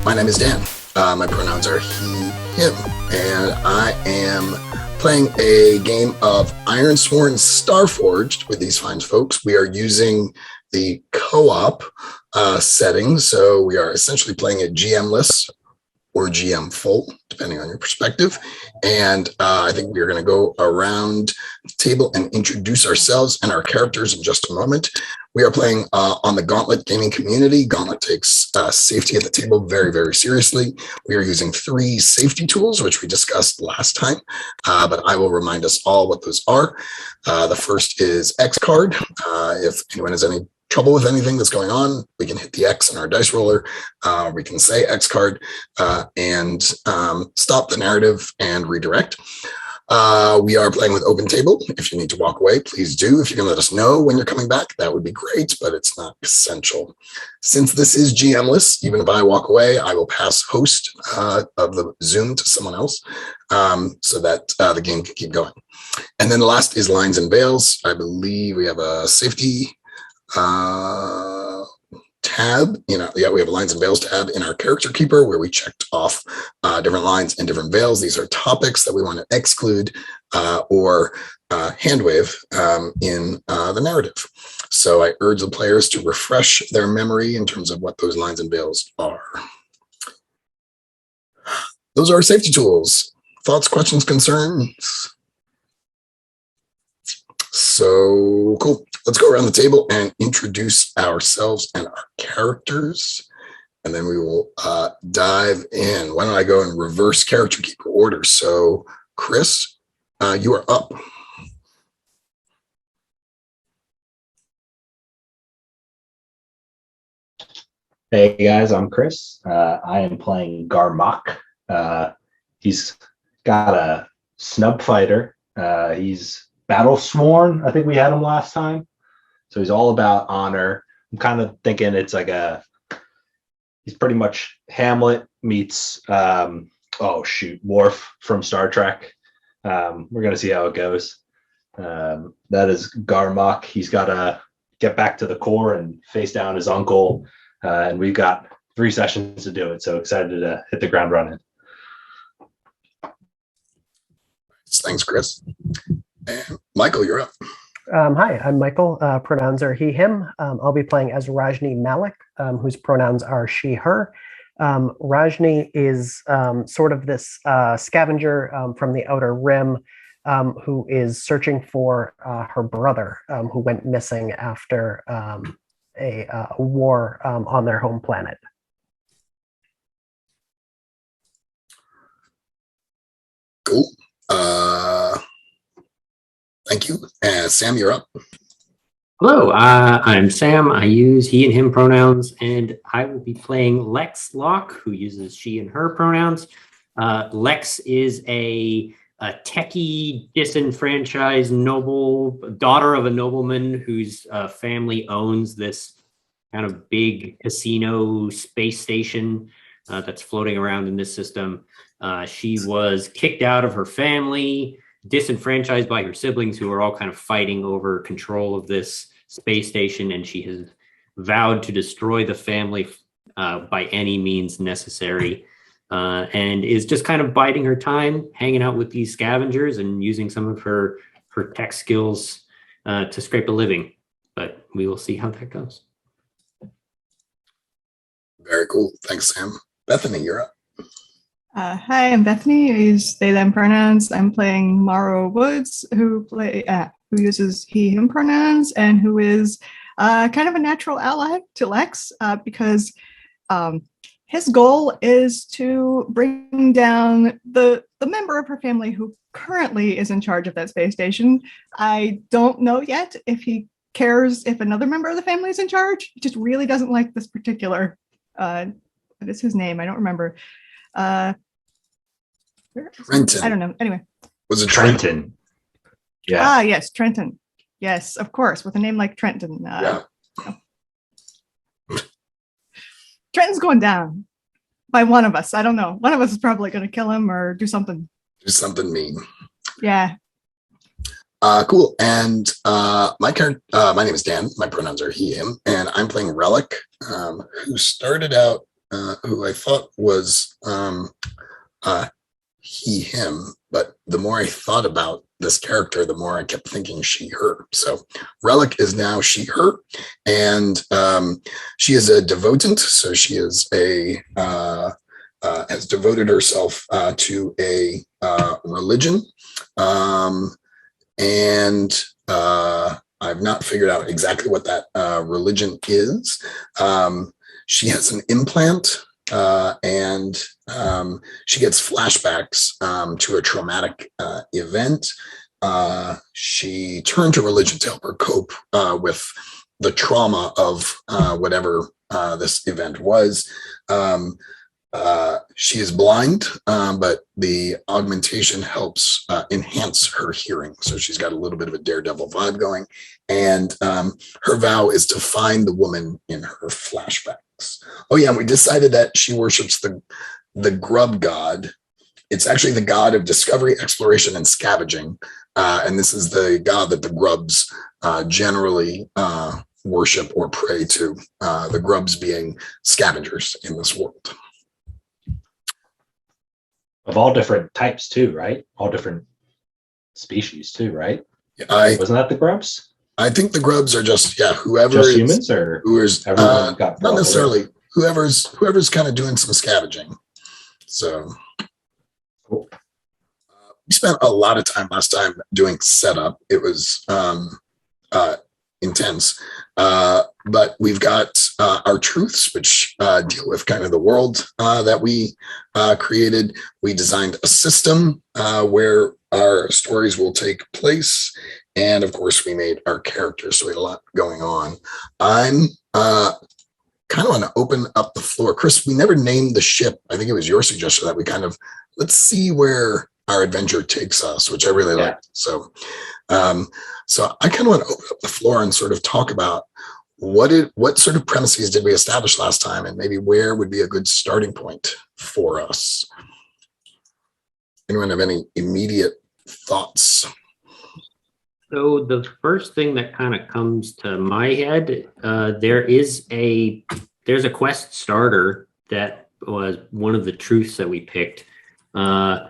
My name is Dan. My pronouns are he, him, and I am playing a game of Ironsworn Starforged with these fine folks. We are using the co-op setting, so we are essentially playing a GM-less or GM full, depending on your perspective. And I think we are going to go around the table and introduce ourselves and our characters in just a moment. We are playing on the Gauntlet gaming community. Gauntlet takes safety at the table very, very seriously. We are using 3 safety tools, which we discussed last time, but I will remind us all what those are. The first is X card. If anyone has any trouble with anything that's going on, we can hit the X in our dice roller. We can say X card and stop the narrative and redirect. We are playing with open table. If you need to walk away, please do. If you can let us know when you're coming back, that would be great, but it's not essential. Since this is GM-less, even if I walk away, I will pass host of the Zoom to someone else so that the game can keep going. And then the last is lines and veils. I believe we have a safety tab. We have a lines and veils tab in our character keeper where we checked off different lines and different veils. These are topics that we want to exclude or hand wave in the narrative. So I urge the players to refresh their memory in terms of what those lines and veils are. Those are our safety tools. Thoughts, questions, concerns? So cool. Let's go around the table and introduce ourselves and our characters, and then we will dive in. Why don't I go in reverse character keeper order? So Chris, you are up. Hey guys, I'm Chris. I am playing Garmok. He's got a snub fighter. He's battle sworn. I think we had him last time. So he's all about honor. I'm kind of thinking it's like he's pretty much Hamlet meets, Worf from Star Trek. We're going to see how it goes. That is Garmok. He's got to get back to the core and face down his uncle. And we've got 3 sessions to do it. So excited to hit the ground running. Thanks, Chris. And Michael, you're up. Hi, I'm Michael. Pronouns are he, him. I'll be playing as Rajni Malik, whose pronouns are she, her. Rajni is sort of this scavenger from the Outer Rim who is searching for her brother who went missing after a war on their home planet. Cool. Thank you. Sam, you're up. Hello, I'm Sam. I use he and him pronouns, and I will be playing Lex Locke, who uses she and her pronouns. Lex is a techie, disenfranchised noble, daughter of a nobleman whose family owns this kind of big casino space station that's floating around in this system. She was kicked out of her family, disenfranchised by her siblings, who are all kind of fighting over control of this space station, and she has vowed to destroy the family by any means necessary, and is just kind of biding her time, hanging out with these scavengers and using some of her tech skills to scrape a living. But we will see how that goes. Very cool. Thanks, Sam. Bethany, you're up. Hi, I'm Bethany. I use they, them pronouns. I'm playing Morrow Woods, who uses he, him pronouns, and who is kind of a natural ally to Lex because his goal is to bring down the member of her family who currently is in charge of that space station. I don't know yet if he cares if another member of the family is in charge. He just really doesn't like this particular, what is his name? I don't remember. Trenton. I don't know. Anyway. Was it Trenton? Yeah. Yes, Trenton. Yes, of course, with a name like Trenton. Yeah. Trenton's going down by one of us. I don't know. One of us is probably going to kill him or do something. Do something mean. Yeah. Cool. And my name is Dan. My pronouns are he, him, and I'm playing Relic, who started out who I thought was he, him, but the more I thought about this character, the more I kept thinking she, her. So Relic is now she, her, and she is a devotant. So she is has devoted herself to a religion, and I've not figured out exactly what that religion is. She has an implant, and she gets flashbacks to a traumatic event. She turned to religion to help her cope with the trauma of whatever this event was. She is blind, but the augmentation helps enhance her hearing. So she's got a little bit of a daredevil vibe going. And her vow is to find the woman in her flashbacks. Oh, yeah. And we decided that she worships the grub god. It's actually the god of discovery, exploration, and scavenging. And this is the god that the grubs generally worship or pray to, the grubs being scavengers in this world. Of all different types too, right? All different species too, right? Wasn't that the grubs? I think the grubs are just whoever just is, humans, or whoever's everyone got not necessarily whoever's kind of doing some scavenging. So cool. We spent a lot of time last time doing setup. It was intense, but we've got our truths, which deal with kind of the world that we created. We designed a system where our stories will take place. And of course, we made our characters. So we had a lot going on. I'm kind of want to open up the floor. Chris, we never named the ship. I think it was your suggestion that we kind of, let's see where our adventure takes us, which I really liked. So I kind of want to open up the floor and sort of talk about what sort of premises did we establish last time, and maybe where would be a good starting point for us. Anyone have any immediate thoughts? So the first thing that kind of comes to my head, there's a quest starter that was one of the truths that we picked that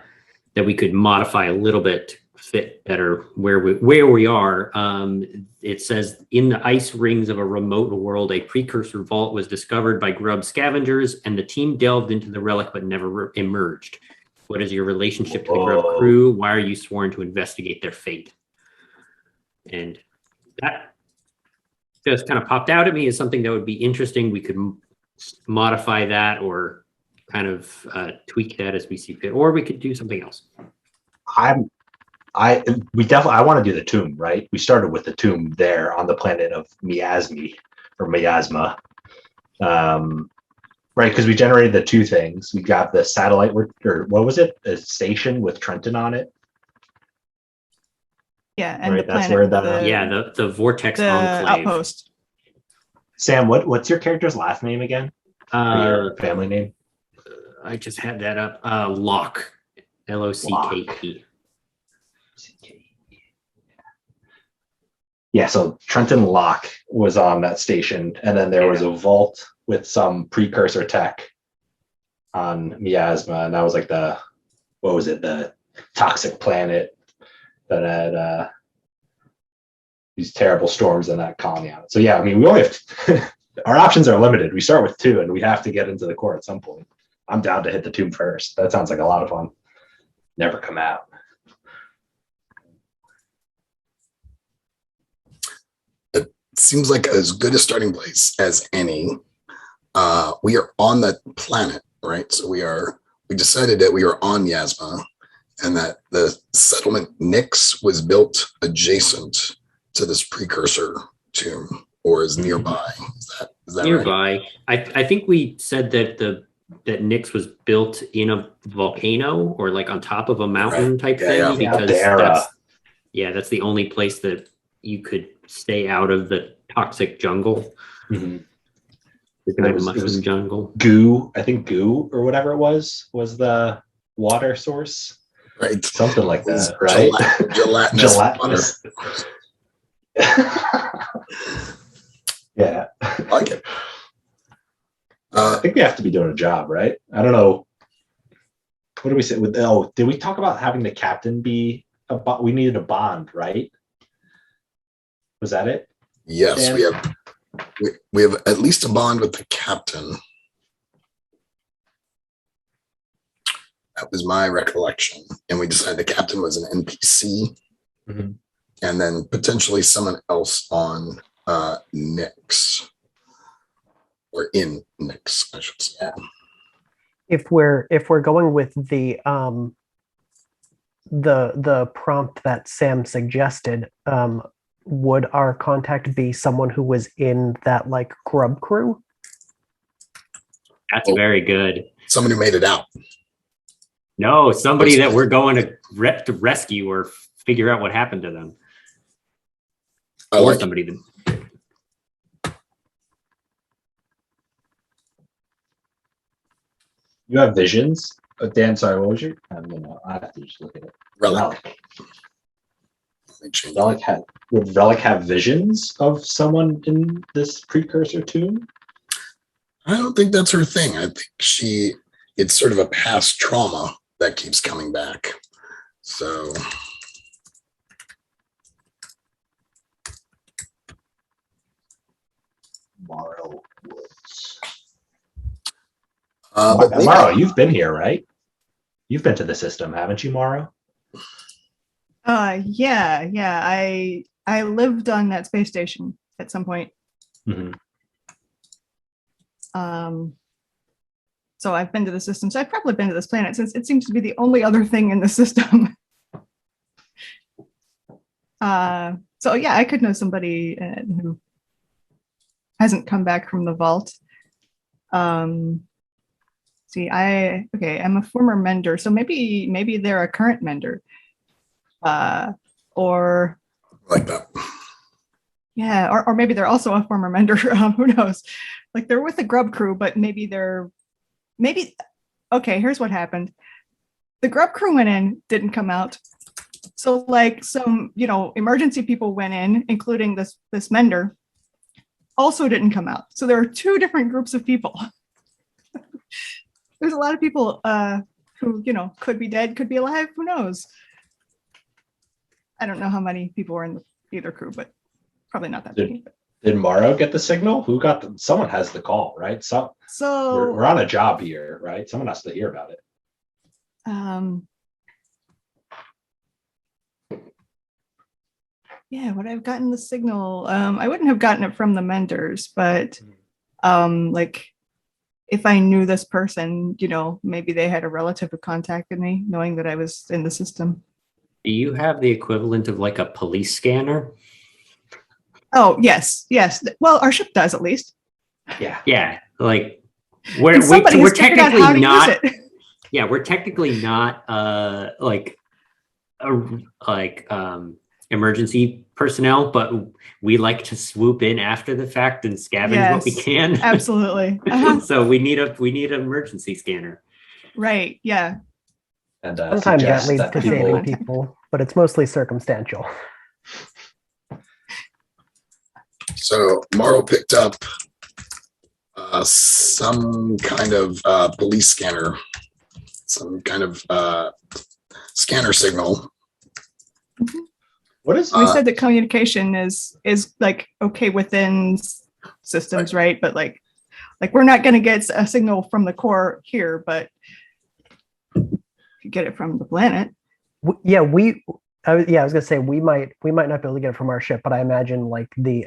we could modify a little bit to fit better where we are. It says, in the ice rings of a remote world, a precursor vault was discovered by grub scavengers, and the team delved into the relic but never emerged. What is your relationship to the grub crew? Why are you sworn to investigate their fate? And that just kind of popped out at me as something that would be interesting. We could modify that or kind of tweak that as we see fit, or we could do something else. I want to do the tomb, right? We started with the tomb there on the planet of Miasma, right? Because we generated the two things. We got the satellite, or what was it? A station with Trenton on it. Yeah, and right, the that's planet, where the Vortex the Enclave. outpost. Sam, what's your character's last name again? Or your family name? I just had that up. Locke, Locke. Yeah, so Trenton Locke was on that station, and then there was a vault with some precursor tech on Miasma, and that was like the toxic planet that had these terrible storms in that colony on it. So yeah, I mean, we only have our options are limited. We start with 2, and we have to get into the core at some point. I'm down to hit the tomb first. That sounds like a lot of fun. Never come out. It seems like as good a starting place as any. We are on that planet, right? So we decided that we are on Miasma, and that the settlement Nyx was built adjacent to this precursor tomb, or is nearby. Is that nearby? Right? I think we said that that Nyx was built in a volcano or like on top of a mountain type thing, because that's the only place that you could stay out of the toxic jungle. Mm-hmm. It was jungle. Goo, I think goo or whatever it was the water source. Right. Something like that, right? Gelatinous. Yeah. I like it. I think we have to be doing a job, right? I don't know. What do we say? Did we talk about having the captain be we needed a bond, right? Was that it? Yes, Dan? we have at least a bond with the captain. That was my recollection. And we decided the captain was an NPC. Mhm. And then potentially someone else on Nyx. Or in Nyx, I should say. If we're going with the prompt that Sam suggested, would our contact be someone who was in that like grub crew? That's Oh. very good. Someone who made it out. No, somebody that we're going to rescue or figure out what happened to them. Or somebody that. You have visions? Dan, sorry, what was your? I have to just look at it. Relic. Would Relic have visions of someone in this precursor tomb? I don't think that's her thing. I think it's sort of a past trauma that keeps coming back. So. Morrow Woods. But Morrow, you've been here, right? You've been to the system, haven't you, Morrow? Yeah. I lived on that space station at some point. Mm-hmm. So I've been to the system. So I've probably been to this planet since it seems to be the only other thing in the system. So yeah, I could know somebody who hasn't come back from the vault. I'm a former mender, so maybe they're a current mender. Or like that. Yeah, or maybe they're also a former mender. Who knows? Like they're with the grub crew, but maybe okay, here's what happened. The grub crew went in, didn't come out. So like some, emergency people went in, including this mender, also didn't come out. So there are two different groups of people. There's a lot of people who, could be dead, could be alive, who knows? I don't know how many people were in either crew, but probably not that many. Did Morrow get the signal? Someone has the call, right? So we're on a job here, right? Someone has to hear about it. Yeah, would I have gotten the signal? I wouldn't have gotten it from the menders, but like if I knew this person, maybe they had a relative who contacted me knowing that I was in the system. Do you have the equivalent of like a police scanner? Oh, yes. Well, our ship does at least. Yeah. Like we're technically not. Yeah, we're technically not emergency personnel, but we like to swoop in after the fact and scavenge what we can. Absolutely. So we need an emergency scanner. Right. Yeah. And sometimes that leads to saving people, but it's mostly circumstantial. So Morrow picked up some kind of police scanner, some kind of scanner signal. Mm-hmm. What is? We said that communication is like okay within systems, right? But like we're not going to get a signal from the core here, but you get it from the planet. Yeah, I was gonna say we might not be able to get it from our ship, but I imagine like the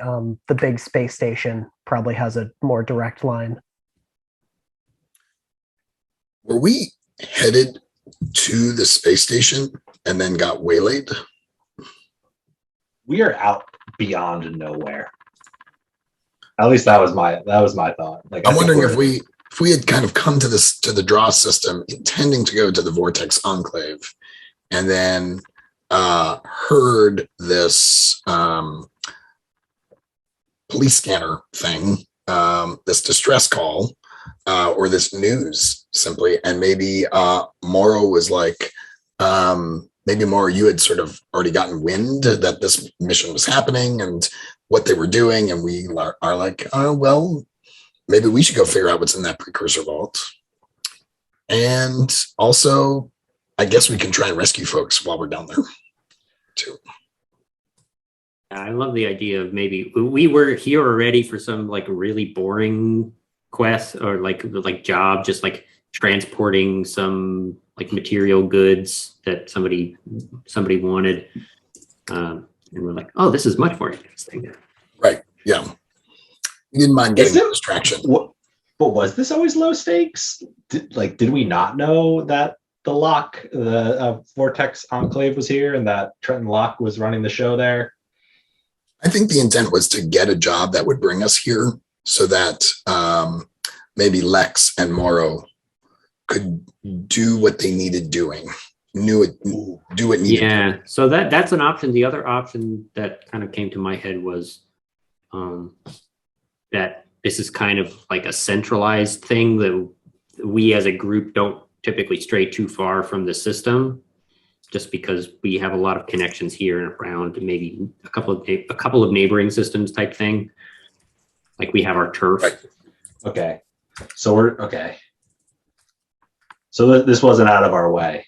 big space station probably has a more direct line. Were we headed to the space station and then got waylaid? We are out beyond nowhere. At least that was my thought. Like I'm wondering if we had kind of come to the draw system intending to go to the Vortex Enclave, and then heard this police scanner thing, this distress call, or this news simply, and maybe Morrow was like, maybe Morrow, you had sort of already gotten wind that this mission was happening and what they were doing, and we are like, oh well, maybe we should go figure out what's in that precursor vault. And also, I guess we can try and rescue folks while we're down there too. I love the idea of maybe we were here already for some like really boring quest or like job, just like transporting some like material goods that somebody wanted. And we're like, oh, this is much more interesting. Right. Yeah. You didn't mind getting the distraction. But was this always low stakes? Did we not know that the Vortex Enclave was here and that Trenton Locke was running the show there? I think the intent was to get a job that would bring us here so that maybe Lex and Morrow could do what they needed doing. Do what needed. Yeah, so that's an option. The other option that kind of came to my head was that this is kind of like a centralized thing that we as a group don't typically stray too far from the system, just because we have a lot of connections here and around, maybe a couple of neighboring systems type thing. Like we have our turf. Right. Okay. So we're okay. So this wasn't out of our way.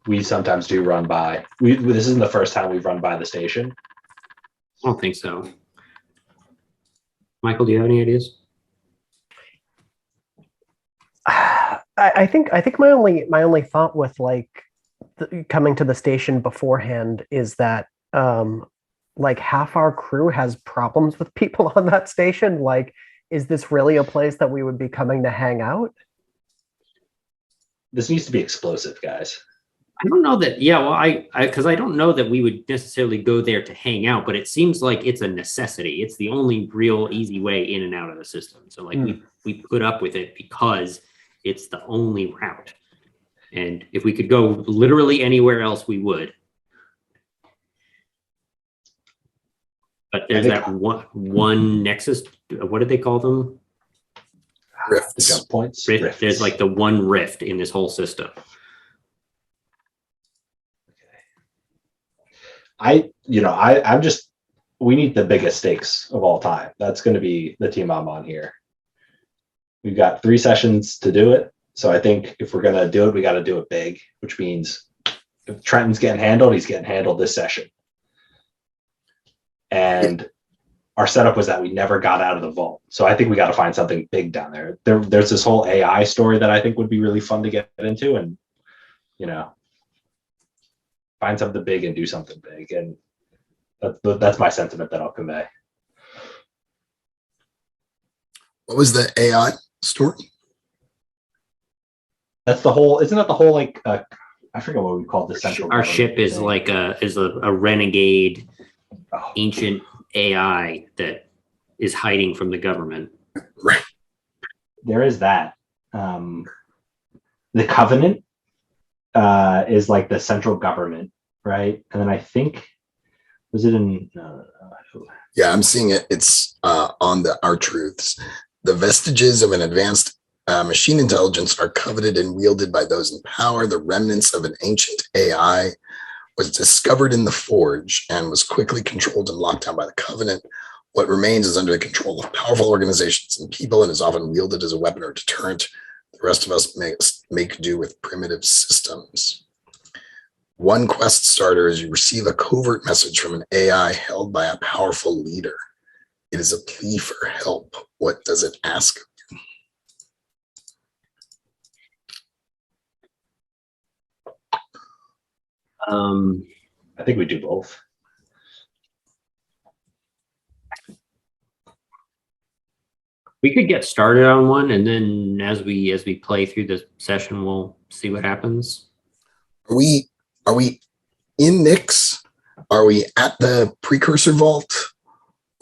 We sometimes do run by. This isn't the first time we've run by the station. I don't think so. Michael, do you have any ideas? I think my only thought with like coming to the station beforehand is that like half our crew has problems with people on that station. Like, is this really a place that we would be coming to hang out? This needs to be explosive, guys. I don't know that. Yeah, well, because I don't know that we would necessarily go there to hang out, but it seems like it's a necessity. It's the only real easy way in and out of the system. So like we put up with it because it's the only route. And if we could go literally anywhere else, we would. But there's that one nexus. What did they call them? Rifts. The jump points. Rift. There's like the one rift in this whole system. I'm just, we need the biggest stakes of all time. That's going to be the team I'm on here. We've got 3 sessions to do it. So I think if we're going to do it, we got to do it big, which means if Trenton's getting handled, he's getting handled this session. And our setup was that we never got out of the vault. So I think we got to find something big down there. There's this whole AI story that I think would be really fun to get into, and, find something big and do something big. And that's my sentiment that I'll convey. What was the AI story? That's the whole, isn't that the whole, like, I forget what we call the central. Our ship is thing. Like a renegade ancient AI that is hiding from the government. Right. There is that. The Covenant is like the central government, right? And then I think, was it in? Yeah, I'm seeing it. It's on our truths. The vestiges of an advanced machine intelligence are coveted and wielded by those in power. The remnants of an ancient AI was discovered in the Forge and was quickly controlled and locked down by the Covenant. What remains is under the control of powerful organizations and people and is often wielded as a weapon or deterrent. The rest of us make do with primitive systems. One quest starter is you receive a covert message from an AI held by a powerful leader. It is a plea for help. What does it ask of you? I think we do both. We could get started on one, and then as we play through the session, we'll see what happens. Are we in Nyx? Are we at the precursor vault?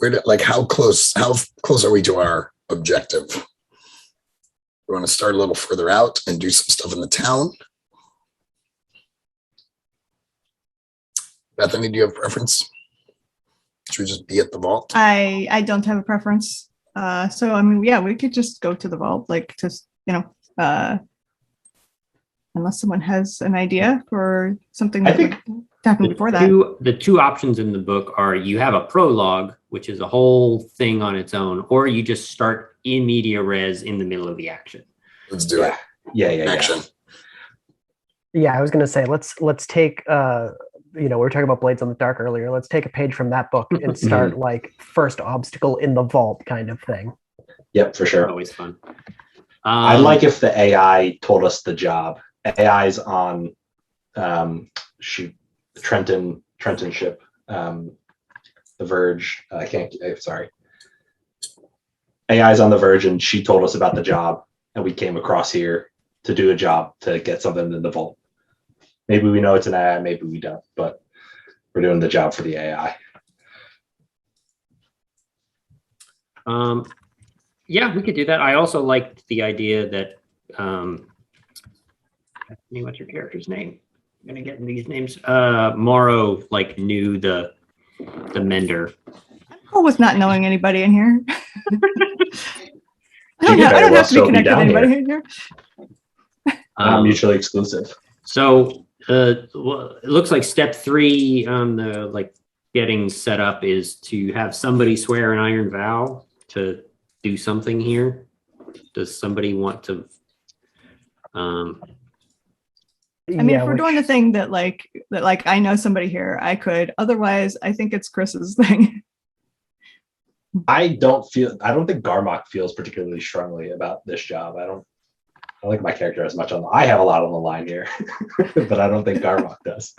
How close are we to our objective? We want to start a little further out and do some stuff in the town. Bethany, do you have a preference? Should we just be at the vault? I don't have a preference. So I mean, yeah, we could just go to the vault, like just unless someone has an idea for something that would happen before that. The two options in the book are you have a prologue, which is a whole thing on its own, or you just start in media res in the middle of the action. Let's do it. Yeah. Action. Yeah, I was gonna say let's take we were talking about Blades on the Dark earlier. Let's take a page from that book and start like first obstacle in the vault kind of thing. Yep, for sure. Always fun. I'd like if the AI told us the job. AI's on Trenton ship, the Verge. Sorry. AI's on the Verge, and she told us about the job, and we came across here to do a job to get something in the vault. Maybe we know it's an AI, maybe we don't, but we're doing the job for the AI. Yeah, we could do that. I also liked the idea that what's your character's name? I'm gonna get into these names. Morrow like knew the mender. I'm cool with not knowing anybody in here. I You don't have to be well connected to down anybody here. in here. Not mutually exclusive. So well, it looks like step 3 on the like getting set up is to have somebody swear an iron vow to do something here. Does somebody want to? I mean, if we're doing the thing that I know somebody here, I could. Otherwise, I think it's Chris's thing. I don't think Garmok feels particularly strongly about this job. I don't like my character as much I have a lot on the line here, but I don't think Garmok does.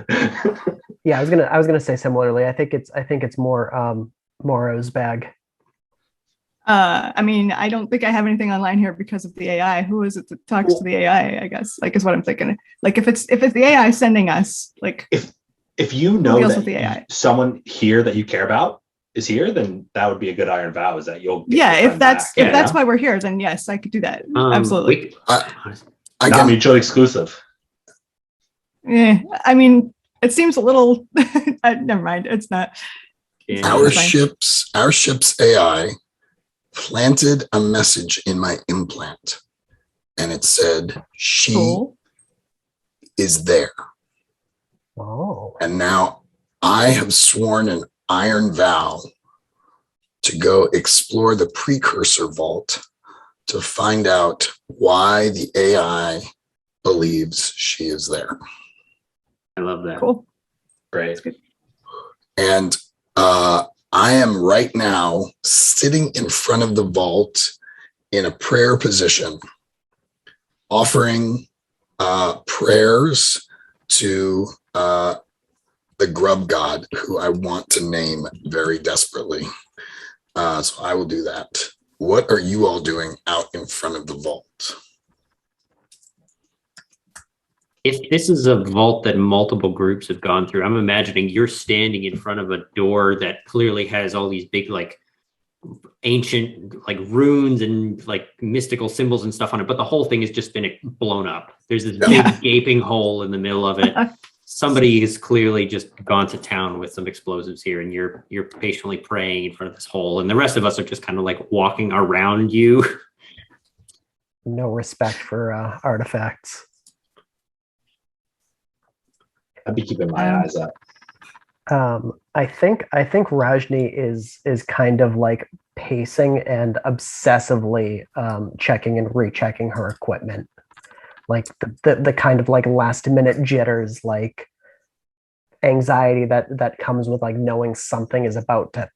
Yeah, I was gonna say similarly. I think it's more Morrow's bag. I mean, I don't think I have anything online here because of the AI. Who is it that talks to the AI? I guess is what I'm thinking. Like if it's the AI sending us, like if you know deals that with the AI? Someone here that you care about is here, then that would be a good iron vow. Is that you'll get yeah. your If friend back, that's why we're here, then yes, I could do that. Absolutely. Not mutually exclusive. Yeah, I mean, it seems a little. Never mind. It's not. Yeah. Our ship's AI planted a message in my implant, and it said she is there. Oh. And now I have sworn an iron vow to go explore the precursor vault to find out why the AI believes she is there. I love that. Cool. Great. And I am right now sitting in front of the vault in a prayer position, offering prayers to the grub god, who I want to name very desperately. So I will do that. What are you all doing out in front of the vault? If this is a vault that multiple groups have gone through, I'm imagining you're standing in front of a door that clearly has all these big, like, ancient, like, runes and, like, mystical symbols and stuff on it, but the whole thing has just been blown up. There's this big gaping hole in the middle of it. Somebody has clearly just gone to town with some explosives here, and you're patiently praying in front of this hole, and the rest of us are just kind of like walking around you. No respect for artifacts. I'd be keeping my eyes up. I think Rajni is kind of like pacing and obsessively checking and rechecking her equipment, like the kind of like last minute jitters, like anxiety that comes with like knowing something is about to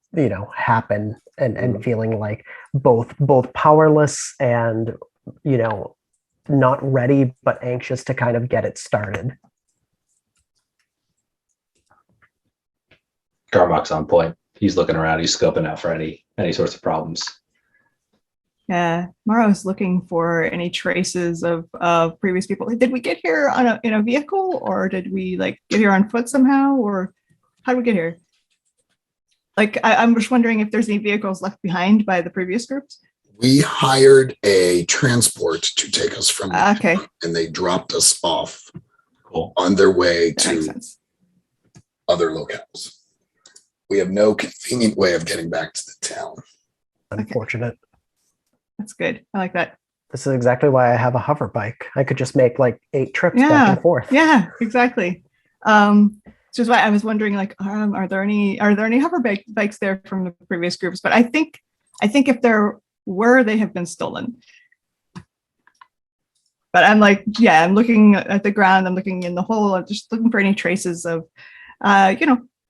happen, and feeling like both powerless and not ready but anxious to kind of get it started. Garmok's on point. He's looking around. He's scoping out for any sorts of problems. Yeah, Maro's looking for any traces of previous people. Did we get here in a vehicle, or did we like get here on foot somehow, or how did we get here? Like, I'm just wondering if there's any vehicles left behind by the previous groups. We hired a transport to take us from Okay, and they dropped us off Cool. on their way that makes to sense. other locales. We have no convenient way of getting back to the town. Unfortunate. That's good. I like that. This is exactly why I have a hover bike. I could just make like 8 trips back and forth. Yeah, exactly. Which is why I was wondering, like, are there any hover bikes there from the previous groups? But I think if there where they have been stolen. But I'm like, yeah, I'm looking at the ground, I'm looking in the hole, I'm just looking for any traces of,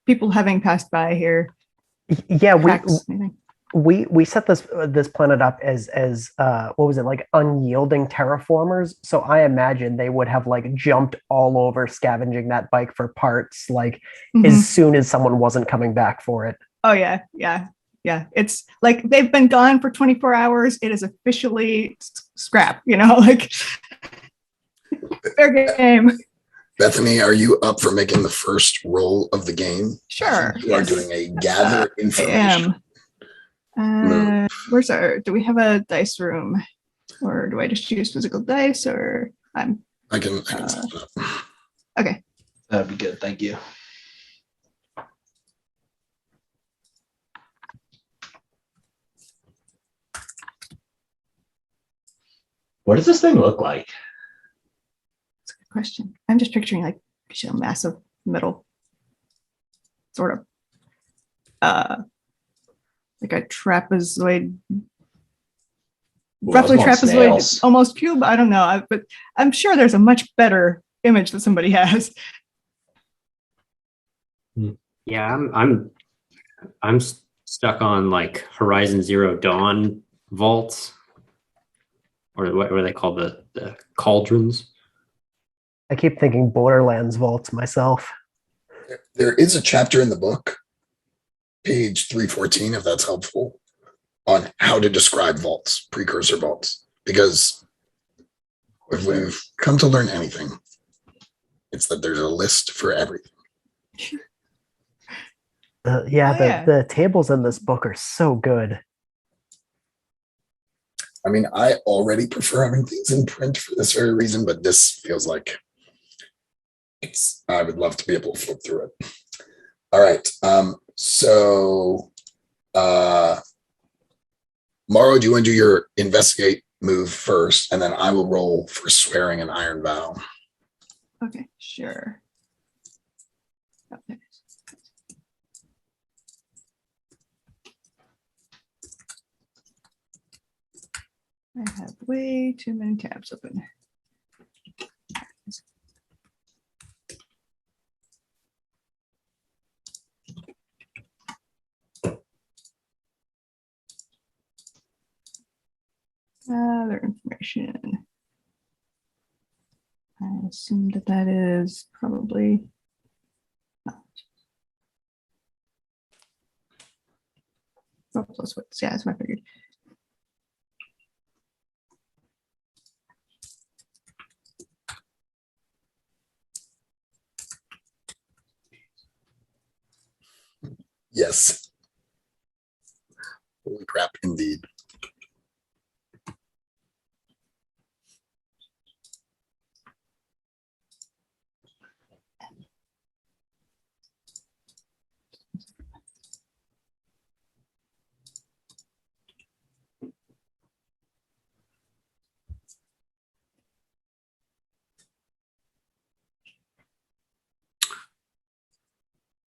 people having passed by here. Yeah, Cracks, anything. we set this planet up as what was it, like unyielding terraformers. So I imagine they would have like jumped all over scavenging that bike for parts, like as soon as someone wasn't coming back for it. Oh yeah. It's like they've been gone for 24 hours. It is officially scrap, like fair game. Bethany, are you up for making the first roll of the game? Sure. You are doing a gather information. I am. Do we have a dice room? Or do I just use physical dice, or I can set it up. Okay. That'd be good. Thank you. What does this thing look like? That's a good question. I'm just picturing like massive metal, sort of like a trapezoid, roughly trapezoid, almost cube. I don't know, but I'm sure there's a much better image that somebody has. Yeah, I'm stuck on like Horizon Zero Dawn vaults, or what are they called, the cauldrons? I keep thinking Borderlands vaults myself. There is a chapter in the book, page 314, if that's helpful, on how to describe vaults, precursor vaults, because if we've come to learn anything, it's that there's a list for everything. The tables in this book are so good. I mean, I already prefer having things in print for this very reason, but this feels like I would love to be able to flip through it. All right. So Morrow, do you want to do your investigate move first, and then I will roll for swearing an iron vow? Okay, sure. Okay. I have way too many tabs open. Other information. I assume that is probably. Oh, plus what? Yeah, that's what I figured. Yes. Holy crap, indeed.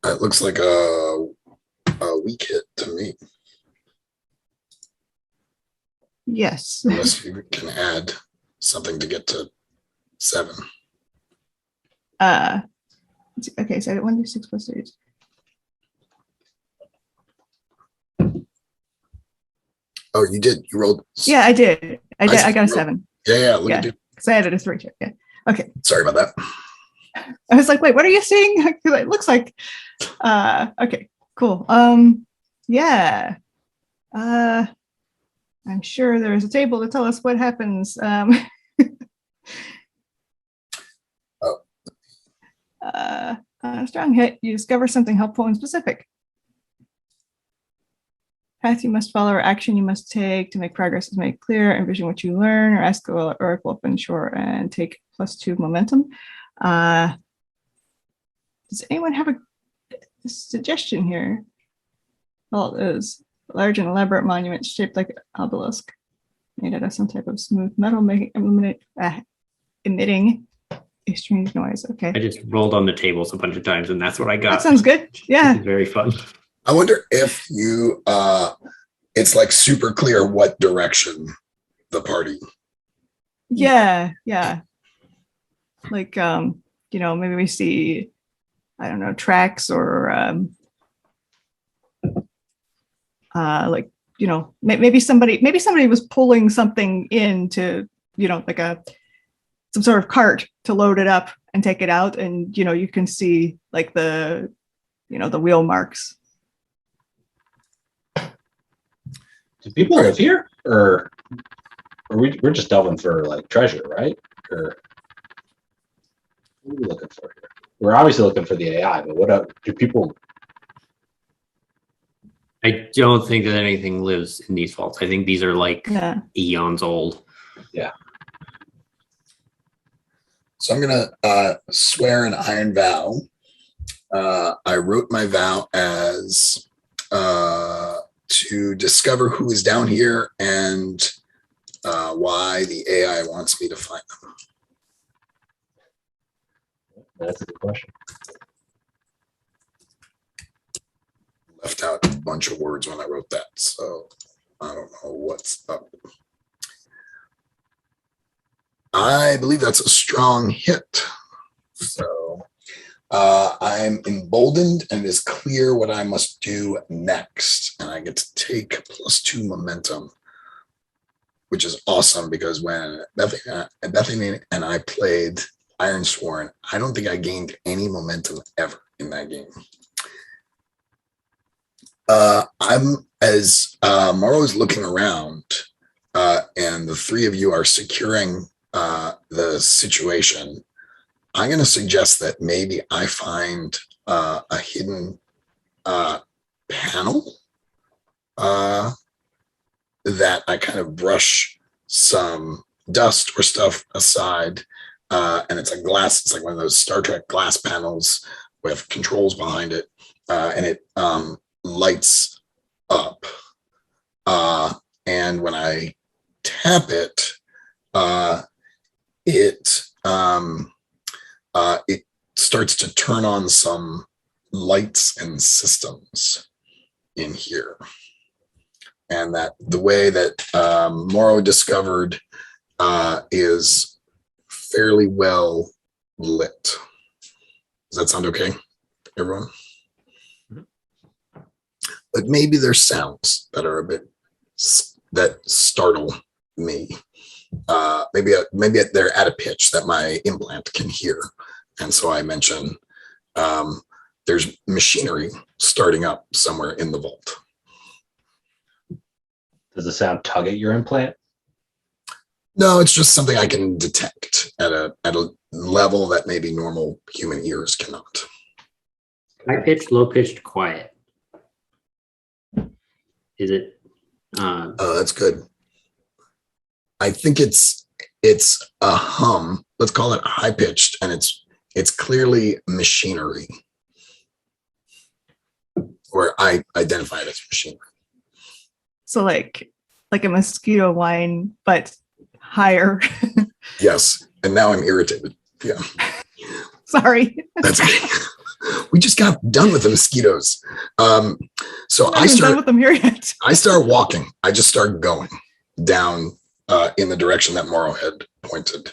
It looks like a weak hit to me. Yes. Unless you can add something to get to 7. Okay, so I 1d6 plus 3. Oh, you did. You rolled. Yeah, I did. I got a 7. Yeah. Look at you. Because I added a 3 check. Yeah. Okay. Sorry about that. I was like, wait, what are you seeing? It looks like. Okay. Cool. Yeah. I'm sure there's a table to tell us what happens. Strong hit. You discover something helpful and specific. Path you must follow or action you must take to make progress is made clear. Envision what you learn, or ask or oracle up shore and take +2 momentum. Does anyone have a suggestion here? Well, it is a large and elaborate monument shaped like an obelisk, made out of some type of smooth metal, emitting a strange noise. Okay. I just rolled on the tables a bunch of times, and that's what I got. That sounds good. Yeah. Very fun. I wonder if you it's like super clear what direction the party. Yeah, yeah. Like maybe we see, I don't know, tracks or like, maybe somebody was pulling something into, like some sort of cart to load it up and take it out, and you can see like the wheel marks. Do people live here, or we're just delving for like treasure, right? Or what are we looking for here? We're obviously looking for the AI, but what do people? I don't think that anything lives in these vaults. I think these are like eons old. Yeah. So I'm gonna swear an iron vow. I wrote my vow as to discover who is down here and why the AI wants me to find them. That's a good question. Left out a bunch of words when I wrote that, so I don't know what's up. I believe that's a strong hit. So I'm emboldened and it is clear what I must do next. And I get to take +2 momentum, which is awesome because when Bethany and I played Ironsworn, I don't think I gained any momentum ever in that game. I'm as Morrow is looking around and the three of you are securing the situation. I'm going to suggest that maybe I find a hidden panel that I kind of brush some dust or stuff aside. And it's a glass, it's like one of those Star Trek glass panels with controls behind it. And it lights up. And when I tap it, it starts to turn on some lights and systems in here. And that the way that Morrow discovered is fairly well lit. Does that sound okay, everyone? But maybe there's sounds that are a bit that startle me. Maybe they're at a pitch that my implant can hear, and so I mention there's machinery starting up somewhere in the vault. Does the sound tug at your implant? No, it's just something I can detect at a level that maybe normal human ears cannot. High pitched, low pitched, quiet. Is it? Oh, that's good. I think it's a hum. Let's call it high pitched, and it's clearly machinery, or I identify it as machinery. So like a mosquito whine, but higher. Yes, and now I'm irritated. Yeah. Sorry. That's okay. We just got done with the mosquitoes. So I done with them here yet. I start walking. I just start going down in the direction that Morrow had pointed.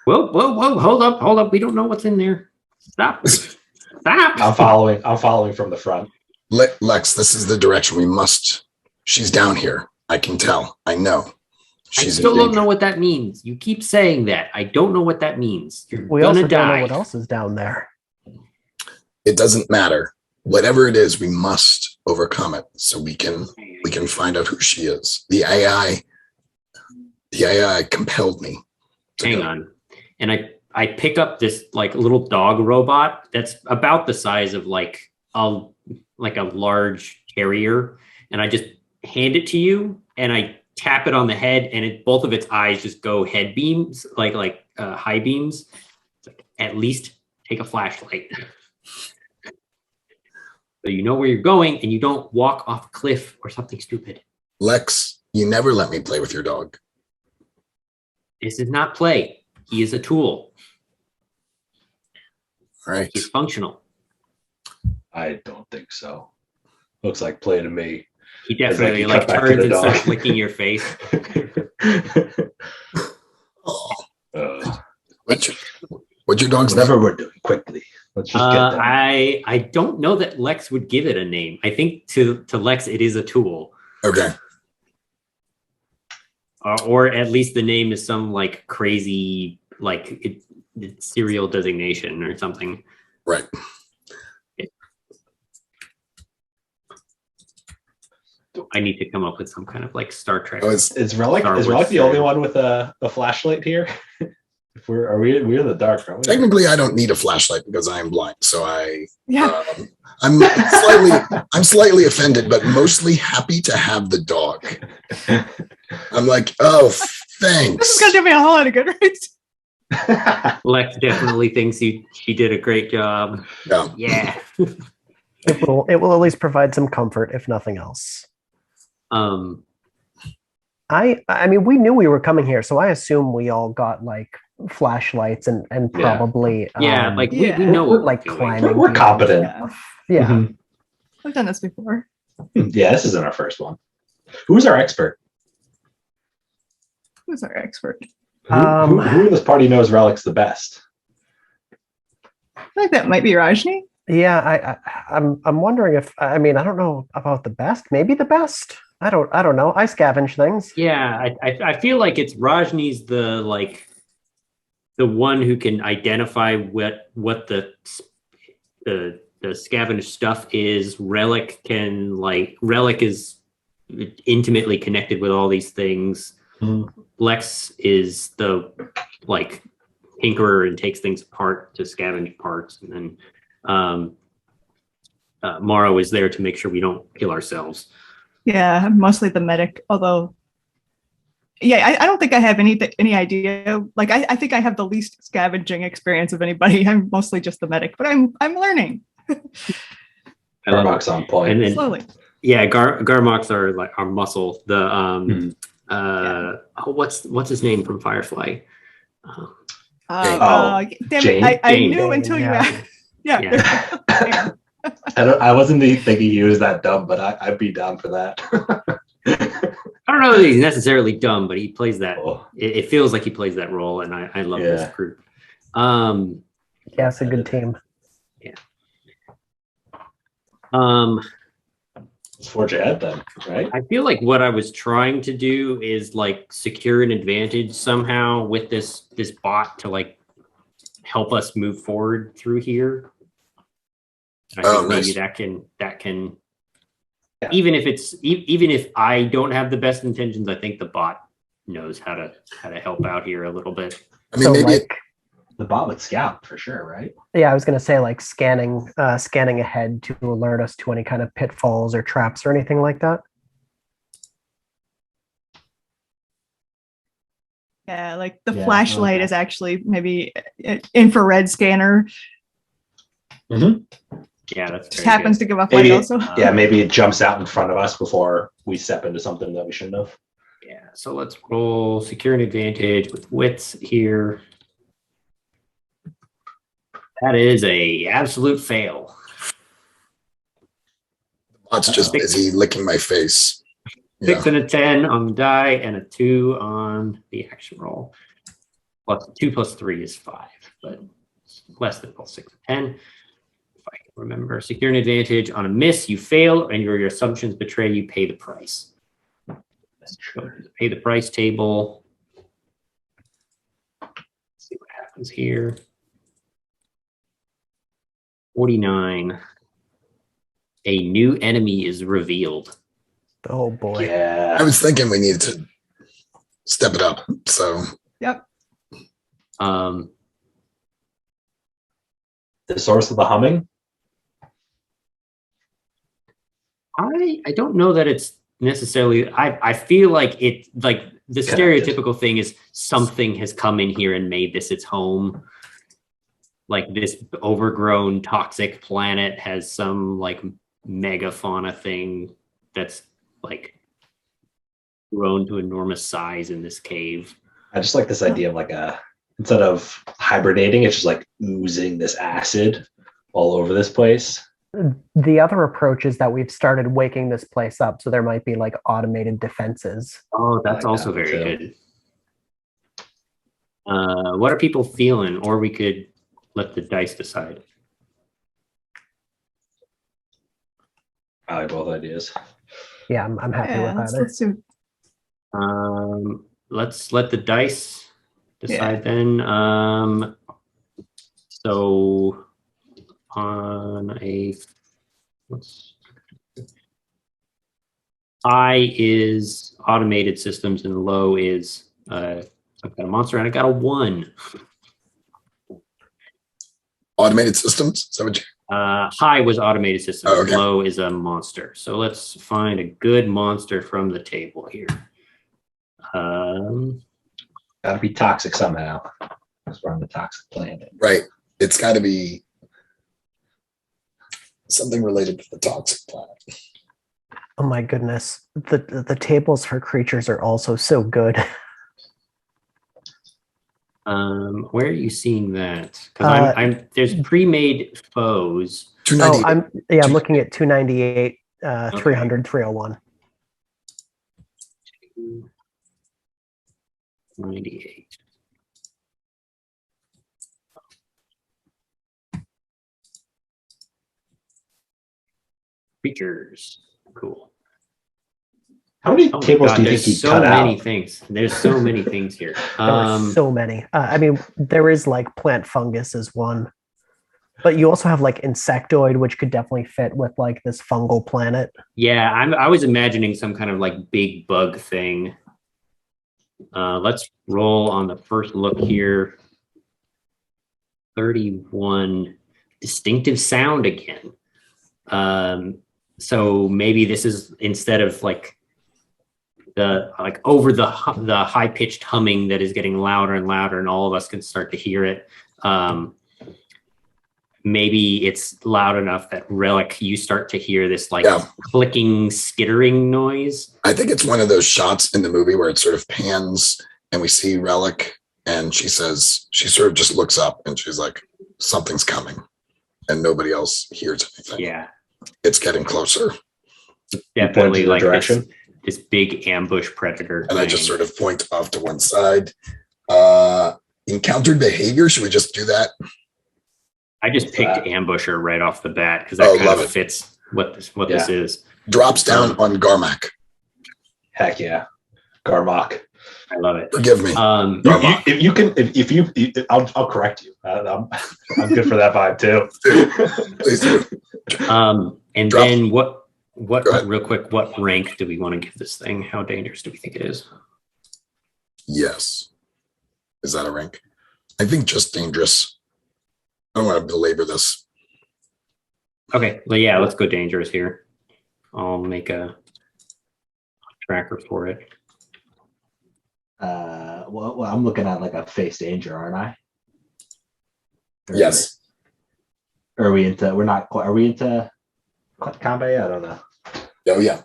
Whoa, hold up. We don't know what's in there. Stop. I'm following from the front. Lex, this is the direction we must. She's down here. I can tell. I know. I still don't know what that means. You keep saying that. I don't know what that means. We also don't know what else is down there. It doesn't matter. Whatever it is, we must overcome it so we can find out who she is. The AI compelled me. Hang on. And I pick up this like little dog robot that's about the size of like a large terrier, and I just hand it to you and I tap it on the head, and both of its eyes just go head beams, like high beams. It's like, at least take a flashlight. So you know where you're going and you don't walk off a cliff or something stupid. Lex, you never let me play with your dog. This is not play. He is a tool. All right. He's functional. I don't think so. Looks like play to me. He definitely you cut back to turns the and dog. starts licking your face. Oh, Uh, what's your dog's name? whatever we're doing, quickly. Let's just get them. I don't know that Lex would give it a name. I think to Lex it is a tool, Okay. or at least the name is some like crazy serial designation or something. Right. I need to come up with some kind of like Star Trek. Oh, it's Is Relic Star Wars the only serial. one with a flashlight here? If we're in the dark, aren't we? technically I don't need a flashlight because I am blind. So Yeah. I'm slightly offended, but mostly happy to have the dog. I'm like, oh, This thanks. is going to do me a whole lot of good, right? Lex definitely thinks she did a great job. Yeah. Yeah. It will at least provide some comfort, if nothing else. I mean, we knew we were coming here, so I assume we all got like flashlights and probably Yeah, like we Yeah. know what like we're doing. climbing. We're gear competent. and stuff. Yeah. Mhm. I've done this before. Yeah, this isn't our first one. Who's our expert? Who's our expert? Who in this party knows relics the best? I think that might be Rajni. Yeah, I'm wondering if I mean I don't know about the best. Maybe the best. I don't know. I scavenge things. Yeah, I feel like it's Rajni's the one who can identify what the scavenged stuff is. Relic is intimately connected with all these things. Lex is the tinkerer and takes things apart to scavenge parts, and then Morrow is there to make sure we don't kill ourselves. Yeah, I'm mostly the medic. Although, yeah, I don't think I have any idea. Like, I think I have the least scavenging experience of anybody. I'm mostly just the medic, but I'm learning Garmock's on point. And then slowly. yeah, Garmox are like our muscle. The what's his name from Firefly? Damn Jane. it! I Jane. knew until you Yeah. asked. Yeah. I wasn't thinking he was that dumb, but I'd be down for that. I don't know that he's necessarily dumb, but he plays that. Oh, It feels like he plays that role, and I love Yeah. this group. Yeah, it's a good team. let's forge ahead then, right? I feel like what I was trying to do is like secure an advantage somehow with this bot to like help us move forward through here. I think maybe nice. that can Yeah. even if I don't have the best intentions, I think the bot knows how to help out here a little bit. I mean, So maybe like, The bot would scout for sure, right? yeah, I was gonna say like scanning ahead to alert us to any kind of pitfalls or traps or anything like that. Yeah, like the Yeah, flashlight okay. is actually maybe an infrared scanner. Yeah, that's Just very happens good. to give off Maybe- light also. Yeah, maybe it jumps out in front of us before we step into something that we shouldn't have. Yeah, so let's roll secure an advantage with wits here. That is a absolute fail. bot's just busy licking my face. 6 and a 10 on the die, and a 2 on the action roll. Plus 2 plus 3 is 5, but it's less than both 6 and 10. If I can remember, secure an advantage on a miss, you fail, and your assumptions betray you. Pay the price. Let's go to the pay the price table. Let's see what happens here. 49. A new enemy is revealed. Oh boy. I Yeah. was thinking we needed to step it up. So Yep. Um, The source of the humming. I don't know that it's necessarily. I feel like it like the Connected. stereotypical thing is something has come in here and made this its home. Like this overgrown toxic planet has some like megafauna thing that's like grown to enormous size in this cave. I just like this idea of like instead of hibernating, it's just like oozing this acid all over this place. The other approach is that we've started waking this place up, so there might be like automated defenses. Oh, that's like also that, very too. good. What are people feeling? Or we could let the dice decide. I like both ideas. Yeah, I'm happy Yeah, with let's, either. let's do. Let's let the dice decide Yeah. then. So on a what's high is automated systems and low is I've got a monster and I got a 1. Automated systems. Is that what you? High was automated systems. Oh, okay. Low is a monster. So let's find a good monster from the table here. Gotta be toxic somehow. Because we're on the toxic planet. Right. It's got to be something related to the toxic planet. Oh my goodness. The tables for creatures are also so good. Where are you seeing that? Because I'm there's pre-made foes. 298. I'm looking at 298, 300, 301. 98. Creatures. Cool. How many Oh my tables God, do you there's think you so cut many out? things. There's so many things here. There are so many. I mean, there is like plant fungus is one, but you also have like insectoid, which could definitely fit with like this fungal planet. Yeah, I was imagining some kind of like big bug thing. Let's roll on the first look here. 31 distinctive sound again. So maybe this is instead of like the like over the high pitched humming that is getting louder and louder, and all of us can start to hear it. Maybe it's loud enough that Relic, you start to hear this like clicking, skittering noise. I think it's one of those shots in the movie where it sort of pans and we see Relic and she says, she sort of just looks up and she's like, something's coming. And nobody else hears anything. Yeah. It's getting closer. Definitely like this big ambush predator. And thing. I just sort of point off to one side. Encountered behavior. Should we just do that? I just picked ambusher right off the bat because that kind of fits what this is. Drops down on Garmac. Heck yeah, Garmac. I love it. Forgive me. If you can, I'll correct you. I'm good for that vibe too. Please do. And then what real quick, what rank do we want to give this thing? How dangerous do we think it is? Yes. Is that a rank? I think just dangerous. I don't want to belabor this. Okay. Well, yeah, let's go dangerous here. I'll make a tracker for it. Well, I'm looking at like a face danger, aren't I? Yes. Are we into? We're not. Are we into combat? I don't know. Oh yeah.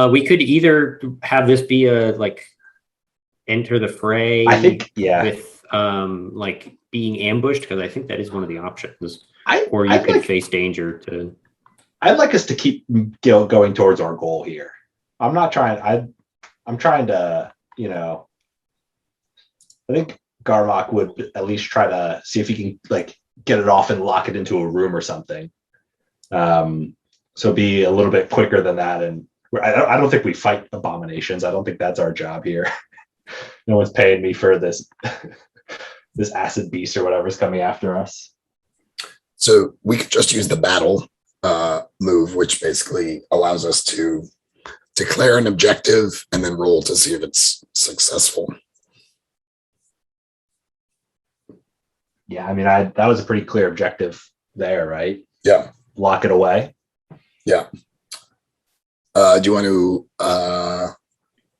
We could either have this be a like enter the fray. I think with like being ambushed, because I think that is one of the options. Or you I'd could like, face danger to. I'd like us to keep going towards our goal here. I'm not trying. I'm trying to. I think Garmac would at least try to see if he can like get it off and lock it into a room or something. So be a little bit quicker than that. And I don't think we fight abominations. I don't think that's our job here. No one's paying me for this this acid beast or whatever's coming after us. So we could just use the battle move, which basically allows us to declare an objective and then roll to see if it's successful. Yeah, I mean, that was a pretty clear objective there, right? Yeah. Lock it away. Yeah. Do you want to?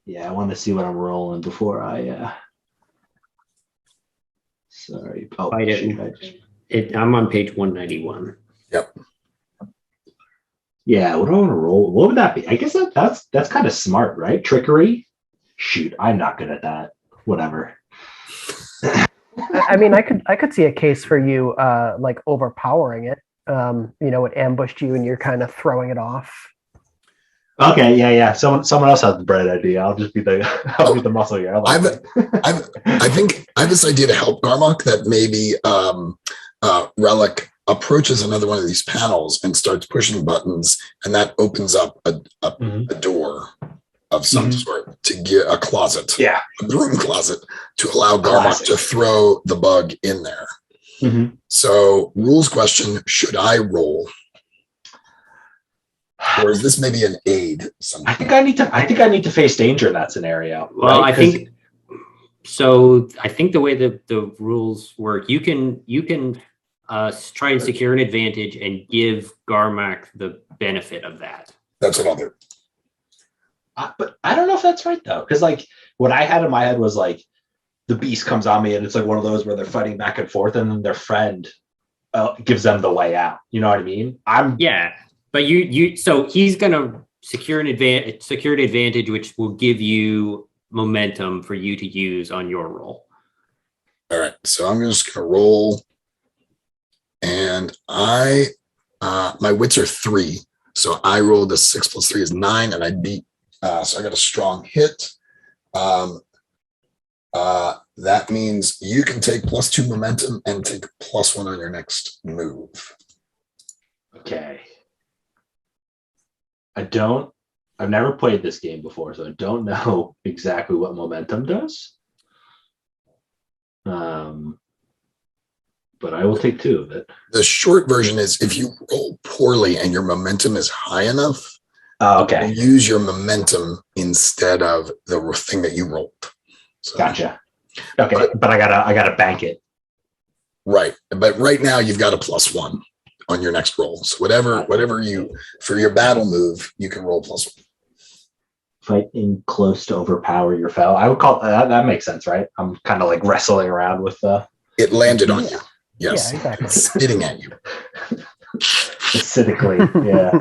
Yeah, I want to see what I'm rolling before I. Sorry. Oh, Fight it. I'm on page 191. Yep. Yeah, what do I want to roll? What would that be? I guess that's kind of smart, right? Trickery. Shoot, I'm not good at that. Whatever. I mean, I could see a case for you like overpowering it. it ambushed you and you're kind of throwing it off. Okay, yeah. Someone else has the bright idea. I'll just be the I'll be the muscle here. I think I have this idea to help Garmok that maybe Relic approaches another one of these panels and starts pushing buttons, and that opens up a door of some sort to get a closet, a broom closet, to allow Garmok to throw the bug in there. So, rules question: should I roll, or is this maybe an aid? I think I need to face danger in that scenario. Well, right? I think so. I think the way that the rules work, you can try and secure an advantage and give Garmak the benefit of that. That's what I'll do. But I don't know if that's right though, because like what I had in my head was like the beast comes on me and it's like one of those where they're fighting back and forth, and then their friend gives them the way out. You know what I mean? But so he's gonna secure an advantage, which will give you momentum for you to use on your roll. All right, so I'm just gonna roll, and I my wits are 3, so I rolled a 6 + 3 is 9, and I beat. So I got a strong hit. That means you can take +2 momentum and take +1 on your next move. Okay. I've never played this game before, so I don't know exactly what momentum does. But I will take 2 of it. The short version is if you roll poorly and your momentum is high enough, okay, use your momentum instead of the thing that you rolled. So, gotcha. Okay, but I gotta bank it. Right, but right now you've got a +1 on your next roll. So whatever you for your battle move, you can roll +1. Fight in close to overpower your foe. I would call that makes sense, right? I'm kind of like wrestling around with the. It landed on you. Yes, yeah, exactly. It's spitting at you. Acidically, yeah.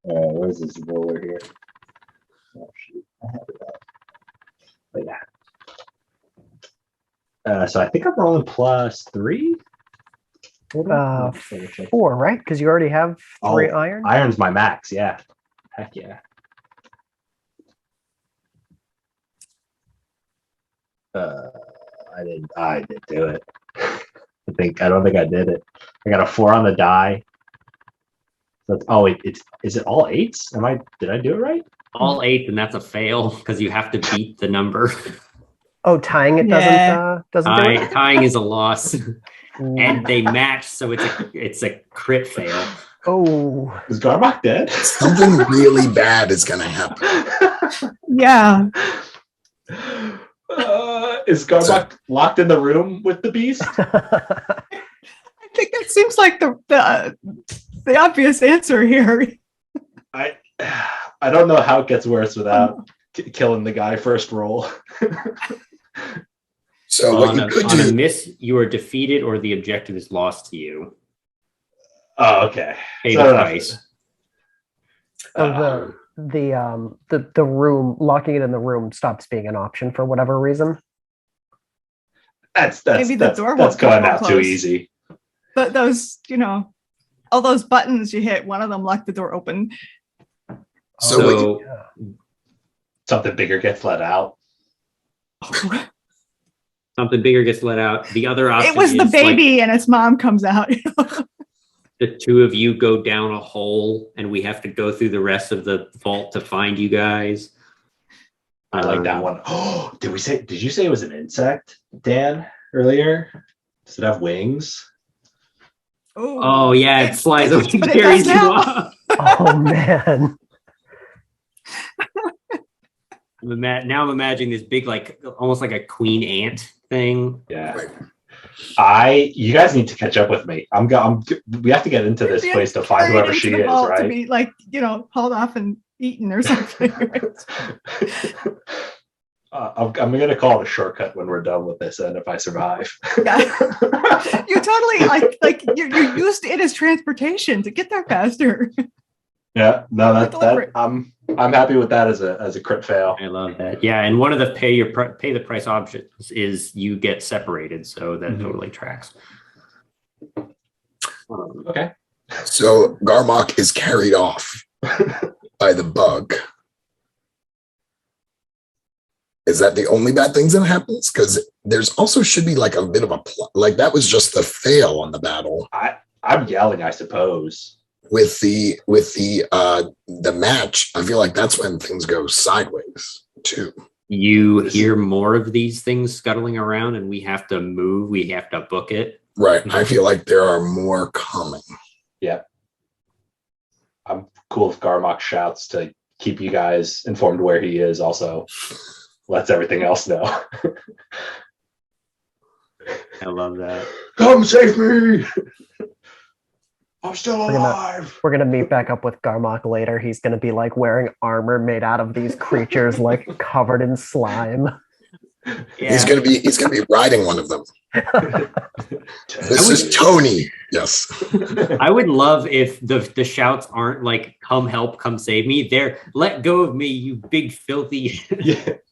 Where's this roller here? Oh shoot, I have it up. But yeah. So I think I'm rolling +3. 4, right? Because you already have 3 iron. Iron's my max. Yeah. Heck yeah. I didn't do it. I don't think I did it. I got a 4 on the die. That's is it all 8s? Did I do it right? All 8, and that's a fail because you have to beat the number. Oh, tying it doesn't do it? Tying is a loss. And they match, so it's a crit fail. Oh, is Garmok dead? Something really bad is going to happen. Yeah. Is Garmok locked in the room with the beast? I think that seems like the obvious answer here. I don't know how it gets worse without killing the guy first roll. So what you could do, a miss, you are defeated, or the objective is lost to you. Oh, okay. Pay the price. The room, locking it in the room stops being an option for whatever reason. That's going out too easy. But those, all those buttons you hit, one of them locked the door open. So something bigger gets let out. Something bigger gets let out. The other option it was the baby and its mom comes out. The 2 of you go down a hole and we have to go through the rest of the vault to find you guys. I like that one. Oh, did you say it was an insect, Dan, earlier? Does it have wings? Oh yeah, it flies over and carries you off. Oh man. Now I'm imagining this big, like almost like a queen ant thing. Yeah. You guys need to catch up with me. We have to get into this place to find whoever she is, right? To be like, hauled off and eaten or something. I'm going to call it a shortcut when we're done with this, and if I survive. Yeah. You totally like you used it as transportation to get there faster. Yeah, no, I'm happy with that as a crit fail. I love that. Yeah, and one of the pay the price options is you get separated, so that totally tracks. Okay. So Garmok is carried off by the bug. Is that the only bad things that happens? Because there's also should be like a bit of a like that was just the fail on the battle. I'm yelling, I suppose. With the match, I feel like that's when things go sideways too. You hear more of these things scuttling around, and we have to move. We have to book it. Right. I feel like there are more coming. Yeah. I'm cool if Garmok shouts to keep you guys informed where he is. Also, lets everything else know. I love that. Come save me! I'm still alive. We're gonna meet back up with Garmok later. He's gonna be like wearing armor made out of these creatures, like covered in slime. Yeah. He's gonna be riding one of them. This is Tony. Yes. I would love if the shouts aren't like "Come help, come save me." They're "Let go of me, you big filthy."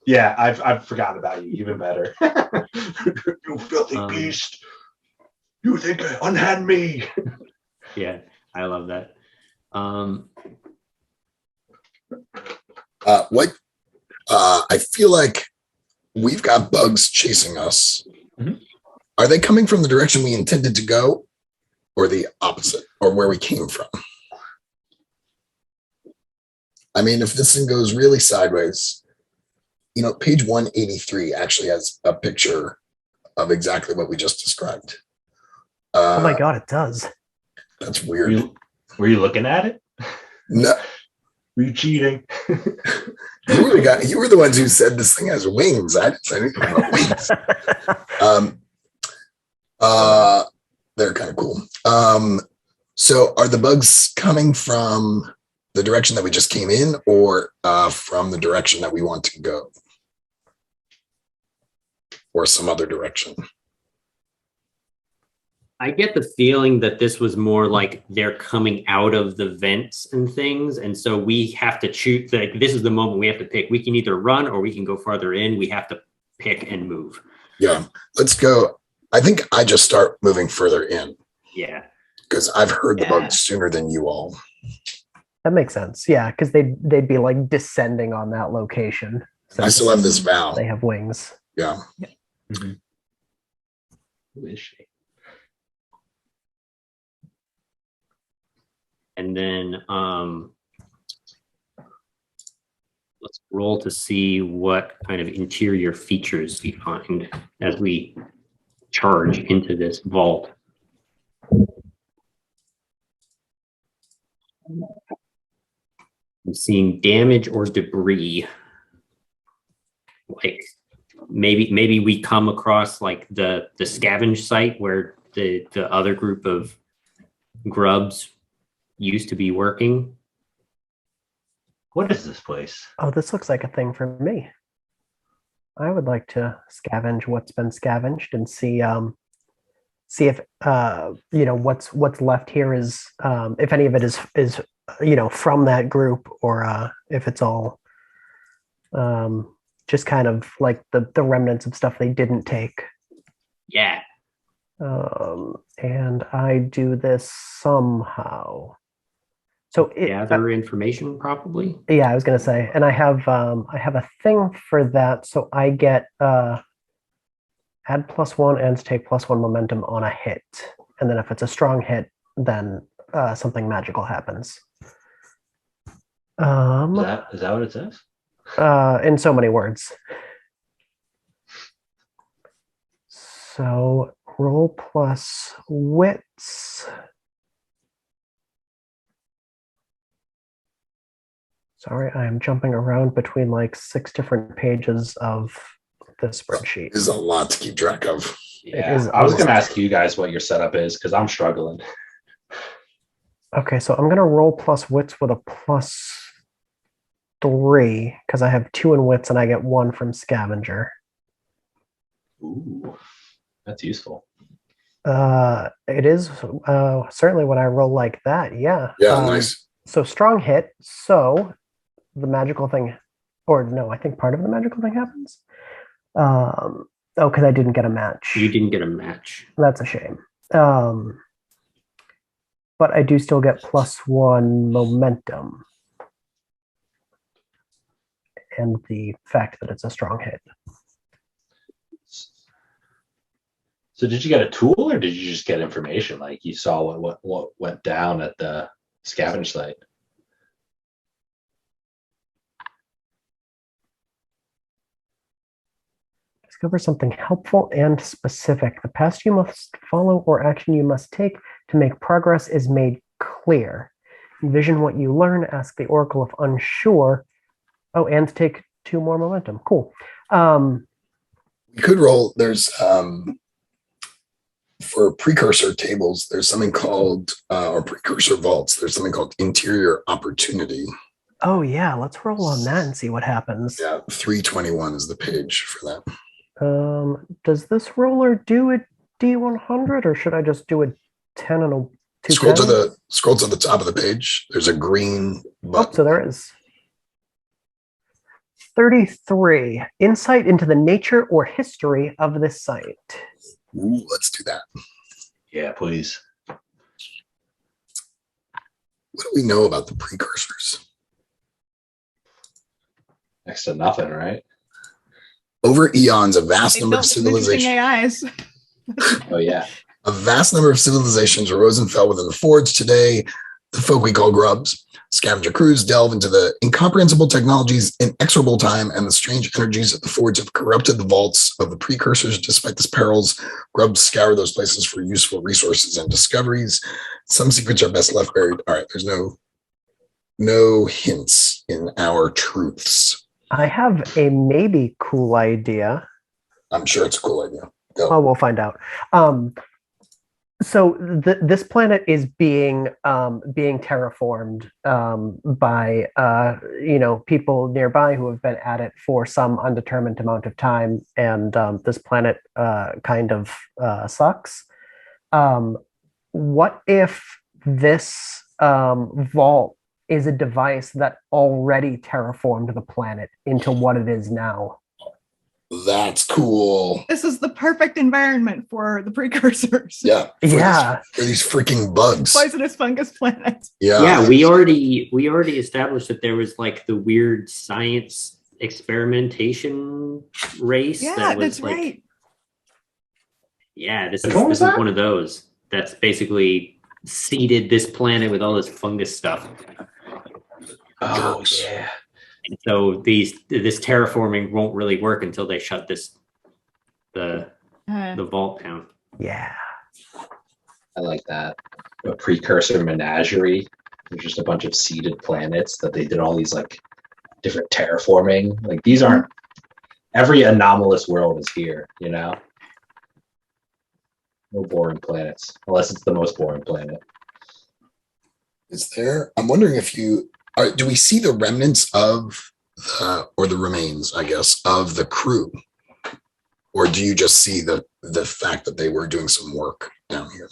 Yeah. I've forgotten about you. Even better. You filthy beast! You think I unhand me? Yeah, I love that. I feel like we've got bugs chasing us. Mhm. Are they coming from the direction we intended to go, or the opposite, or where we came from? I mean, if this thing goes really sideways, page 183 actually has a picture of exactly what we just described. Oh my god, it does. That's weird. Were you looking at it? No, Were you cheating? you were the ones who said this thing has wings. I didn't say anything about wings. They're kind of cool. So are the bugs coming from the direction that we just came in, or from the direction that we want to go, or some other direction? I get the feeling that this was more like they're coming out of the vents and things, and so we have to choose. Like, this is the moment we have to pick. We can either run or we can go farther in. We have to pick and move. Yeah, let's go. I think I just start moving further in. Yeah, because I've heard the bugs sooner than you all. That makes sense. Yeah, because they'd be like descending on that location. I still have this vow. They have wings. Yeah. Mm-hmm. Who is she? and then let's roll to see what kind of interior features we find as we charge into this vault. I'm seeing damage or debris. Like maybe we come across like the scavenge site where the other group of grubs used to be working. What is this place? Oh, this looks like a thing for me. I would like to scavenge what's been scavenged and see if what's left here is if any of it is from that group, or if it's all just kind of like the remnants of stuff they didn't take. Yeah. And I do this somehow. So gather information, probably. Yeah, I was gonna say, and I have a thing for that, so I get add +1 and take +1 momentum on a hit, and then if it's a strong hit, then something magical happens. Is that what it says? In so many words. So roll plus wits. Sorry, I'm jumping around between like 6 different pages of the spreadsheet. There's a lot to keep track of. Yeah, I was going to ask you guys what your setup is because I'm struggling. Okay, so I'm going to roll plus wits with a +3 because I have 2 in wits and I get 1 from scavenger. Ooh, that's useful. It is certainly when I roll like that. Yeah. Yeah, nice. So strong hit. So the magical thing, or no, I think part of the magical thing happens. Because I didn't get a match. You didn't get a match. That's a shame. but I do still get +1 momentum. And the fact that it's a strong hit. So did you get a tool or did you just get information? Like you saw what went down at the scavenge site? Discover something helpful and specific. The path you must follow or action you must take to make progress is made clear. Envision what you learn, ask the Oracle if unsure. Oh, and take 2 more momentum. Cool. We could roll. There's for precursor tables, there's something called or precursor vaults. There's something called interior opportunity. Oh yeah, let's roll on that and see what happens. Yeah, 321 is the page for that. Does this roller do a D100 or should I just do a 10 and a 210? Scroll to the top of the page. There's a green button. Oh, so there is. 33. Insight into the nature or history of this site. Ooh, let's do that. Yeah, please. What do we know about the precursors? Next to nothing, right? Over eons, a vast They number of built some interesting civilizations. AIs. Oh yeah. A vast number of civilizations rose and fell within the Forge. Today, the folk we call grubs. Scavenger crews delve into the incomprehensible technologies, inexorable time, and the strange energies of the Forge have corrupted the vaults of the precursors. Despite this perils, grubs scour those places for useful resources and discoveries. Some secrets are best left buried. All right, there's no hints in our truths. I have a maybe cool idea. I'm sure it's a cool idea. Go. Oh, we'll find out. So this planet is being terraformed by people nearby who have been at it for some undetermined amount of time, and this planet kind of sucks. What if this vault is a device that already terraformed the planet into what it is now? That's cool. This is the perfect environment for the precursors. Yeah. Yeah. For these freaking bugs. Poisonous fungus planet. Yeah. Yeah, we already established that there was like the weird science experimentation race. Yeah, that was that's like, right. Yeah, this Which one was is that? one of those that's basically seeded this planet with all this fungus stuff. Oh yeah. And so this terraforming won't really work until they shut the vault down. Yeah. I like that. A precursor menagerie. There's just a bunch of seeded planets that they did all these like different terraforming. Like these aren't every anomalous world is here, you know? No boring planets, unless it's the most boring planet. Is there? I'm wondering if do we see the remnants of or the remains, I guess, of the crew? Or do you just see the fact that they were doing some work down here?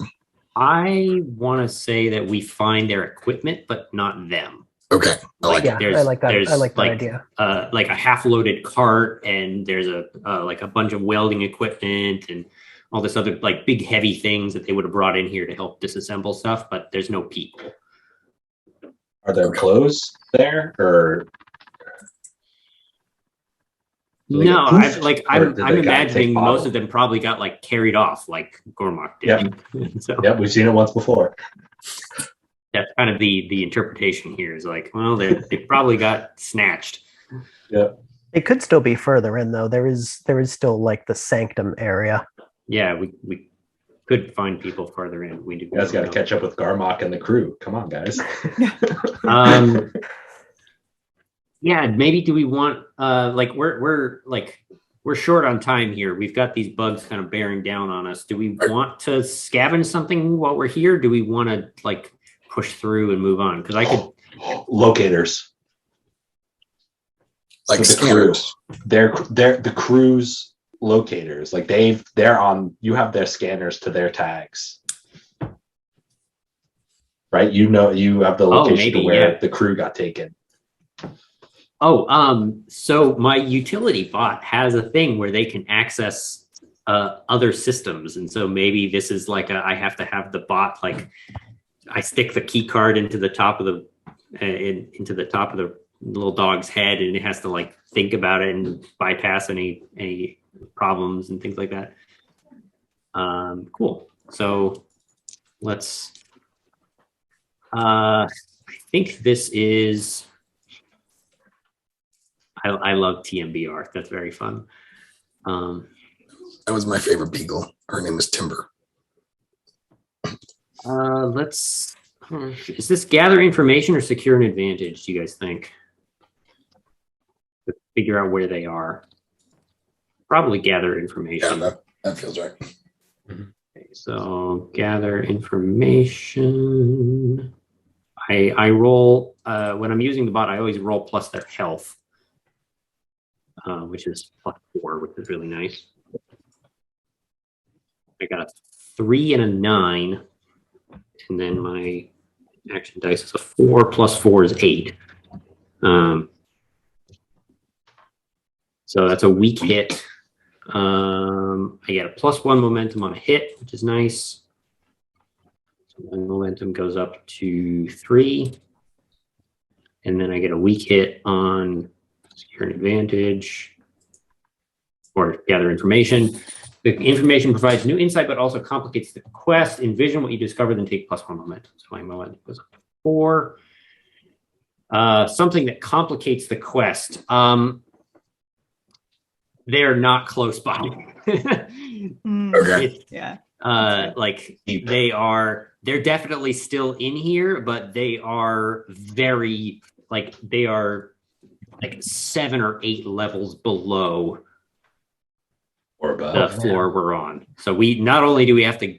I want to say that we find their equipment, but not them. Okay. I like Yeah, it. I like that. There's I like that like, idea. Like a half-loaded cart, and there's like a bunch of welding equipment and all this other like big heavy things that they would have brought in here to help disassemble stuff, but there's no people. Are there clothes there, or do they No, get poofed, I'm or did they gotta imagining take most bottles? of them probably got like carried off like Gormak did. Yep. So Yep, we've seen it once before. that's kind of the interpretation here is like, well, they probably got snatched. Yep. It could still be further in though. There is still like the sanctum area. Yeah, we could find people farther in. We do. You guys got to catch up with Garmok and the crew. Come on, guys. Yeah, maybe do we want like we're short on time here. We've got these bugs kind of bearing down on us. Do we want to scavenge something while we're here? Do we want to like push through and move on? Because I could Locators. Like So the scanners. They're the crew's locators. Like they're on. You have their scanners to their tags, right? You know, you have the location maybe, to where yeah. the crew got taken. So my utility bot has a thing where they can access other systems, and so maybe this is like I have to have the bot like I stick the key card into the top of the into the top of the little dog's head, and it has to like think about it and bypass any problems and things like that. Cool. So let's. I think this is. I love TMBR. That's very fun. That was my favorite beagle. Her name was Timber. Let's. Is this gather information or secure an advantage? Do you guys think? To figure out where they are. Probably gather information. Yeah, that feels right. Okay, so gather information. I roll when I'm using the bot. I always roll plus their health, which is +4, which is really nice. I got a 3 and a 9, and then my action dice is a 4 plus 4 is 8. So that's a weak hit. I get a +1 momentum on a hit, which is nice. So my momentum goes up to 3. And then I get a weak hit on secure an advantage or gather information. The information provides new insight, but also complicates the quest. Envision what you discover, then take +1 momentum. So my momentum goes up to 4. Something that complicates the quest. They're not close by. Okay. Yeah. Like they're definitely still in here, but they are very they are like 7 or 8 levels below Or the floor we're on. So we not only do we have to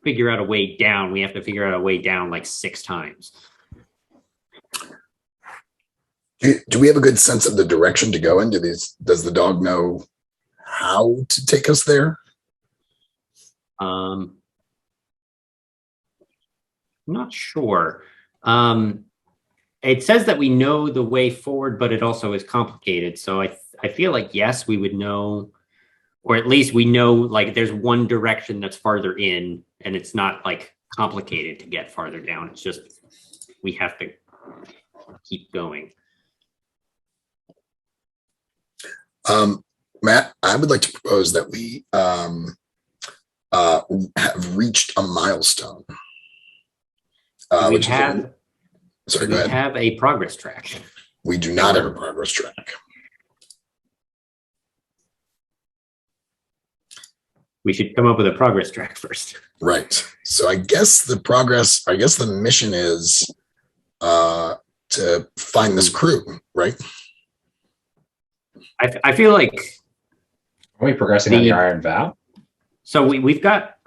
figure out a way down, we have to figure out a way down like 6 times. Do we have a good sense of the direction to go in? Does the dog know how to take us there? I'm not sure. It says that we know the way forward, but it also is complicated. So I feel like, yes, we would know, or at least we know like there's one direction that's farther in, and it's not like complicated to get farther down. It's just we have to keep going. Matt, I would like to propose that we have reached a milestone. We have a progress track. We do not have a progress track. We should come up with a progress track first. Right. So I guess the mission is to find this crew, right? I feel like. Are we progressing on the Iron Vow? So we've got,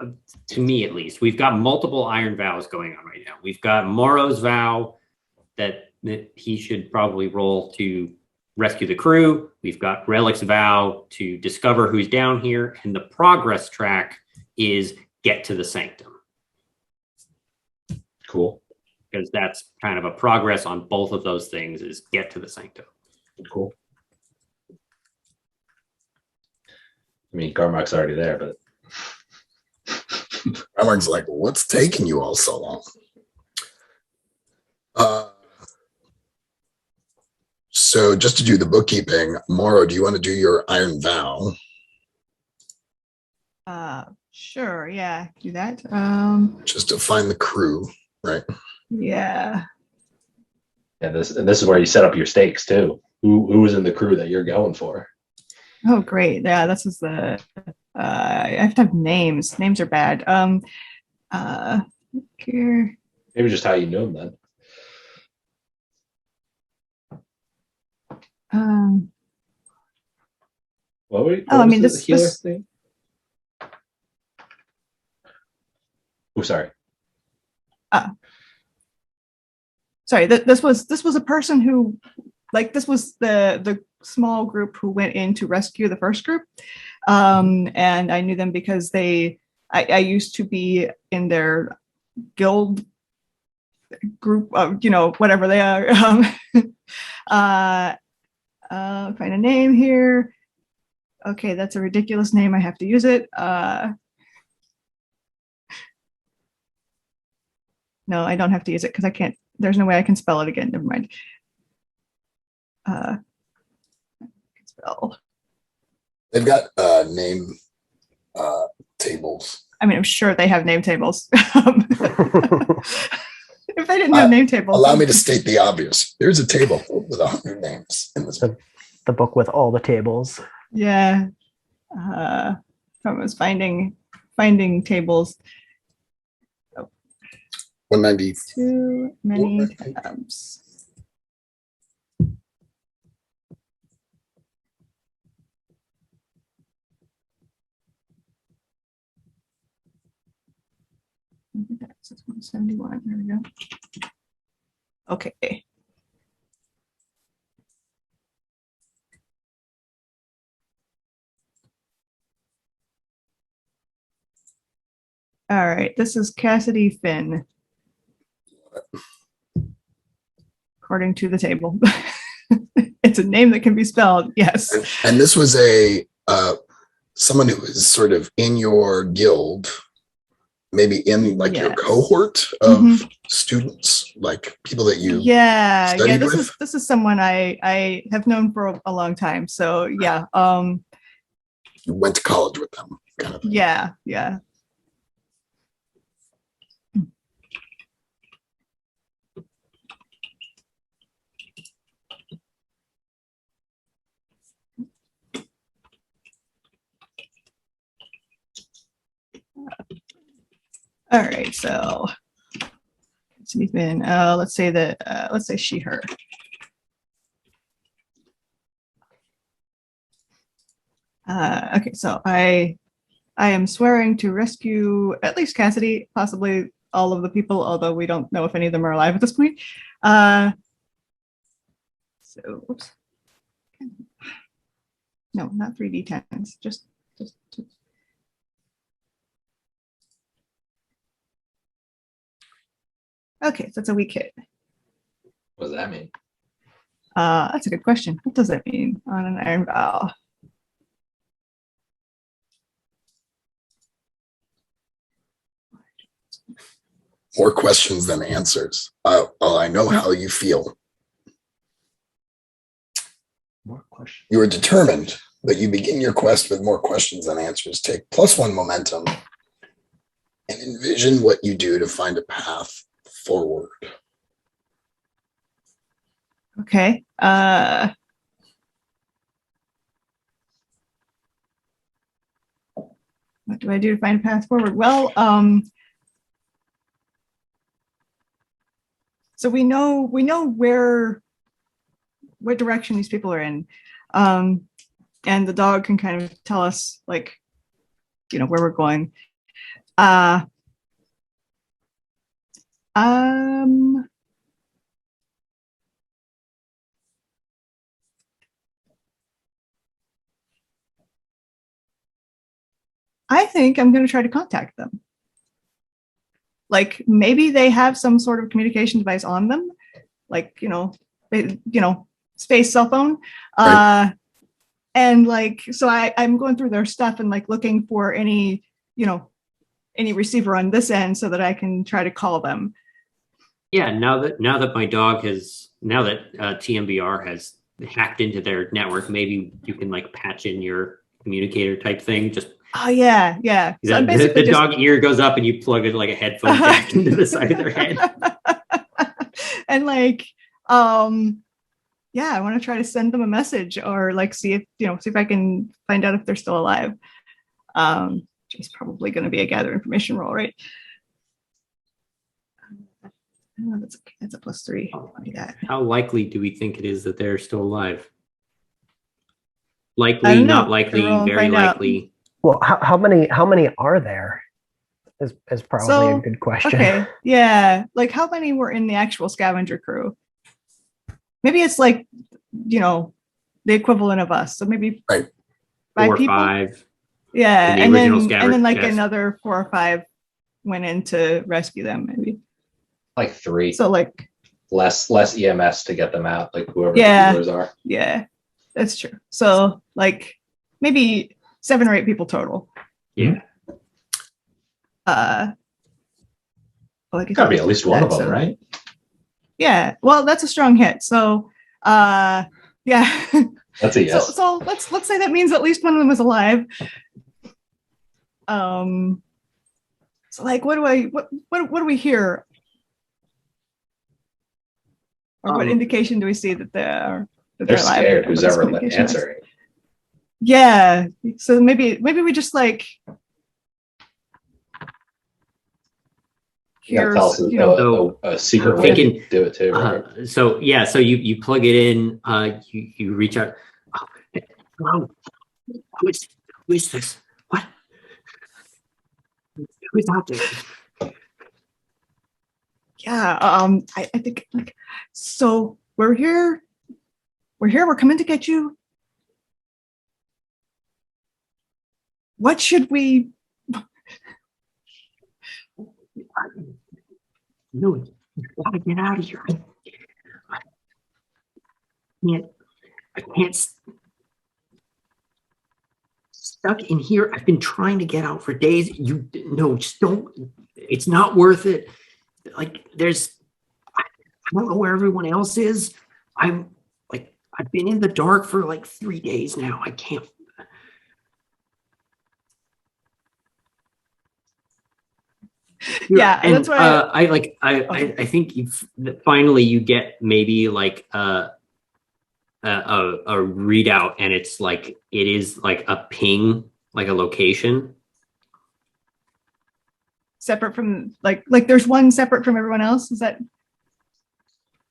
to me at least, we've got multiple Iron Vows going on right now. We've got Morrow's vow that he should probably roll to rescue the crew. We've got Relic's vow to discover who's down here. And the progress track is get to the sanctum. Cool. Because that's kind of a progress on both of those things is get to the sanctum. Cool. I mean, Garmok's already there, but Garmok's like, what's taking you all so long? So just to do the bookkeeping, Morrow, do you want to do your Iron Vow? Sure. Yeah, do that. Just to find the crew, right? Yeah. Yeah, this is where you set up your stakes too. Who was in the crew that you're going for? Oh, great. Yeah, this is the. I have to have names. Names are bad. Here. Maybe just how you knew him then. What were you? Oh, I mean, this. Thing? Oh, sorry. Sorry. This was a person who, like, this was the small group who went in to rescue the first group, and I knew them because I used to be in their guild group, whatever they are. Find a name here. Okay, that's a ridiculous name. I have to use it. No, I don't have to use it because I can't. There's no way I can spell it again. Never mind. I can spell. They've got name tables. I mean, I'm sure they have name tables. If they didn't have name tables, allow me to state the obvious. There's a table with 100 names in this book. The book with all the tables. Yeah. I was finding tables. 190. Too many tabs. That's 171. There we go. Okay. All right. This is Cassidy Finn, according to the table. It's a name that can be spelled. Yes. And this was a someone who was sort of in your guild, maybe in like your cohort of students, like people that you studied with? This is someone I have known for a long time. So yeah. You went to college with them, kind of thing. Yeah. All right, so let's say she, her. Okay, so I am swearing to rescue at least Cassidy, possibly all of the people, although we don't know if any of them are alive at this point. So, oops. No, not 3d10s, just. Okay, so that's a weak hit. What does that mean? That's a good question. What does that mean on an iron bow? More questions than answers. I know how you feel. More questions. You are determined, but you begin your quest with more questions than answers. Take +1 momentum and envision what you do to find a path forward. Okay. What do I do to find a path forward? Well, so we know what direction these people are in, and the dog can kind of tell us, like, where we're going. I think I'm going to try to contact them. Like, maybe they have some sort of communication device on them, like, space cell phone. Right. And like, so I'm going through their stuff and like looking for any receiver on this end so that I can try to call them. Yeah, now that TMBR has hacked into their network, maybe you can like patch in your communicator type thing. Just yeah. So the dog ear goes up and you plug it like a headphone jack into the side of their head. And like, I want to try to send them a message or like see if I can find out if they're still alive. It's probably going to be a gather information roll, right? Oh, that's a +3. I'll do that. How likely do we think it is that they're still alive? Likely, not likely, very likely. Well, how many are there? Is probably a good question. Okay, yeah, like how many were in the actual scavenger crew? Maybe it's like, the equivalent of us. So maybe 5 4 or people. 5. Yeah, the and original then like yes. another 4 or 5 went in to rescue them, maybe. Like 3. So like less EMS to get them out, like whoever the healers are. Yeah, that's true. So like maybe 7 or 8 people total. Yeah. Like Gotta be at least one of them, right? Yeah. Well, that's a strong hit. So, yeah. That's a yes. So let's say that means at least one of them is alive. So like, what do we hear? Or what indication do we see that they're They're alive? scared. Who's What ever indication is? answering? Yeah. So maybe we just like You gotta hear, tell us you know, a secret I'm way to thinking, do it too, right? so yeah, so you plug it in, you reach out. Oh, who is this? What? Who's out there? yeah. I think like, so we're here. We're coming to get you. What should we? No, you gotta get out of here. I can't stuck in here. I've been trying to get out for days. Just don't. It's not worth it. Like I don't know where everyone else is. I've been in the dark for like 3 days now. I can't. Yeah, and that's why I think finally you get maybe like a readout, and it's like it is like a ping, like a location separate from like there's one separate from everyone else. Is that?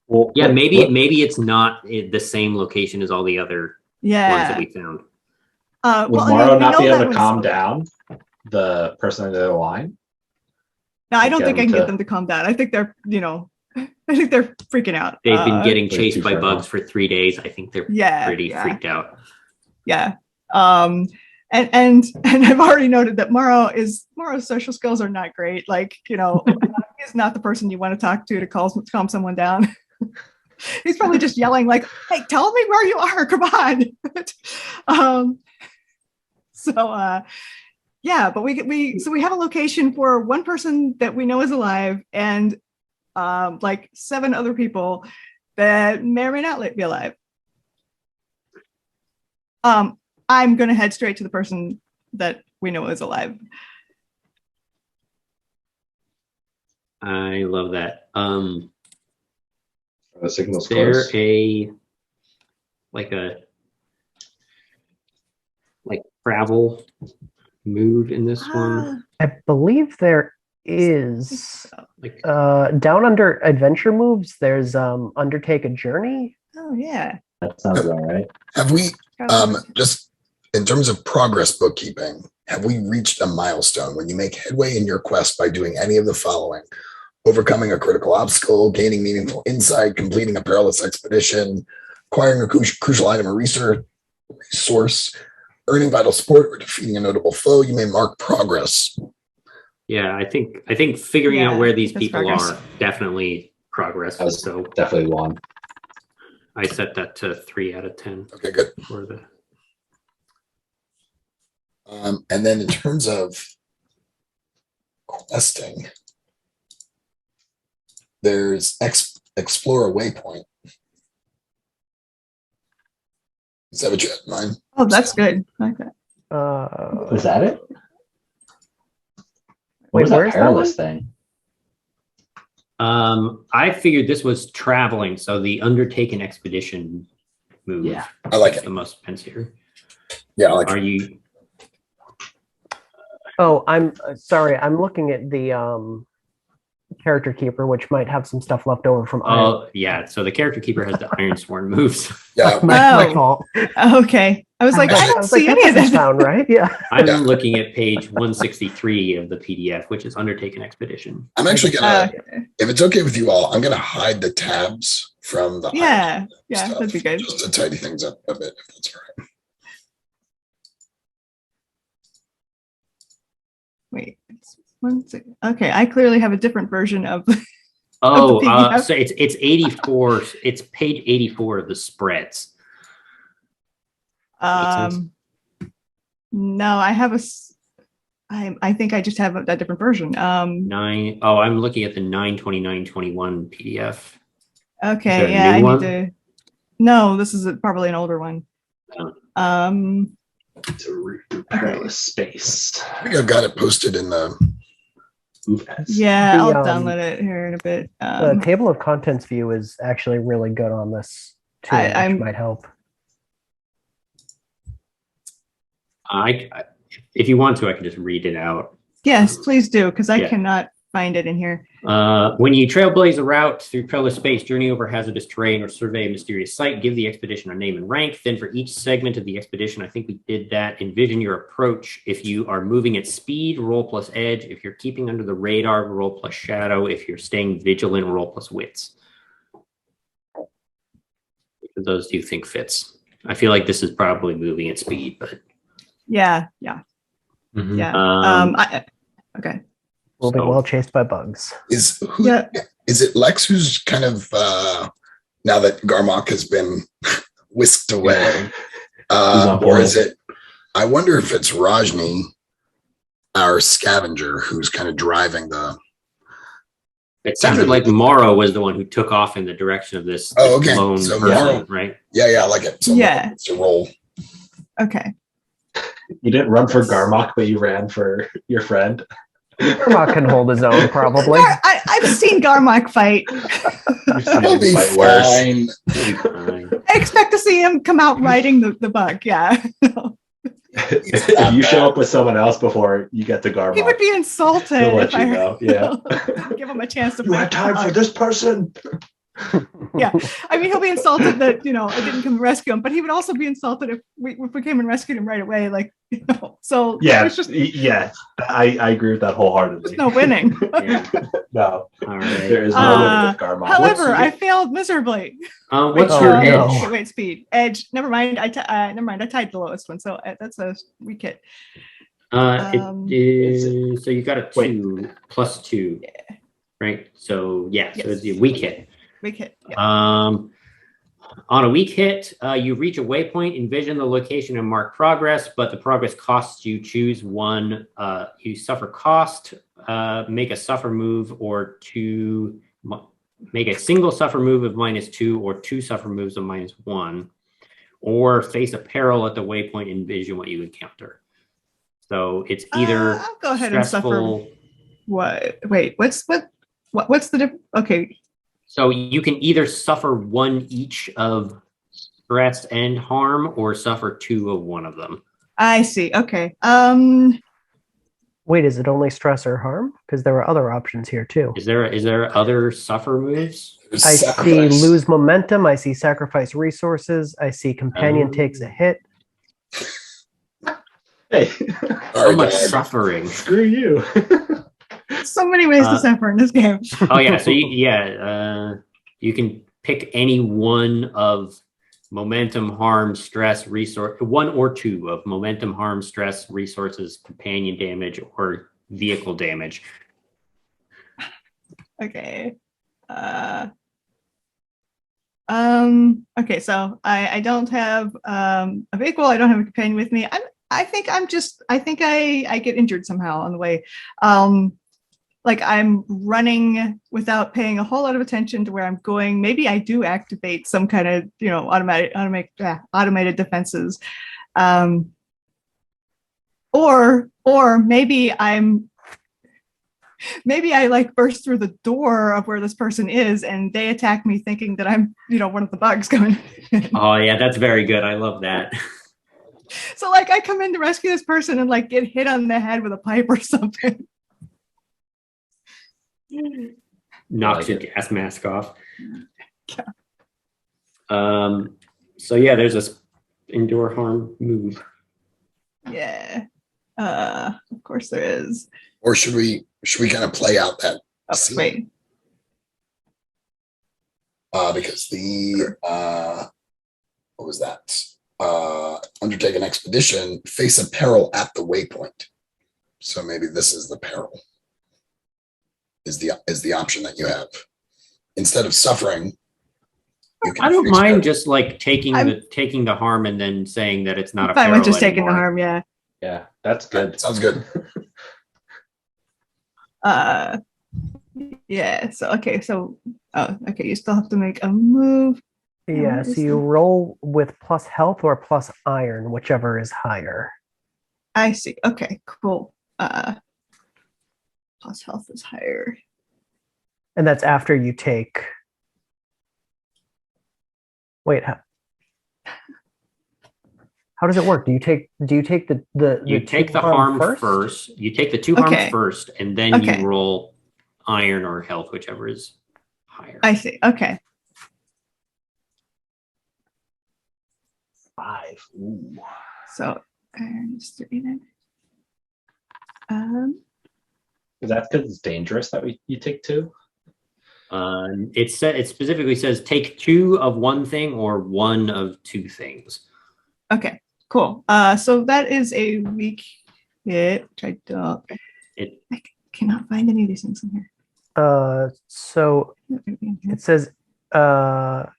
Well, yeah, maybe it's not the same location as all the other ones that we found. Would Morrow not be able to calm down the person on the other line? No, I don't think I can get them to calm down. I think they're, I think they're freaking out. They've been getting chased by bugs for 3 days. I think they're pretty freaked out. Yeah. And I've already noted that Morrow's social skills are not great. Like, he's not the person you want to talk to calm someone down. He's probably just yelling like, "Hey, tell me where you are. Come on." Yeah, but we have a location for one person that we know is alive, and like 7 other people that may or may not be alive. I'm gonna head straight to the person that we know is alive. I love that. The signal's is there close. a travel move in this one? I believe there is. Down under adventure moves, there's undertake a journey. Oh yeah, that sounds about right. Have we just in terms of progress bookkeeping, have we reached a milestone when you make headway in your quest by doing any of the following: overcoming a critical obstacle, gaining meaningful insight, completing a perilous expedition, acquiring a crucial item or resource, earning vital support, or defeating a notable foe? You may mark progress. Yeah, I think figuring out where these people progress. are definitely progress. That was so definitely one. I set that to 3 out of 10. Okay, good. For the and then in terms of questing, there's explore a waypoint. Is that what you had in mind? Oh, that's good. I like that. Is that it? Wait, What was that perilous thing? I figured this was traveling, so the undertaken expedition move. Yeah, I like it. The most expensive. Yeah, I like Are it. you? Oh, I'm sorry. I'm looking at the character keeper, which might have some stuff left over from. Oh, yeah. So the character keeper has the Ironsworn moves. Yeah, my fault. Okay, I was like, I don't see any of this that. found right. Yeah, I'm looking at page 163 of the PDF, which is Undertaken Expedition. I'm actually gonna, if it's okay with you all, I'm gonna hide the tabs from the Yeah, stuff, that'd be good. just to tidy things up a bit, if that's all right. Wait, one second. Okay, I clearly have a different version of. Oh, PDF. so it's 84. It's page 84 of the spreads. No, I have I think I just have a different version. I'm looking at the 9/29/21 PDF. Okay, a yeah, new I one? need to. No, this is probably an older one. To Okay. perilous space. I think I've got it posted in the. Yeah, The, I'll download it here in a bit. The table of contents view is actually really good on this too, which might help. If you want to, I can just read it out. Yes, please do, because I Yeah. cannot find it in here. When you trailblaze a route through perilous space, journey over hazardous terrain, or survey a mysterious site, give the expedition a name and rank. Then for each segment of the expedition, I think we did that, envision your approach. If you are moving at speed, roll plus edge. If you're keeping under the radar, roll plus shadow. If you're staying vigilant, roll plus wits. Which of those do you think fits? I feel like this is probably moving at speed, but Yeah. Okay. We'll be well chased by bugs. Is Yeah. it Lex who's kind of now that Garmok has been whisked away, or is it? I wonder if it's Rajni, our scavenger, who's kind of driving the. it sounded like Morrow was the one who took off in the direction of this, Oh, okay. lone So person, Morrow- right? Yeah, I like it. So Yeah. it's a roll. Okay. You didn't run for Garmok, but you ran for your friend. Garmok can hold his own, probably. I've seen Garmok fight. You've seen It'll him be fight worse. fine. Fine. I expect to see him come out riding the bug. Yeah. If you show up with someone else before you get to Garmok, He would be insulted he'll let if I you know. Yeah. give him a chance to You had time for this person. Yeah, I mean, he'll be insulted that I didn't come and rescue him, but he would also be insulted if we came and rescued him right away. Like, so Yeah, there's just I agree with that wholeheartedly. there's no winning. Yeah. No, All right. there is no winning with Garmok. However, What's I failed miserably. What's Oh, your no. edge? Wait, speed, edge. Never mind. I tied the lowest one, so that's a weak hit. It is, so you got a 2 plus 2, right? So Yes. so it's a weak hit. Weak hit. Yeah. On a weak hit, you reach a waypoint, envision the location, and mark progress, but the progress costs you. Choose one. You suffer cost, make a suffer move, or make a single suffer move of -2, or 2 suffer moves of -1, or face a peril at the waypoint, envision what you encounter. So it's either I'll go ahead and suffer. stressful. What? Wait. What's the difference? Okay. So you can either suffer 1 each of stress and harm, or suffer 2 of one of them. I see. Okay. Wait, is it only stress or harm? Because there are other options here too. Is there other suffer moves? There's I sacrifice. see lose momentum. I see sacrifice resources. I see companion takes a hit. Hey, All So right, much guys. suffering. screw you. So many ways to suffer in this game. Oh yeah, so you can pick any one of momentum, harm, stress, resource, 1 or 2 of momentum, harm, stress, resources, companion damage, or vehicle damage. Okay. Okay, so I don't have a vehicle. I don't have a companion with me. I think I get injured somehow on the way. Like I'm running without paying a whole lot of attention to where I'm going. Maybe I do activate some kind of automated defenses, or maybe I like burst through the door of where this person is and they attack me thinking that I'm one of the bugs coming. Oh yeah, that's very good. I love that. So like I come in to rescue this person and like get hit on the head with a pipe or something. Knocks your gas mask off. Yeah. So yeah, there's a endure harm move. Yeah. Of course there is. Or should we kind of play out that Oh, scene? wait. Because the what was that? Undertake an expedition, face a peril at the waypoint. So maybe this is the peril. Is the option that you have instead of suffering? You can I don't face mind peril. just like taking the harm and then saying that it's not a Fine peril with just taking the anymore. harm, yeah. Yeah, that's good. Sounds good. Yeah. So okay. So okay. You still have to make a move. Yeah, what so is you the- roll with plus health or plus iron, whichever is higher. I see. Okay. Cool. Plus health is higher. And that's after you take. Wait, how does it work? Do you take You the take two the harm first? first. You take the 2 harms Okay. first, and then you Okay. roll iron or health, whichever is higher. I see. Okay. 5. Ooh. So iron is 3 then. Is that because it's dangerous that you take 2? It specifically says take 2 of one thing or 1 of 2 things. Okay. Cool. So that is a weak hit, which I don't. I cannot find any of these things in here. So it says that's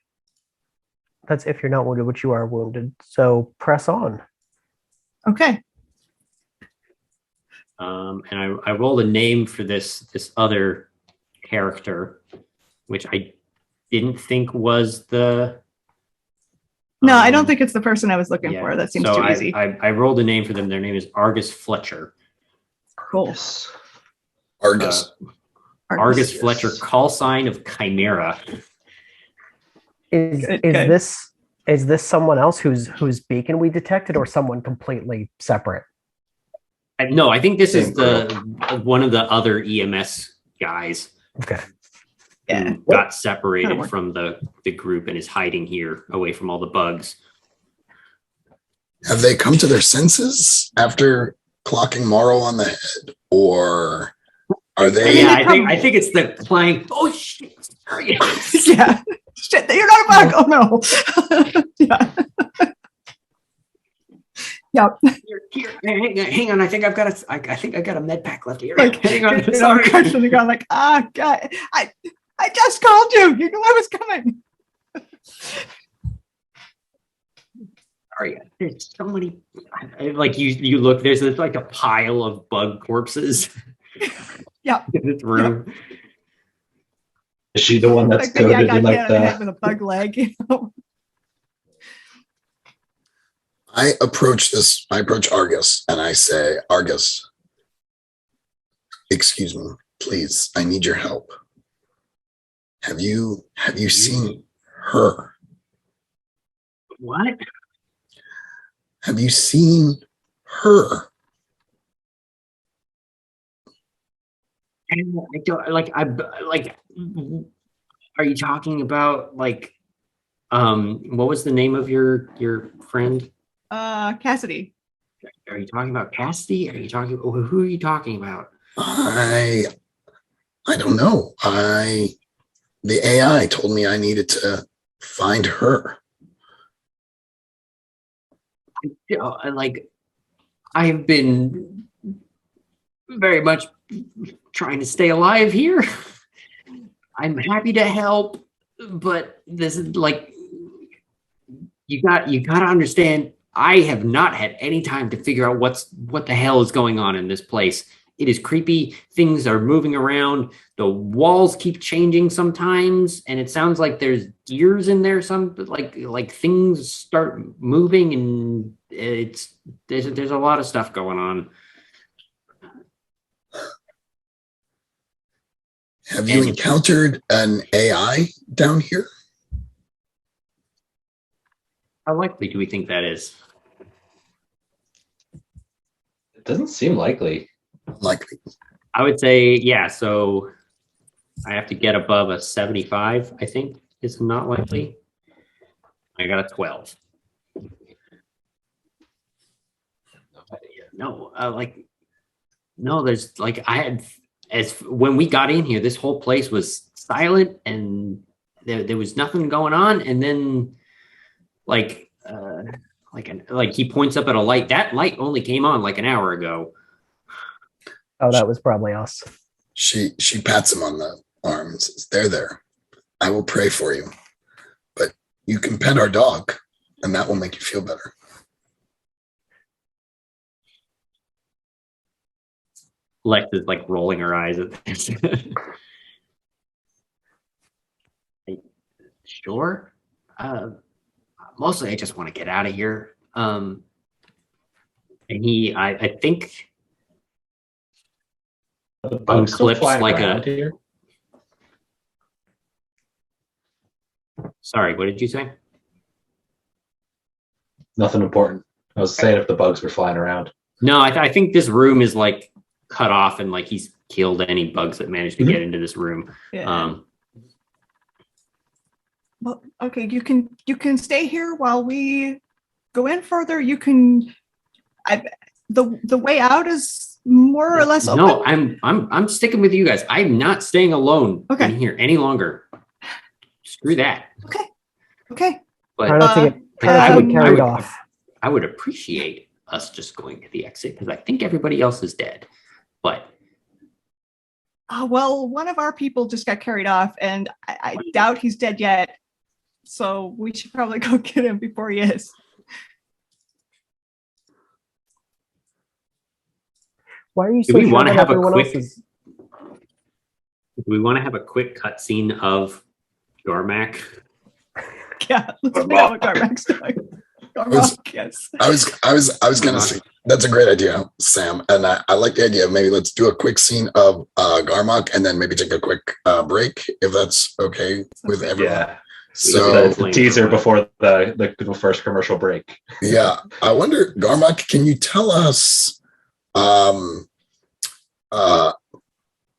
if you're not wounded, which you are wounded. So press on. Okay. And I rolled a name for this other character, which I didn't think was the. No, I don't think it's the person I was looking yeah. for. That seems So too easy. I rolled a name for them. Their name is Argus Fletcher. Cool. Argus. Argus Yes. Fletcher, call sign of Chimera. Is Good. this someone else whose beacon we detected, or someone completely separate? No, I think this is Same the one of the other EMS guys. Okay. Yeah. Who got separated That'll work. from the group and is hiding here away from all the bugs. Have they come to their senses after clocking Morrow on the head, or are they? Yeah, I think it's the playing. Oh shit! Sorry. Yeah. Shit, you're not a bug. Oh no. Yeah. Yep. Here, hang on. I think I've got I think I got a med pack left here. Like, hang on. you know, Sorry. crashing the ground like, God, I just called you. You knew I was coming. Sorry. There's so many. Like you look. There's like a pile of bug corpses. Yeah. In this room. Is she the one that's Like maybe I coded got in hit like on the head the? with a bug leg. You know? I approach Argus and I say, Argus, excuse me, please, I need your help. Have you seen her? What? Have you seen her? I don't like. Are you talking about like? What was the name of your friend? Cassidy. Are you talking about Cassidy? Are you talking? Who are you talking about? I don't know. The AI told me I needed to find her. Like, I've been very much trying to stay alive here. I'm happy to help, but this is like, you got to understand. I have not had any time to figure out what the hell is going on in this place. It is creepy. Things are moving around. The walls keep changing sometimes, and it sounds like there's gears in there. Some like things start moving, and there's a lot of stuff going on. Have you encountered an AI down here? How likely do we think that is? It doesn't seem likely. Likely. I would say, yeah. So I have to get above a 75, I think, is not likely. I got a 12. No, no, there's like, when we got in here, this whole place was silent and there was nothing going on. And then like he points up at a light. That light only came on like an hour ago. Oh, that was probably us. She pats him on the arm and says, there. I will pray for you. But you can pet our dog, and that will make you feel better. Lex is like rolling her eyes at this. Sure. Mostly I just want to get out of here. And I think The bugs still clips flying like around here. Sorry, what did you say? Nothing important. I was saying if the bugs were flying around. No, I think this room is like cut off and like he's killed any bugs that managed to get into this room. Yeah. Well, okay, you can stay here while we go in further. You can. The way out is more or less open. No, I'm sticking with you guys. I'm not staying alone in here any longer. Screw that. Okay. But Try not to get carried off. I would appreciate us just going to the exit because I think everybody else is dead. But well, one of our people just got carried off, and I doubt he's dead yet. So we should probably go get him before he is. Why are you do so we sure want to that have a everyone quick? else is? Do we want to have a quick cutscene of Garmac? Yeah, let's find out what Garmac's doing. Garmac, yes. I was gonna say that's a great idea, Sam, and I like the idea of maybe let's do a quick scene of Garmok and then maybe take a quick break if that's okay with everyone. Yeah. So the teaser before the first commercial break. yeah, I wonder, Garmok, can you tell us?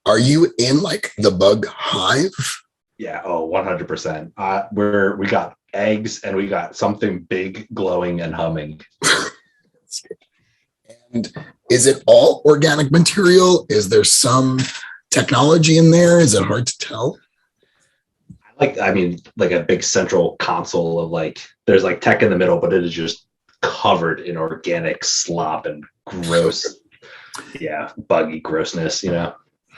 Are you in like the bug hive? Yeah. Oh, 100%. We got eggs and we got something big, glowing and humming. And is it all organic material? Is there some technology in there? Is it hard to tell? Like a big central console of like, there's like tech in the middle, but it is just covered in organic slop and gross, buggy grossness,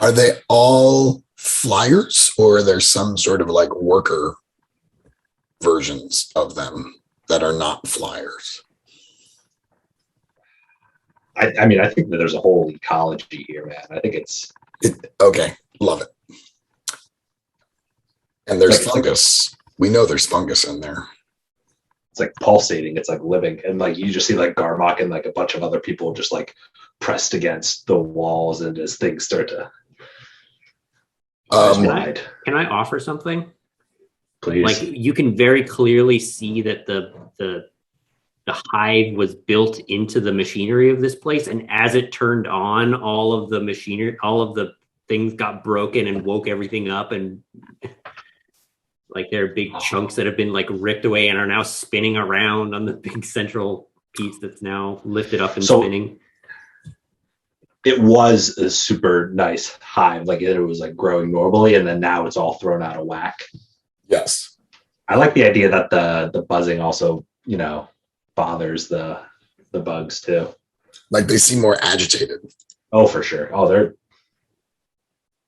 Are they all flyers or are there some sort of like worker versions of them that are not flyers? I think that there's a whole ecology here, man. I think okay, love it. And there's fungus. We know there's fungus in there. It's like pulsating. It's like living, and like you just see like Garmok and like a bunch of other people just like pressed against the walls, and as things start to. Can I offer something? Please. Like you can very clearly see that the hive was built into the machinery of this place, and as it turned on, all of the things got broken and woke everything up, and like there are big chunks that have been like ripped away and are now spinning around on the big central piece that's now lifted up and spinning. It was a super nice hive, like it was like growing normally, and then now it's all thrown out of whack. Yes. I like the idea that the buzzing also, bothers the bugs too. Like they seem more agitated. Oh, for sure. Oh,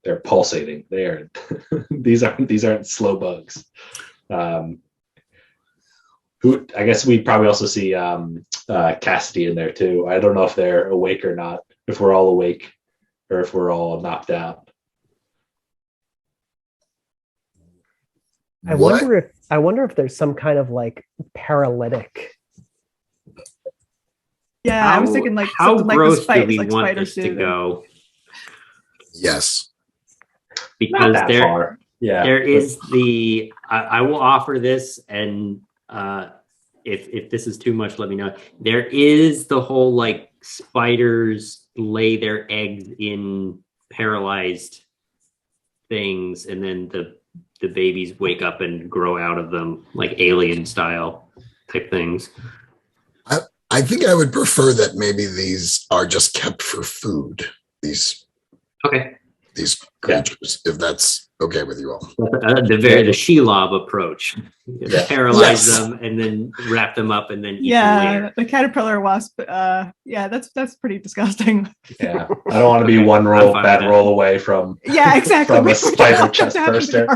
they're pulsating. They are. these aren't slow bugs. Who I guess we probably also see Cassidy in there too. I don't know if they're awake or not. If we're all awake, or if we're all knocked out. I wonder if there's some kind of like paralytic. Yeah, I was thinking like how something gross like the spikes, do we like want spiders this to go? Yes. Because far. Yeah, there is the I will offer this, and if this is too much, let me know. There is the whole like spiders lay their eggs in paralyzed things, and then the babies wake up and grow out of them, like alien style type things. I think I would prefer that maybe these are just kept for food. These creatures, if that's okay with you all. The Shelob approach. Paralyze them and then wrap them up and then eat them later. The caterpillar wasp. That's pretty disgusting. Yeah, I don't want to be one bad roll away from exactly from a spider chest burster.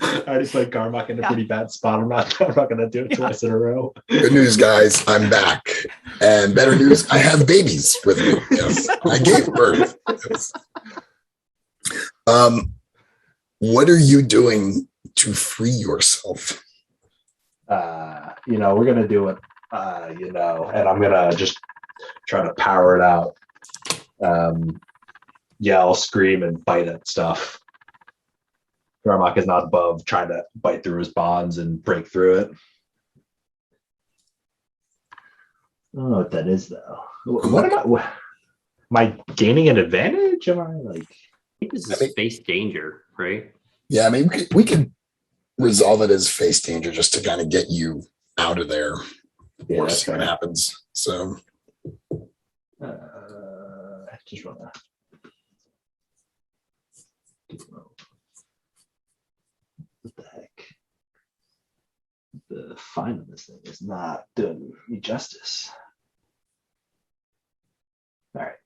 I already played Garmok in a pretty bad spot. I'm not going to do it twice in a row. Good news, guys. I'm back. And better news, I have babies with me. Yes, I gave birth. Yes. What are you doing to free yourself? We're going to do it, and I'm going to just try to power it out. Yell, scream, and bite at stuff. Garmok is not above trying to bite through his bonds and break through it. I don't know what that is, though. Am I gaining an advantage? Am I like? I think this is space danger, right? Yeah, I mean, we could resolve it as face danger just to kind of get you out of there. Yeah, or see what happens. So, just run that. What the heck? The fine of this thing is not doing me justice. All right.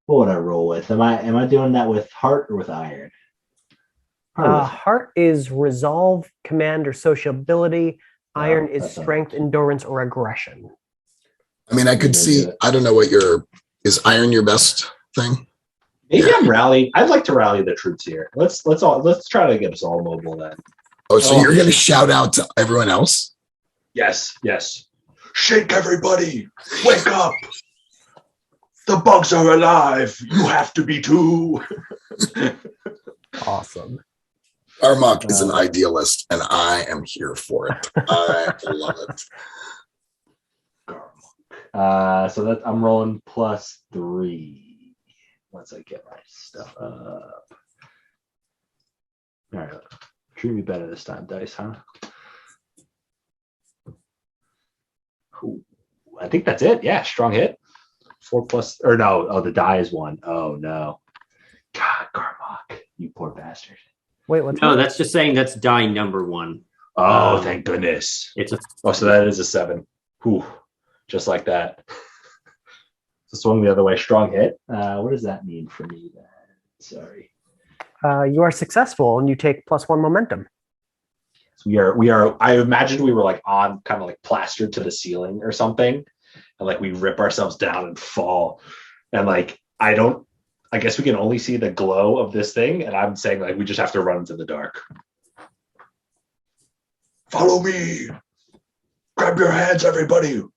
What would I roll with? Am I doing that with heart or with iron? Heart is resolve, command, or sociability. Iron is that's strength, endurance, or aggression. I mean, I could see. I don't know what is iron your best thing? Maybe I'm rallying. I'd like to rally the troops here. Let's try to get us all mobile then. Oh, so you're going to shout out to everyone else? Yes. Shake everybody! Wake up! The bugs are alive. You have to be too. Awesome. Garmok is an idealist, and I am here for it. I love it. So that I'm rolling +3 once I get my stuff up. All right, treat me better this time, dice, huh? Ooh, I think that's it. Yeah, strong hit. 4+, or no? Oh, the die is 1. Oh no, God, Garmok, you poor bastard. Wait, what's No, that's just saying that's die number 1. Oh, thank goodness. So that is a 7. Whew, just like that. So swung the other way, strong hit. What does that mean for me then? Sorry. You are successful and you take +1 momentum. So we are. I imagined we were like on kind of like plastered to the ceiling or something, and like we rip ourselves down and fall, and like I guess we can only see the glow of this thing, and I'm saying like we just have to run into the dark. Follow me. Grab your hands, everybody. And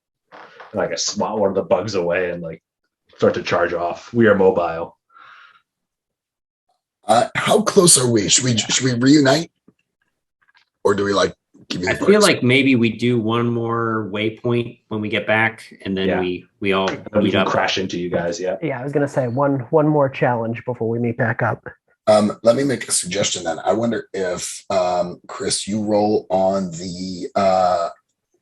like I swat one of the bugs away and like start to charge off. We are mobile. How close are we? Should we reunite, or do we like give you? I feel like maybe we do one more waypoint when we get back, and then we all meet up. Crash into you guys. Yeah. Yeah, I was gonna say one more challenge before we meet back up. Let me make a suggestion then. I wonder if Chris, you roll on the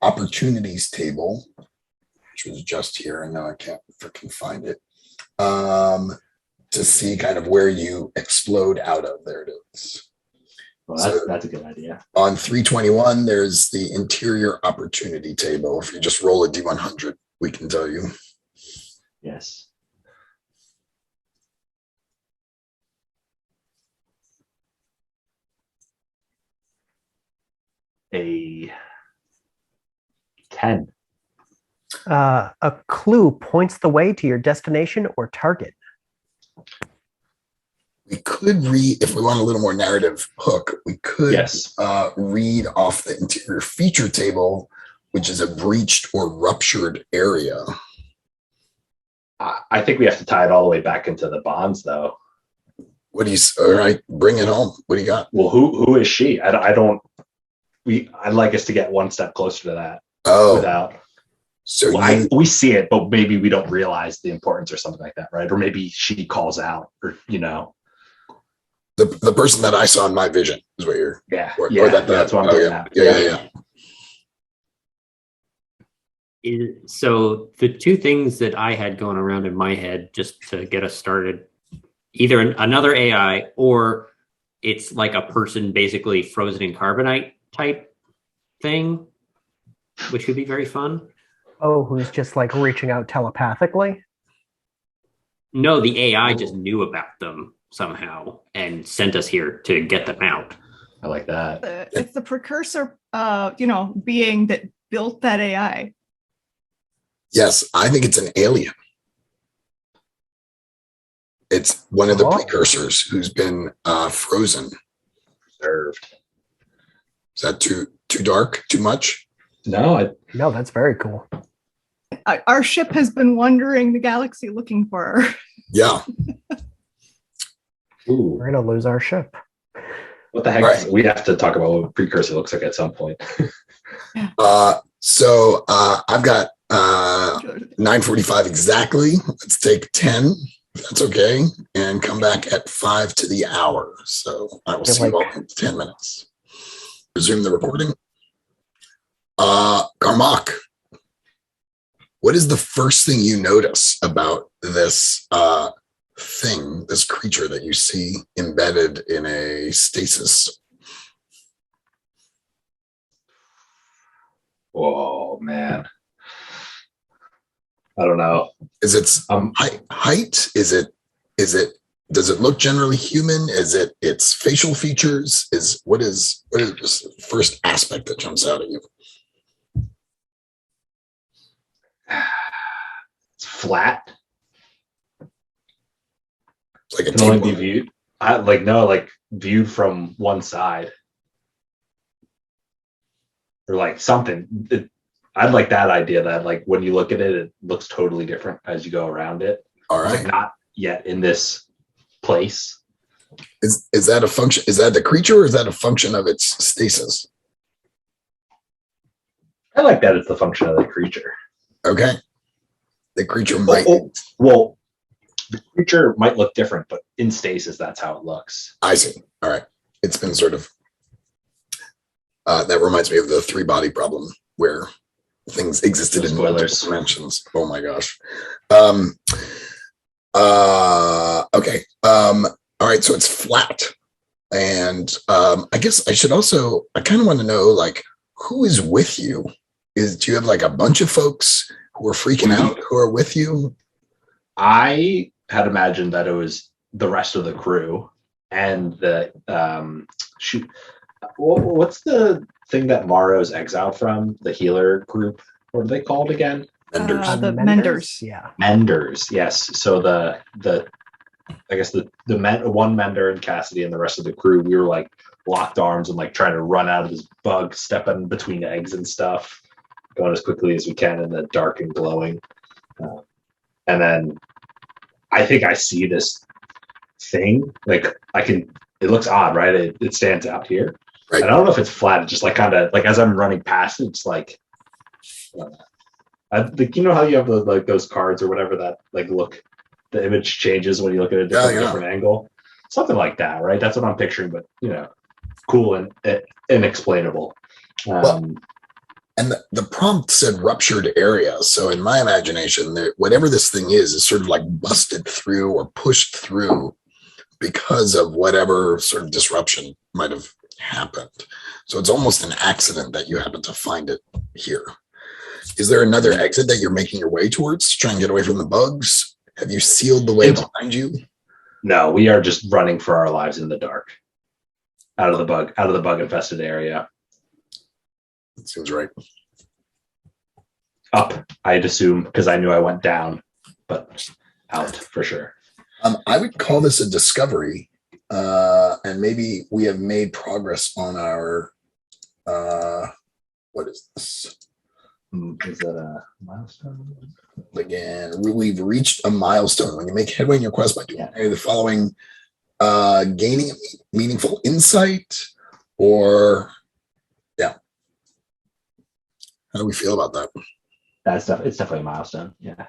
opportunities table, which was just here, and now I can't freaking find it. To see kind of where you explode out of. There it is. Well, that's a good idea. On 321, there's the interior opportunity table. If you just roll a D100, we can tell you. Yes. A 10. A clue points the way to your destination or target. We could read, if we want a little more narrative hook, we could read off the interior feature table, which is a breached or ruptured area. I think we have to tie it all the way back into the bonds, though. What do you? All right, bring it home. What do you got? Well, who is she? I'd like us to get one step closer to that. Oh, without. So we see it, but maybe we don't realize the importance or something like that, right? Or maybe she calls out, or the person that I saw in my vision is what you're. That's what I'm getting at. Yeah. So the two things that I had going around in my head just to get us started, either another AI or it's like a person basically frozen in carbonite type thing, which could be very fun. Oh, who's just like reaching out telepathically? No, the AI just knew about them somehow and sent us here to get them out. I like that. It's the precursor, being that built that AI. Yes, I think it's an alien. It's one of the Oh. precursors who's been frozen. Preserved. Is that too dark? Too much? No, No, that's very cool. Our ship has been wandering the galaxy looking for her. Yeah. ooh, We're gonna lose our ship. what the heck? Right. We have to talk about what a precursor looks like at some point. So I've got 9:45 exactly. Let's take 10, if that's okay, and come back at 5 to the hour. So I will see you all in 10 minutes. Resume the recording. Garmak, what is the first thing you notice about this thing, this creature that you see embedded in a stasis? Oh man, I don't know. Is its height? Is it? Does it look generally human? Is it its facial features? What is this first aspect that jumps out at you? It's flat. It's like a Can only be table. viewed. Viewed from one side, or like something. I'd like that idea that like when you look at it, it looks totally different as you go around it. All It's right. like not yet in this place. Is that a function? Is that the creature, or is that a function of its stasis? I like that it's the function of the creature. Okay. The creature might. Well, the creature might look different, but in stasis, that's how it looks. I see. All right. It's been sort of. That reminds me of the 3-body problem where things existed No in spoilers. multiple dimensions. Oh my gosh. Okay. All right. So it's flat. And I guess I kind of want to know, like, who is with you? Do you have like a bunch of folks who are freaking out who are with you? I had imagined that it was the rest of the crew and the shoot. What's the thing that Morrow's exiled from? The healer group. What are they called again? Menders. The Menders. Yeah. Menders. Yes. So the I guess the one Mender and Cassidy and the rest of the crew, we were like locked arms and like trying to run out of this bug, stepping between eggs and stuff, going as quickly as we can in the dark and glowing. And then I think I see this thing. Like it looks odd, right? It stands out here. Right. And I don't know if it's flat. It's just like kind of like as I'm running past it, it's like, you know how you have those cards or whatever that like look, the image changes when you look at a different angle, something like that, right? That's what I'm picturing, but cool and inexplainable. And the prompt said ruptured area. So in my imagination, whatever this thing is sort of like busted through or pushed through because of whatever sort of disruption might have happened. So it's almost an accident that you happen to find it here. Is there another exit that you're making your way towards to try and get away from the bugs? Have you sealed the way behind you? No, we are just running for our lives in the dark, out of the bug infested area. That seems right. Up, I'd assume, because I knew I went down, but out for sure. I would call this a discovery, and maybe we have made progress on our. What is this? Is that a milestone? Again, we've reached a milestone. When you make headway in your quest by doing any of the following, gaining meaningful insight, or how do we feel about that? It's definitely a milestone. Yeah.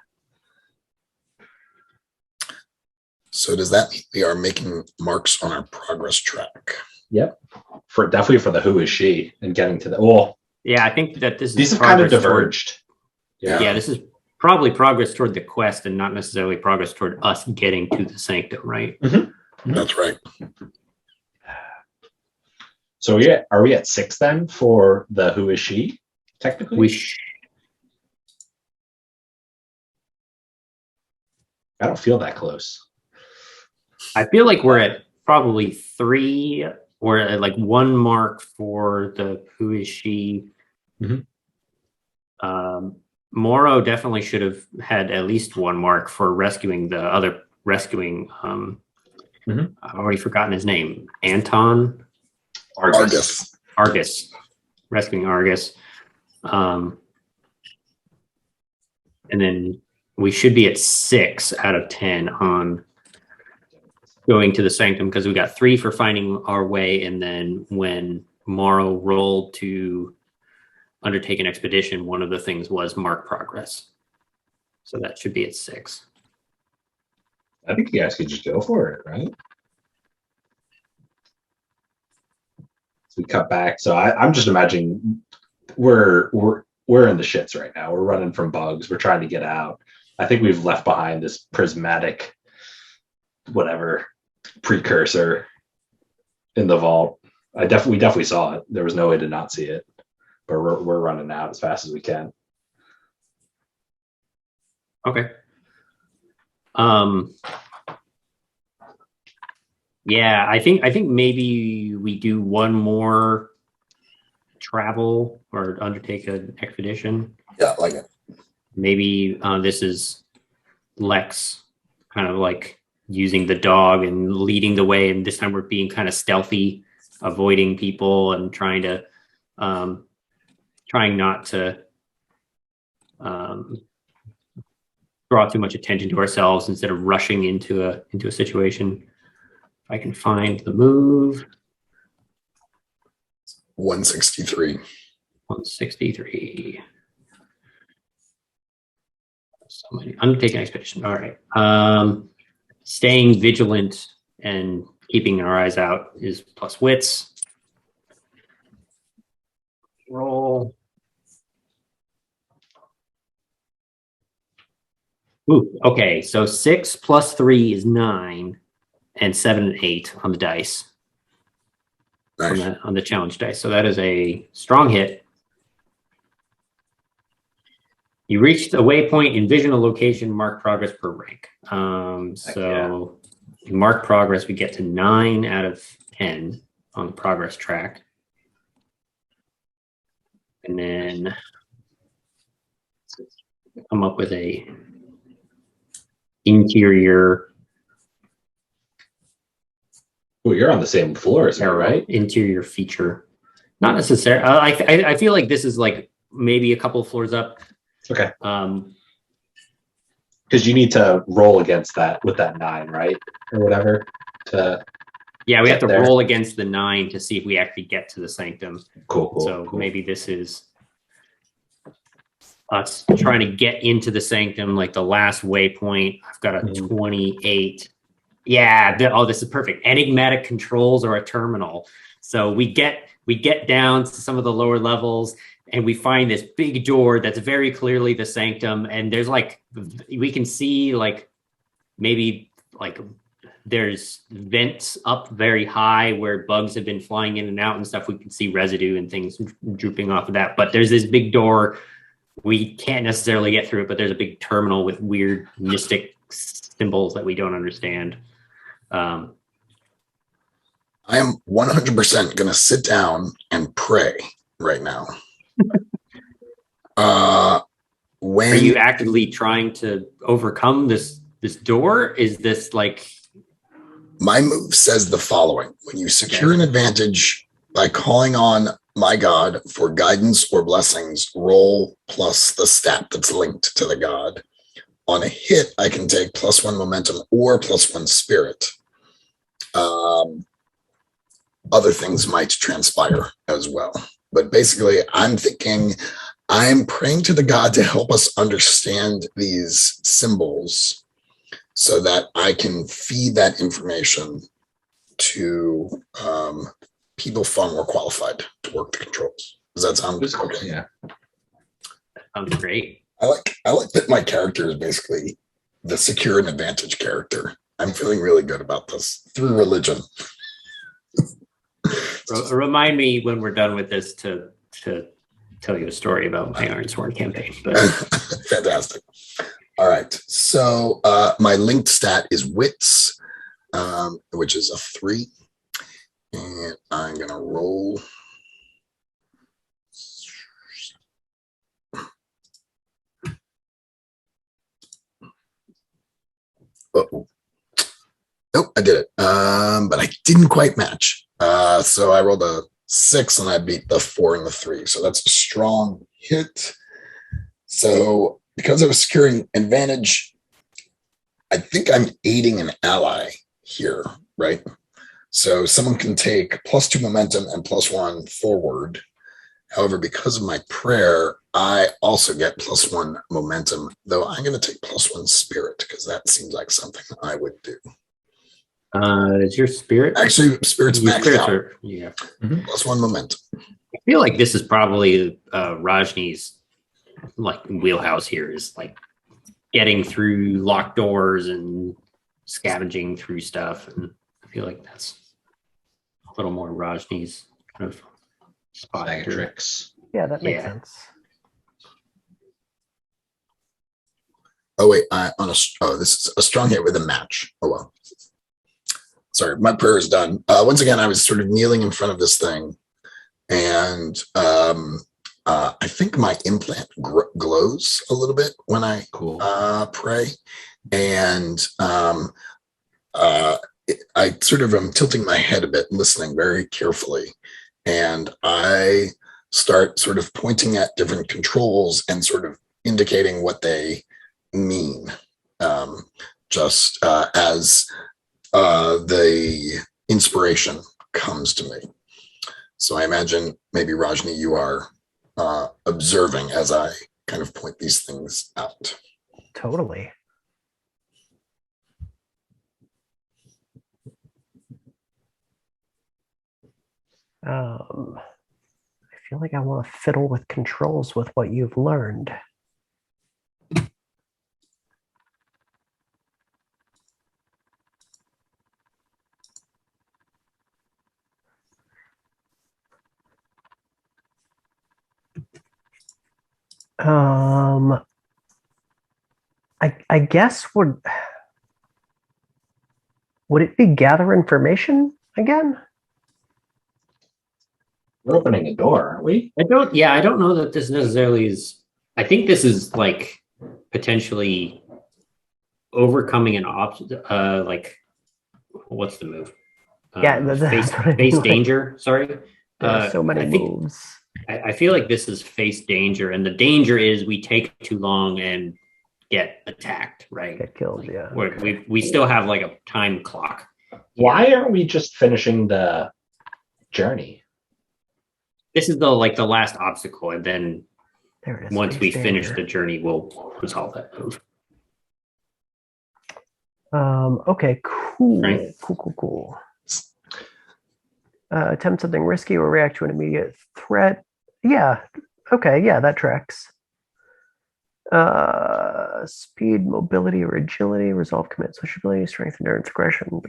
So does that mean we are making marks on our progress track? Yep. Definitely for the who is she and getting to the Yeah, I think that these have kind of diverged. Yeah, this is probably progress toward the quest and not necessarily progress toward us getting to the sanctum, right? Mm-hmm. That's right. So are we at 6 then for the who is she? Technically, I don't feel that close. I feel like we're at probably 3 or like 1 mark for the who is she. Mhm. Morrow definitely should have had at least 1 mark for rescuing the other rescuing. I've already forgotten his name. Anton Argus. Argus, rescuing Argus. And then we should be at 6 out of 10 on going to the sanctum, because we got 3 for finding our way, and then when Morrow rolled to undertake an expedition, one of the things was mark progress. So that should be at 6. I think you guys could just go for it, right? So we cut back. So I'm just imagining we're in the shits right now. We're running from bugs. We're trying to get out. I think we've left behind this prismatic, whatever, precursor in the vault. We definitely saw it. There was no way to not see it. But we're running out as fast as we can. Okay. Yeah, I think maybe we do 1 more travel or undertake an expedition. Yeah, I like it. Maybe this is Lex kind of like using the dog and leading the way, and this time we're being kind of stealthy, avoiding people and trying not to draw too much attention to ourselves instead of rushing into a situation. If I can find the move. 163. 163. So many. Undertaking expedition. All right. Staying vigilant and keeping our eyes out is plus wits. Roll. Ooh, okay. So 6 plus 3 is 9, and 7 and 8 on the dice. Nice. On the challenge dice. So that is a strong hit. You reached a waypoint, envision a location, mark progress per rank. So mark progress, we get to 9 out of 10 on the progress track. And then come up with a interior. Well, you're on the same floor as me, right? Interior feature. Not necessarily. I feel like this is like maybe a couple of floors up. Okay. Because you need to roll against that with that 9, right? Or whatever. Yeah, we have to there. roll against the 9 to see if we actually get to the sanctum. Cool. So maybe this is us trying to get into the sanctum, like the last waypoint. I've got a 28. Yeah. This is perfect. Enigmatic controls or a terminal. So we get down to some of the lower levels, and we find this big door that's very clearly the sanctum. And there's like, we can see like maybe like there's vents up very high where bugs have been flying in and out and stuff. We can see residue and things drooping off of that. But there's this big door. We can't necessarily get through it, but there's a big terminal with weird mystic symbols that we don't understand. I am 100% going to sit down and pray right now. When Are you actively trying to overcome this door? Is this like... My move says the following: when you secure an advantage by calling on my god for guidance or blessings, roll plus the stat that's linked to the god. On a hit, I can take +1 momentum or +1 spirit. Other things might transpire as well. But basically, I'm praying to the god to help us understand these symbols so that I can feed that information to people far more qualified to work the controls. Does that sound okay? Yeah. Sounds great. I like that my character is basically the secure and advantage character. I'm feeling really good about this through religion. Remind me when we're done with this to tell you a story about my Ironsworn campaign. But... Fantastic. All right. So my linked stat is wits, which is a 3. And I'm going to roll. Uh-oh. Nope, I did it. But I didn't quite match. So I rolled a 6 and I beat the 4 and the 3. So that's a strong hit. So because I was securing advantage, I think I'm aiding an ally here, right? So someone can take +2 momentum and +1 forward. However, because of my prayer, I also get +1 momentum, though I'm going to take +1 spirit because that seems like something I would do. Is your spirit? Actually, spirit's Your maxed spirits out. are, yeah. +1 momentum. I feel like this is probably Rajni's like wheelhouse here is like getting through locked doors and scavenging through stuff, and I feel like that's a little more Rajni's kind of spot. Bag of here. tricks. Yeah, that makes Yeah. sense. Oh wait, this is a strong hit with a match. Oh well. Sorry, my prayer is done. Once again, I was sort of kneeling in front of this thing, and I think my implant glows a little bit when I pray, and I sort of am tilting my head a bit, listening very carefully, and I start sort of pointing at different controls and sort of indicating what they mean, just as the inspiration comes to me. So I imagine maybe Rajni, you are observing as I kind of point these things out. Totally. I feel like I want to fiddle with controls with what you've learned. I guess would it be gather information again? We're opening a door, aren't we? I don't know that this necessarily is. I think this is like potentially overcoming an like what's the move? Yeah, that's face, what I mean, face like, danger. Sorry, there are so many moves. I feel like this is face danger, and the danger is we take too long and get attacked, right? Get killed, Like, yeah. we still have like a time clock. Why aren't we just finishing the journey? This is the last obstacle, and then There it is. once we face finish danger. the journey, we'll resolve that move. Okay, cool. Right. Cool. Attempt something risky or react to an immediate threat. Yeah. Okay, yeah, that tracks. Speed, mobility, or agility, resolve, commit, sociability, strength, endurance, aggression,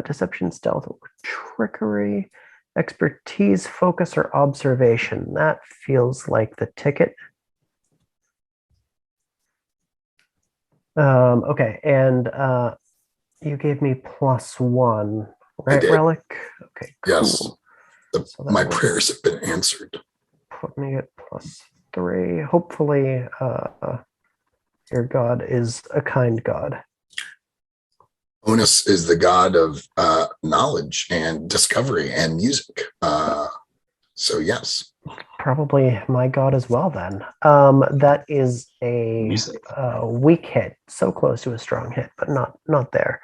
deception, stealth, or trickery, expertise, focus, or observation. That feels like the ticket. Okay, and you gave me +1, right, Relic? Okay, cool. Yes, my prayers have been answered. Put me at +3. Hopefully, your god is a kind god. Onus is the god of knowledge and discovery and music. So yes. Probably my god as well then. That is a weak hit. So close to a strong hit, but not there.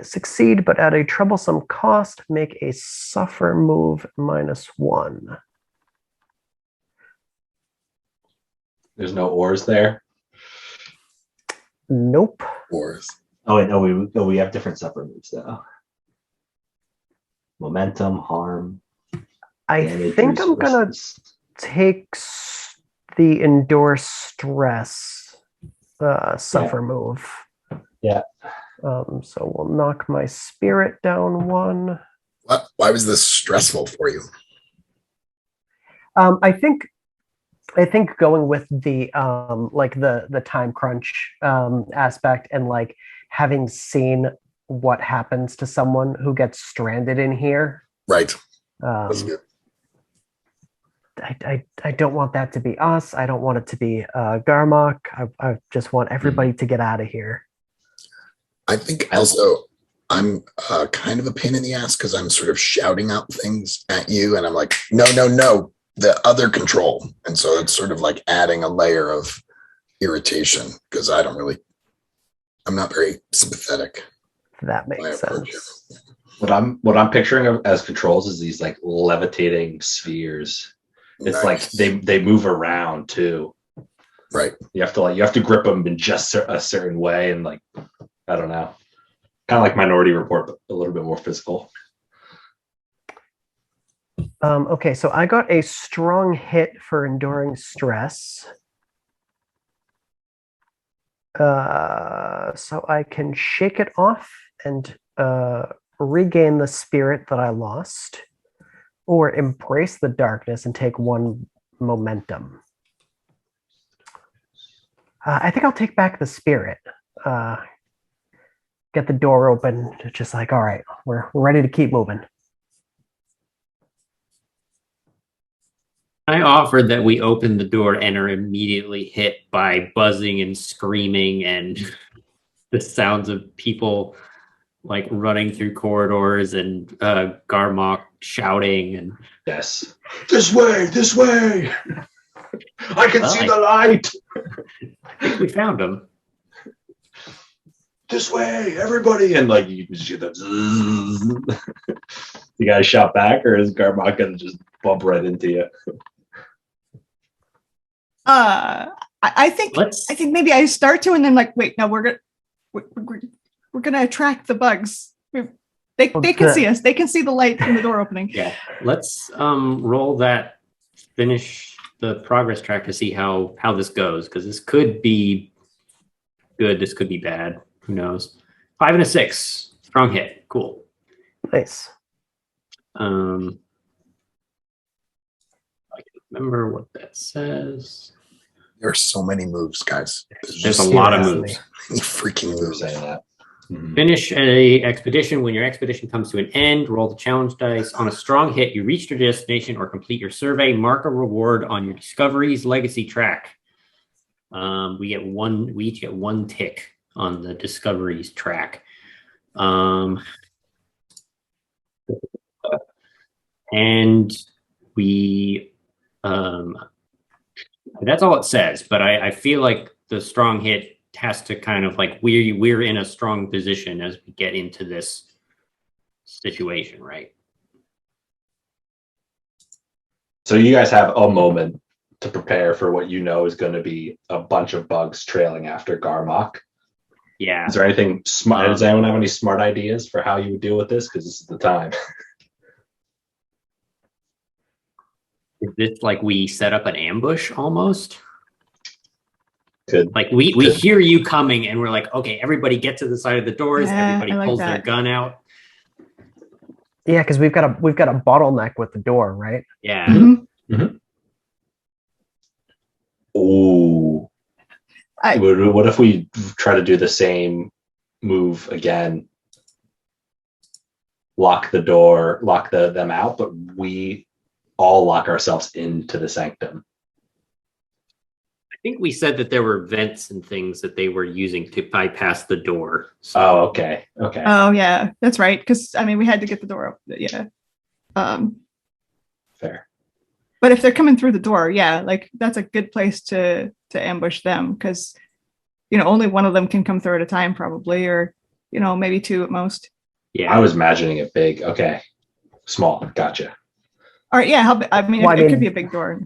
Succeed, but at a troublesome cost. Make a suffer move -1. There's no ores there. Nope. Ores. Oh wait, no, we have different suffer moves though. Momentum, harm. I think I'm gonna take the endure stress suffer move. Yeah. So we'll knock my spirit down 1. Why was this stressful for you? I think going with the like the time crunch aspect, and like having seen what happens to someone who gets stranded in here. Right. That's Um, good. I don't want that to be us. I don't want it to be Garmok. I just want everybody to get out of here. I think also I'm kind of a pain in the ass because I'm sort of shouting out things at you, and I'm like, no, no, no, the other control. And so it's sort of like adding a layer of irritation because I'm not very sympathetic. That My makes approach. sense. What I'm picturing as controls is these like levitating spheres. It's Nice. like they move around too. Right. You have to grip them in just a certain way, and like I don't know, kind of like Minority Report, but a little bit more physical. Okay, so I got a strong hit for enduring stress. So I can shake it off and regain the spirit that I lost, or embrace the darkness and take 1 momentum. I think I'll take back the spirit. Get the door open, just like, all right, we're ready to keep moving. I offered that we open the door and are immediately hit by buzzing and screaming and the sounds of people like running through corridors and Garmok shouting and Yes, this way. I can see the light. I think we found him. This way, everybody, and like you can see the. You guys shout back, or is Garmok gonna just bump right into you? I think maybe I start to, and then like, wait, no, we're gonna attract the bugs. They can see us. They can see the light from the door opening. Yeah, let's roll that. Finish the progress track to see how this goes, because this could be good. This could be bad. Who knows? 5 and a 6, strong hit. Cool. Nice. I can remember what that says. There are so many moves, guys. There's a lot of moves. Many freaking You were moves. saying that. Mm-hmm. Finish a expedition. When your expedition comes to an end, roll the challenge dice. On a strong hit, you reach your destination or complete your survey. Mark a reward on your Discovery's legacy track. We each get 1 tick on the Discovery's track. And we that's all it says, but I feel like the strong hit has to kind of like we're in a strong position as we get into this situation, right? So you guys have a moment to prepare for what you know is going to be a bunch of bugs trailing after Garmok. Yeah. Is there anything smart? Does anyone have any smart ideas for how you would deal with this? Because this is the time. Is this like we set up an ambush almost? Could Like we hear you coming and we're like, okay, everybody get to the side of the doors. Yeah, Everybody I like pulls their that. gun out. Yeah, because we've got a bottleneck with the door, right? Yeah. Mhm. Ooh. I- What if we try to do the same move again? Lock the door, lock them out, but we all lock ourselves into the sanctum. I think we said that there were vents and things that they were using to bypass the door. So Oh, okay. Okay. Oh yeah, that's right. Because I mean, we had to get the door open. Yeah. Fair. But if they're coming through the door, yeah, like that's a good place to ambush them, because only one of them can come through at a time, probably, or maybe 2 at most. yeah. I was imagining it big. Okay. Small. Gotcha. All right, yeah. It could be a big door.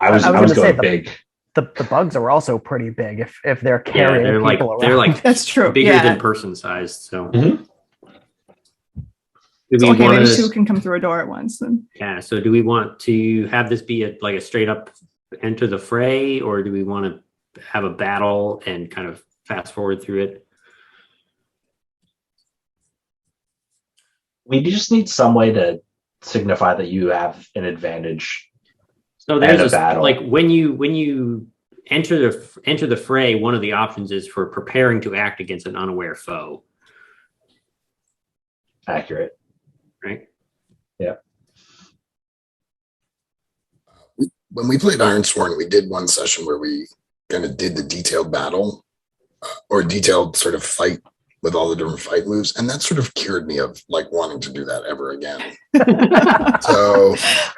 I was gonna say going the- big. The bugs are also pretty big if they're carrying they're people like around. they're like That's true. bigger yeah. than person sized. So Mhm. do So, we okay, want maybe to? 2 can come through a door at once. Then Yeah. So do we want to have this be a straight up enter the fray, or do we want to have a battle and kind of fast forward through it? We just need some way to signify that you have an advantage. So there's And a battle. like when you enter the fray, one of the options is for preparing to act against an unaware foe. accurate. Right. When we played Ironsworn, we did one session where we kind of did the detailed battle or detailed sort of fight with all the different fight moves. And that sort of cured me of like wanting to do that ever again. So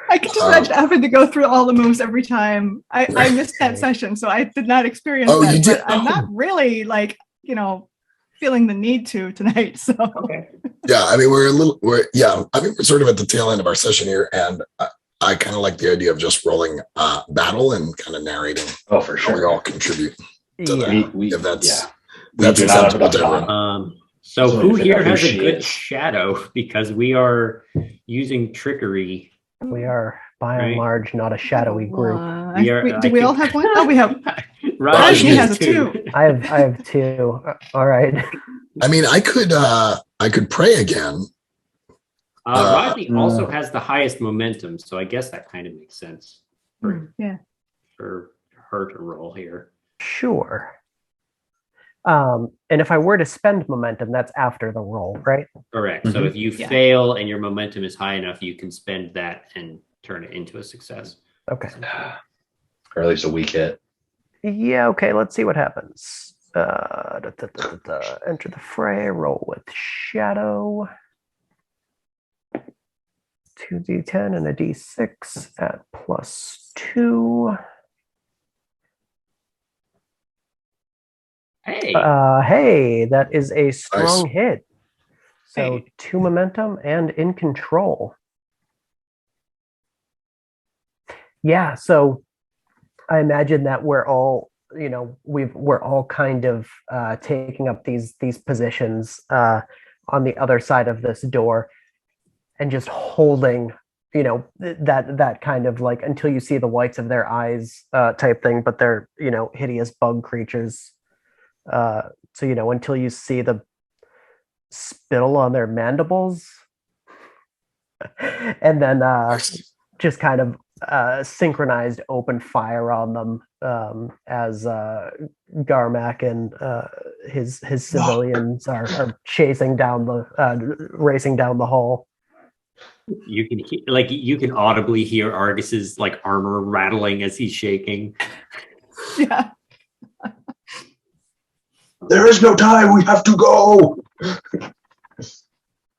I can just imagine having to go through all the moves every time. I missed that session, so I did not experience Oh, that. you did? But I'm not really like, feeling the need to tonight. So Okay. yeah, I mean, we're sort of at the tail end of our session here. And I kind of like the idea of just rolling battle and kind of narrating. Oh, for How we sure. all contribute to Yeah. that. We If that's do not have acceptable enough to everyone. time. So So who we figure here out who has a she good is. shadow? Because we are using trickery. We are by Right. and large not a shadowy group. We are- do I we all think- have one? Oh, we have. Rajni has a two. I have two. All right. I mean, I could pray again. Rodney also has the highest momentum, so I guess that kind of makes sense Yeah. for her to roll here. Sure. And if I were to spend momentum, that's after the roll, right? Correct. So Mhm. if you Yeah. fail and your momentum is high enough, you can spend that and turn it into a success. Okay. Or at least a weak hit. Yeah, okay, let's see what happens. Enter the fray, roll with shadow. 2d10 and a d6 at +2. Hey, Hey, that is a strong Nice. hit. So Hey. 2 momentum and in control. Yeah, so I imagine that we're all, we're all kind of taking up these positions on the other side of this door, and just holding, that kind of like until you see the whites of their eyes type thing, but they're hideous bug creatures. So until you see the spittle on their mandibles, and then just kind of synchronized open fire on them as Garmac and his civilians are chasing down racing down the hall. you can you can audibly hear Argus's like armor rattling as he's shaking. Yeah. There is no time. We have to go.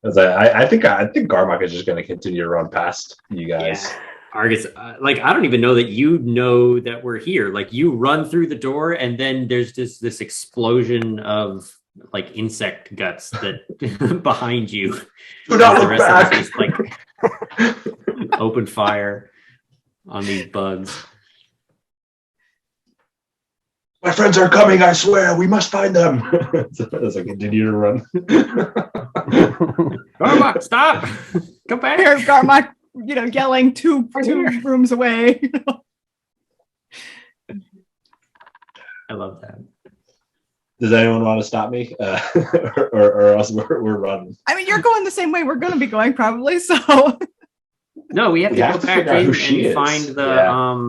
I think Garmok is just going to continue to run past you guys. Yeah. Argus, I don't even know that you know that we're here. Like, you run through the door, and then there's just this explosion of like insect guts that behind you. Do not As the look rest of back. us just like open fire on these bugs. My friends are coming. I swear, we must find them. As I continue to run. Garmok, stop! Come back! Here's Garmok, yelling two rooms away. I love that. Does anyone want to stop me, or else we're running? I mean, you're going the same way we're going to be going, probably. So No, we have We to have go to back figure out in who she and is. find the Yeah.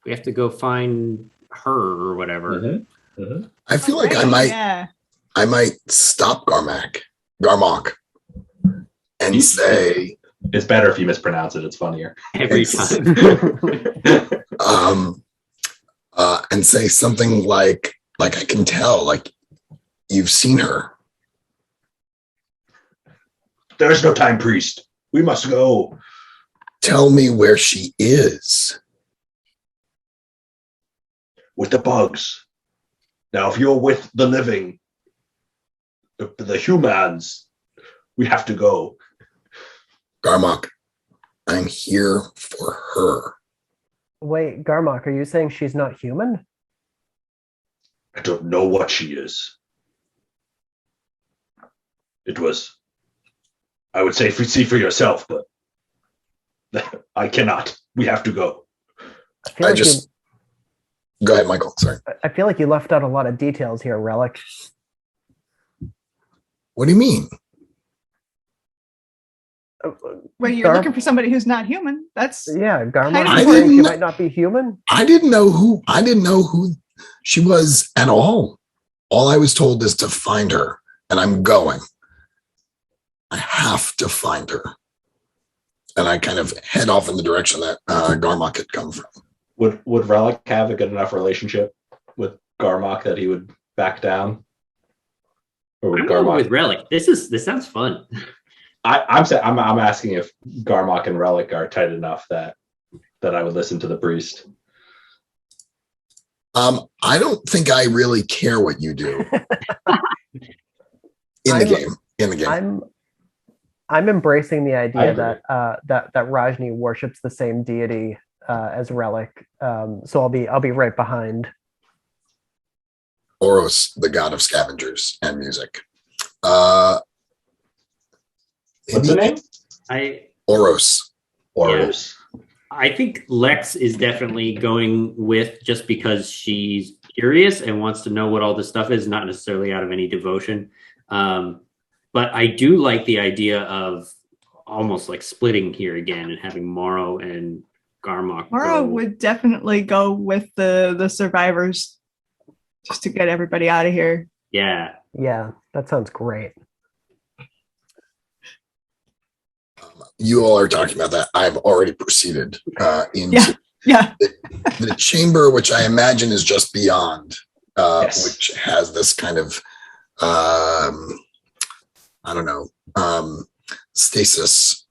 we have to go find her or whatever. Mm-hmm. Mm-hmm. I feel like Yeah. I might stop Garmok, and You- say, It's better if you mispronounce it. It's funnier. Every It's- time. and say something like I can tell, like you've seen her. There is no time, priest. We must go. Tell me where she is. With the bugs. Now, if you're with the living, the humans, we have to go. Garmok, I'm here for her. Wait, Garmok, are you saying she's not human? I don't know what she is. It was, I would say, see for yourself, but I cannot. We have to go. I feel Go ahead, Michael. Sorry. I feel like you left out a lot of details here, Relic. What do you mean? Well, you're looking for somebody who's not human. That's Yeah, Garmok Kind of is saying important. she might not be human. I didn't know who she was at all. All I was told is to find her, and I'm going. I have to find her. And I kind of head off in the direction that Garmok had come from. Would Relic have a good enough relationship with Garmok that he would back down? Or would I'm going Garmok with Relic. This sounds fun. I'm asking if Garmok and Relic are tight enough that I would listen to the priest. I don't think I really care what you do in the game. I'm embracing the I idea agree. that Rajni worships the same deity as Relic, so I'll be right behind. Oros, the god of scavengers and music. What's the name? Oros. Oros. I think Lex is definitely going with just because she's curious and wants to know what all this stuff is, not necessarily out of any devotion. But I do like the idea of almost like splitting here again and having Morrow and Garmok. Morrow would definitely go with the survivors just to get everybody out of here. Yeah. Yeah, that sounds great. You all are talking about that. I've already proceeded into Yeah. the chamber, which I imagine is just beyond, Yes. which has this kind of, I don't know, stasis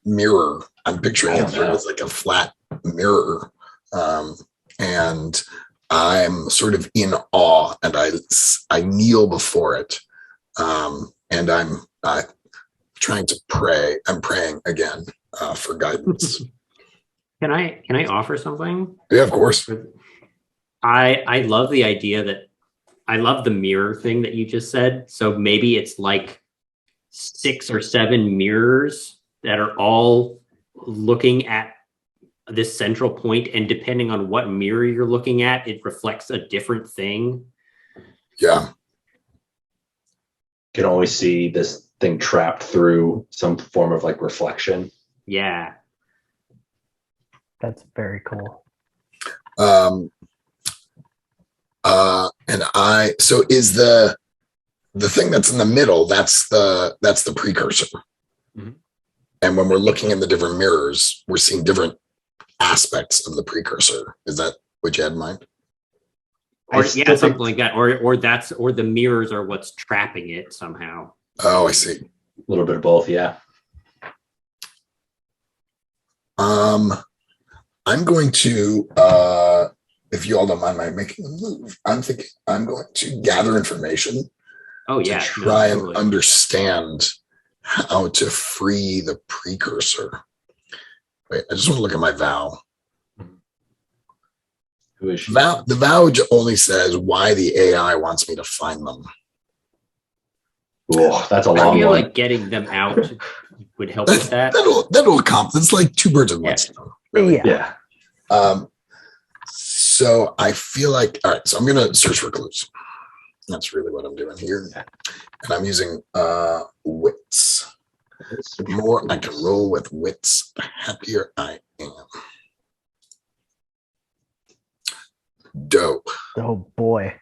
mirror. I'm picturing it as like a flat mirror. And I'm sort of in awe, and I kneel before it. And I'm trying to pray. I'm praying again for guidance. Can I offer something? Yeah, of course. I love the idea that I love the mirror thing that you just said. So maybe it's like 6 or 7 mirrors that are all looking at this central point, and depending on what mirror you're looking at, it reflects a different thing. Yeah. Can always see this thing trapped through some form of like reflection. Yeah. That's very cool. And so is the thing that's in the middle, that's the precursor. Mhm. And when we're looking in the different mirrors, we're seeing different aspects of the precursor. Is that what you had in mind? Or I still yeah, something think- like that. Or the mirrors are what's trapping it somehow. Oh, I see. A little bit of both, yeah. I'm going to, if you all don't mind my making a move, I'm thinking I'm going to gather information Oh to yeah. try and totally. understand how to free the precursor. Wait, I just want to look at my vow. Who is she? The vow only says why the AI wants me to find them. Oh, that's a I long feel one. like getting them out would help with that. That'll accomplish. It's like 2 birds with one Yeah. stone. Really. Yeah. Yeah. So I feel like, all right, so I'm going to search for clues. That's really what I'm doing here. And I'm using wits. The more I can roll with wits, the happier I am. Dope. Oh boy.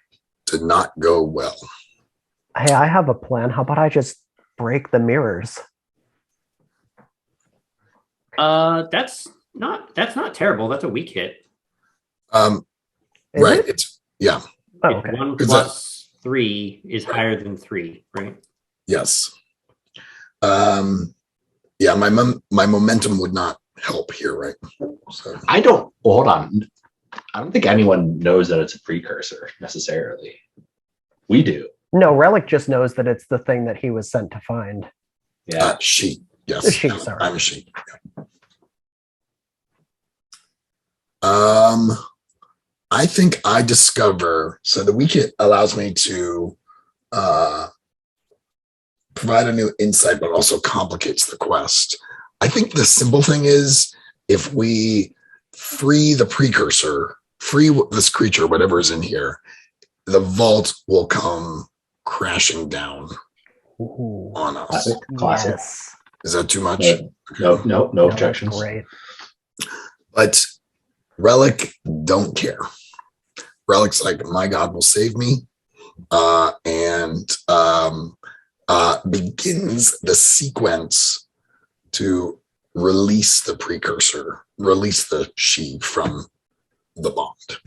Did not go well. Hey, I have a plan. How about I just break the mirrors? That's not terrible. That's a weak hit. Is Right. it? It's, yeah. Oh, It's okay. 1 Is plus 3 is higher than 3, right? Yes. Yeah, my momentum would not help here, right? So Hold on. I don't think anyone knows that it's a precursor necessarily. We do. No, Relic just knows that it's the thing that he was sent to find. Yeah. she. Yes. She, sorry. I'm a she. I think I discover, so the wiki allows me to provide a new insight, but also complicates the quest. I think the simple thing is if we free the precursor, free this creature, whatever is in here, the vault will come crashing down Ooh. on us. Classic. Classic. Yes. Is that too much? No that's objections. Great. But Relic don't care. Relic's like, my God will save me. And begins the sequence to release the precursor, release the she from the bond.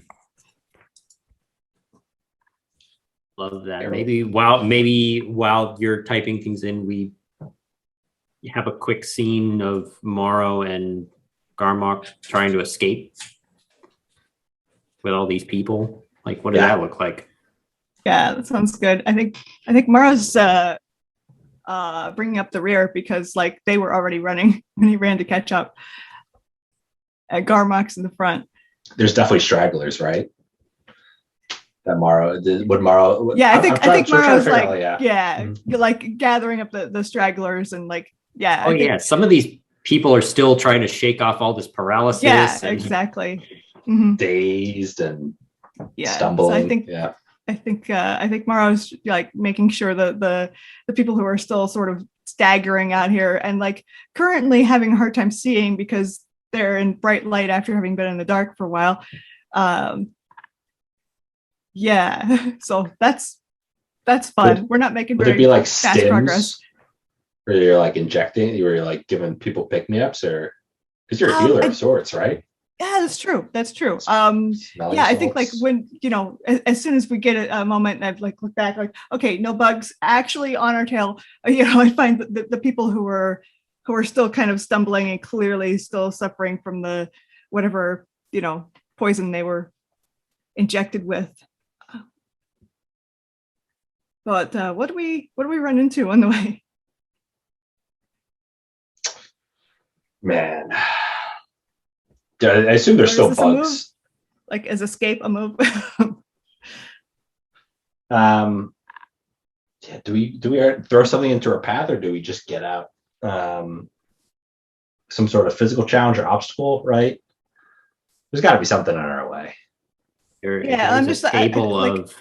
Love that. Maybe while you're typing things in, we have a quick scene of Morrow and Garmok trying to escape with all these people. Like, what does that look like? Yeah, that sounds good. I think Mara's bringing up the rear because like they were already running when he ran to catch up. Garmok's in the front. There's definitely stragglers, right? That Morrow would Morrow. Yeah, I think Morrow's like Mm-hmm. like gathering up the stragglers and like Some of these people are still trying to shake off all this paralysis. Yeah, exactly. Mm-hmm. Dazed and stumbling. So I think Morrow's like making sure that the people who are still sort of staggering out here and like currently having a hard time seeing because they're in bright light after having been in the dark for a while. So that's fun. We're not making very like fast stims, progress. where you're like injecting, where you're like giving people pick-me-ups, or because you're a healer of sorts, right? Yeah, that's true. I think like when, as soon as we get a moment and I've like looked back, like, okay, no bugs actually on our tail. I find that the people who are still kind of stumbling and clearly still suffering from the whatever, poison they were injected with. But what do we run into on the way? Man, I assume there's still bugs. Like, is escape a move? Do we throw something into our path, or do we just get out? Some sort of physical challenge or obstacle, right? There's got to be something in our way. I'm just a table of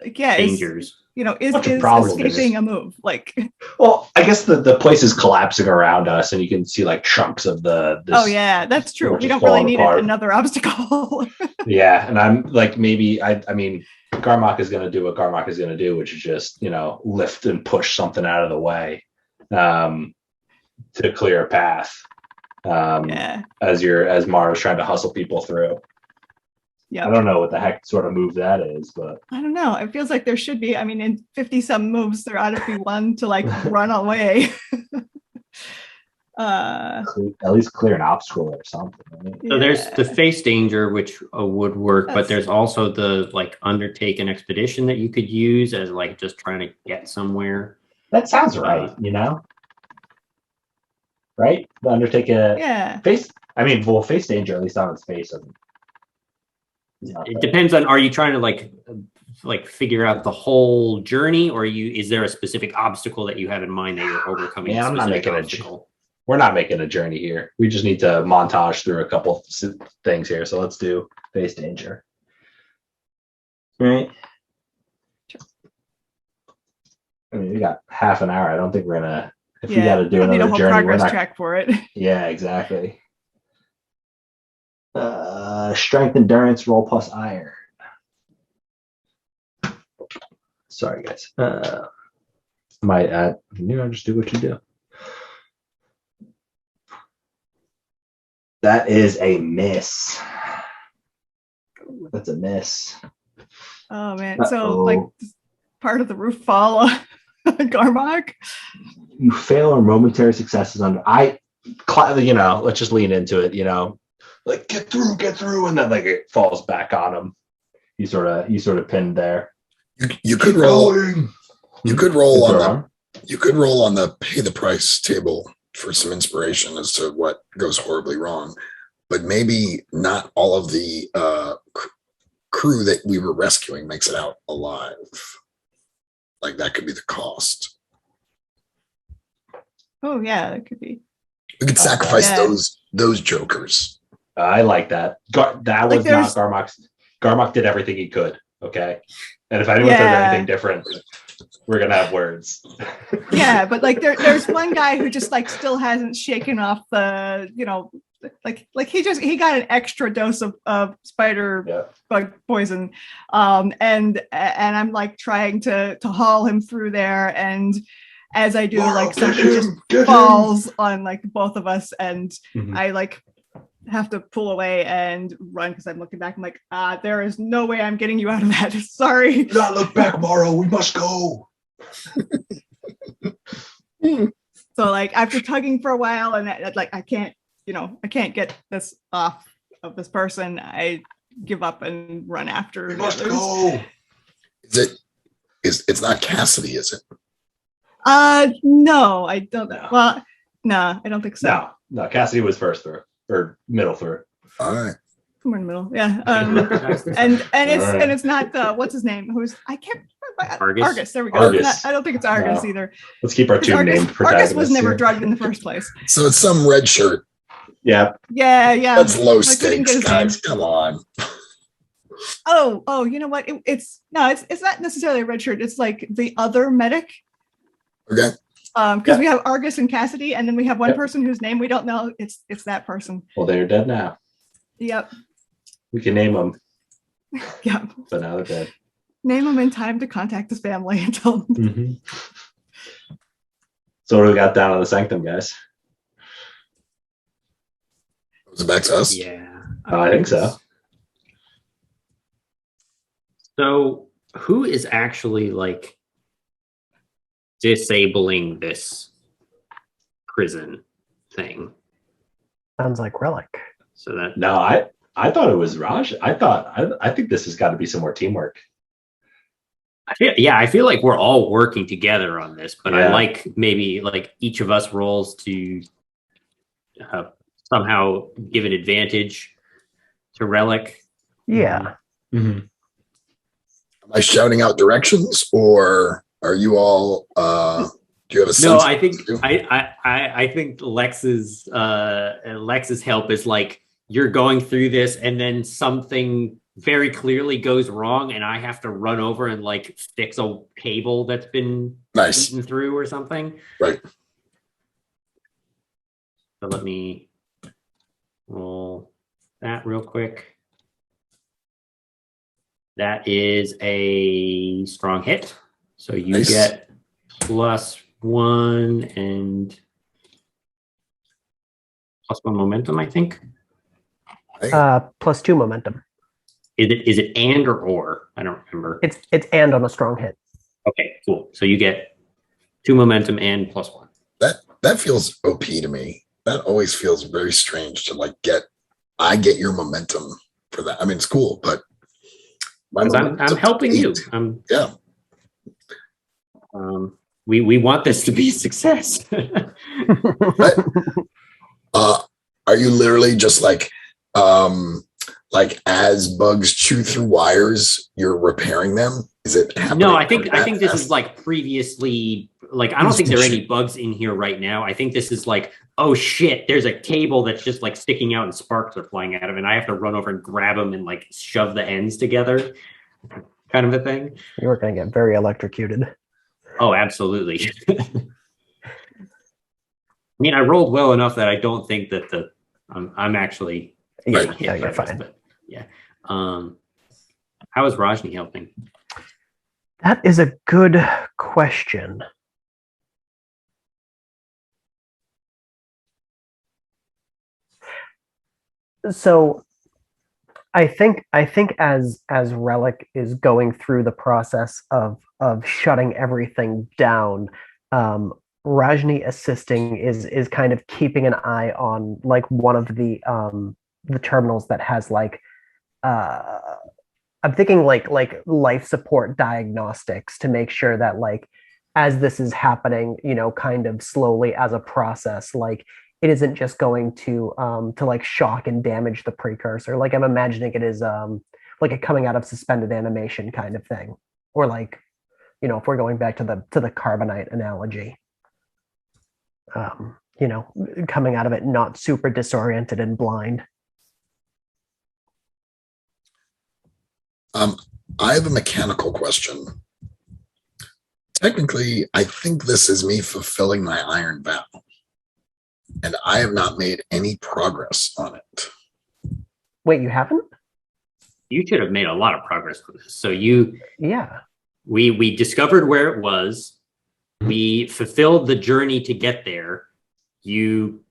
Is dangers. escaping a move? Like, well, I guess the place is collapsing around us, and you can see like chunks of that's true. We don't really need another obstacle. Yeah, and I'm like, maybe I mean, Garmok is going to do what Garmok is going to do, which is just lift and push something out of the way, to clear a path. As Mara's trying to hustle people through. Yeah, I don't know what the heck sort of move that is, but I don't know. It feels like there should be. I mean, in 50-some moves, there ought to be one to like run away. At least clear an obstacle or something. Right? So there's the face danger, which would work, but there's also the like undertake an expedition that you could use as like just trying to get somewhere. That sounds right, right? The undertake a face. I mean, face danger, at least on its face, doesn't. It depends on, are you trying to like figure out the whole journey, or is there a specific obstacle that you have in mind that you're overcoming? I'm not making we're not making a journey here. We just need to montage through a couple things here. So let's do face danger. Right. I mean, we got half an hour. I don't think we're gonna. If we got to do another journey, progress track for it. Yeah, exactly. Strength, endurance, roll plus iron. Sorry, guys. Just do what you do. That is a miss. That's a miss. Oh man! So like part of the roof fall on Garmok. You fail on momentary successes under. Let's just lean into it. Like get through, and then like it falls back on him. You sort of pinned there. You could roll. You could roll on the pay the price table for some inspiration as to what goes horribly wrong, but maybe not all of the crew that we were rescuing makes it out alive. Like that could be the cost. Oh yeah, that could be. We could sacrifice those jokers. I like that. That was not Garmok's. Garmok did everything he could. Okay, and if anyone says anything different, we're gonna have words. Yeah, but like there's one guy who just like still hasn't shaken off the like he got an extra dose of spider bug poison, and I'm like trying to haul him through there, and as I do, like something just falls on like both of us, and I like have to pull away and run because I'm looking back. I'm like, there is no way I'm getting you out of that. Sorry. Do not look back, Morrow. We must go. So like after tugging for a while and like I can't get this off of this person, I give up and run after. We must go. It's not Cassidy, is it? No, I don't. No. Well, no, I don't think so. No. Cassidy was first through or middle through. All right. Somewhere in the middle, yeah. And it's not what's his name? I can't remember. Argus. There we go. Argus. I don't think it's Argus either. Let's keep our two named protagonists. Argus was never drugged in the first place. So it's some red shirt. Yeah. Yeah. That's low stakes, guys. Come on. Oh, you know what? It's not necessarily a red shirt. It's like the other medic. Okay. Because we have Argus and Cassidy, and then we have one person whose name we don't know. It's that person. Well, they're dead now. Yep. We can name them. Yep. But now they're dead. Name him in time to contact his family and tell him. So what do we got down in the sanctum, guys? Was it back to us? Yeah. I think so. So who is actually like disabling this prison thing? Sounds like Relic. So that No, I thought it was Raj. I think this has got to be some more teamwork. I feel like we're all working together on this, but I like maybe like each of us rolls to somehow give an advantage to Relic. Yeah. Am I shouting out directions, or are you all? Do you have a sense? No, I think I think Lex's help is like you're going through this, and then something very clearly goes wrong, and I have to run over and like fix a cable that's been eaten through or something. Right. So let me roll that real quick. That is a strong hit. So you get +1 and +1 momentum, I think. +2 momentum. Is it and or? I don't remember. It's and on a strong hit. Okay, cool. So you get 2 momentum and +1. That feels OP to me. That always feels very strange to like I get your momentum for that. I mean, it's cool, but I'm helping you. We want this to be a success. Are you literally just like as bugs chew through wires, you're repairing them? Is it happening? No, I think this is like previously. Like, I don't think there are any bugs in here right now. I think this is like, oh shit, there's a cable that's just like sticking out and sparks are flying out of it. And I have to run over and grab them and like shove the ends together, kind of a thing. You were going to get very electrocuted. Oh, absolutely. I mean, I rolled well enough that I don't think that I'm actually You're hit fine. But yeah. How is Rajni helping? That is a good question. So I think as Relic is going through the process of shutting everything down, Rajni assisting is kind of keeping an eye on like one of the terminals that has like I'm thinking like life support diagnostics to make sure that like as this is happening, kind of slowly as a process, like it isn't just going to like shock and damage the precursor. Like I'm imagining it is like a coming out of suspended animation kind of thing, or like if we're going back to the carbonite analogy, coming out of it not super disoriented and blind. I have a mechanical question. Technically, I think this is me fulfilling my iron vow. and I have not made any progress on it. Wait, you haven't? You should have made a lot of progress on this. So Yeah. we discovered where it was. We fulfilled the journey to get there. You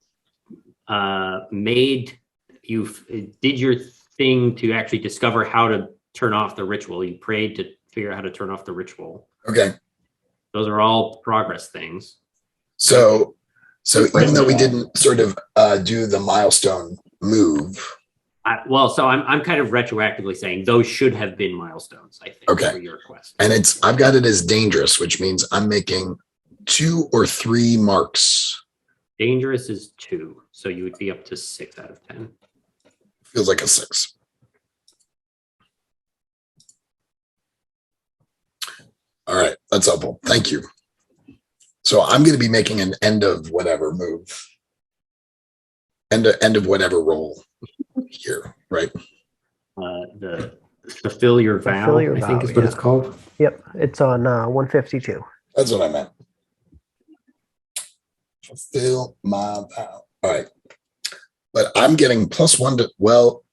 did your thing to actually discover how to turn off the ritual. You prayed to figure out how to turn off the ritual. Okay. Those are all progress things. So even though we didn't sort of do the milestone move. I'm kind of retroactively saying those should have been milestones, I think, Okay. for your quest. And I've got it as dangerous, which means I'm making 2 or 3 marks. Dangerous is 2, so you would be up to 6 out of 10. Feels like a 6. All right, that's helpful. Thank you. So I'm going to be making an end of whatever move. End of whatever roll here, right? The fulfill your vow, Fulfill your I think vow, is what yeah. it's called. Yep. It's on 152. That's what I meant. Fulfill my vow. All right. But I'm getting +1 to, well,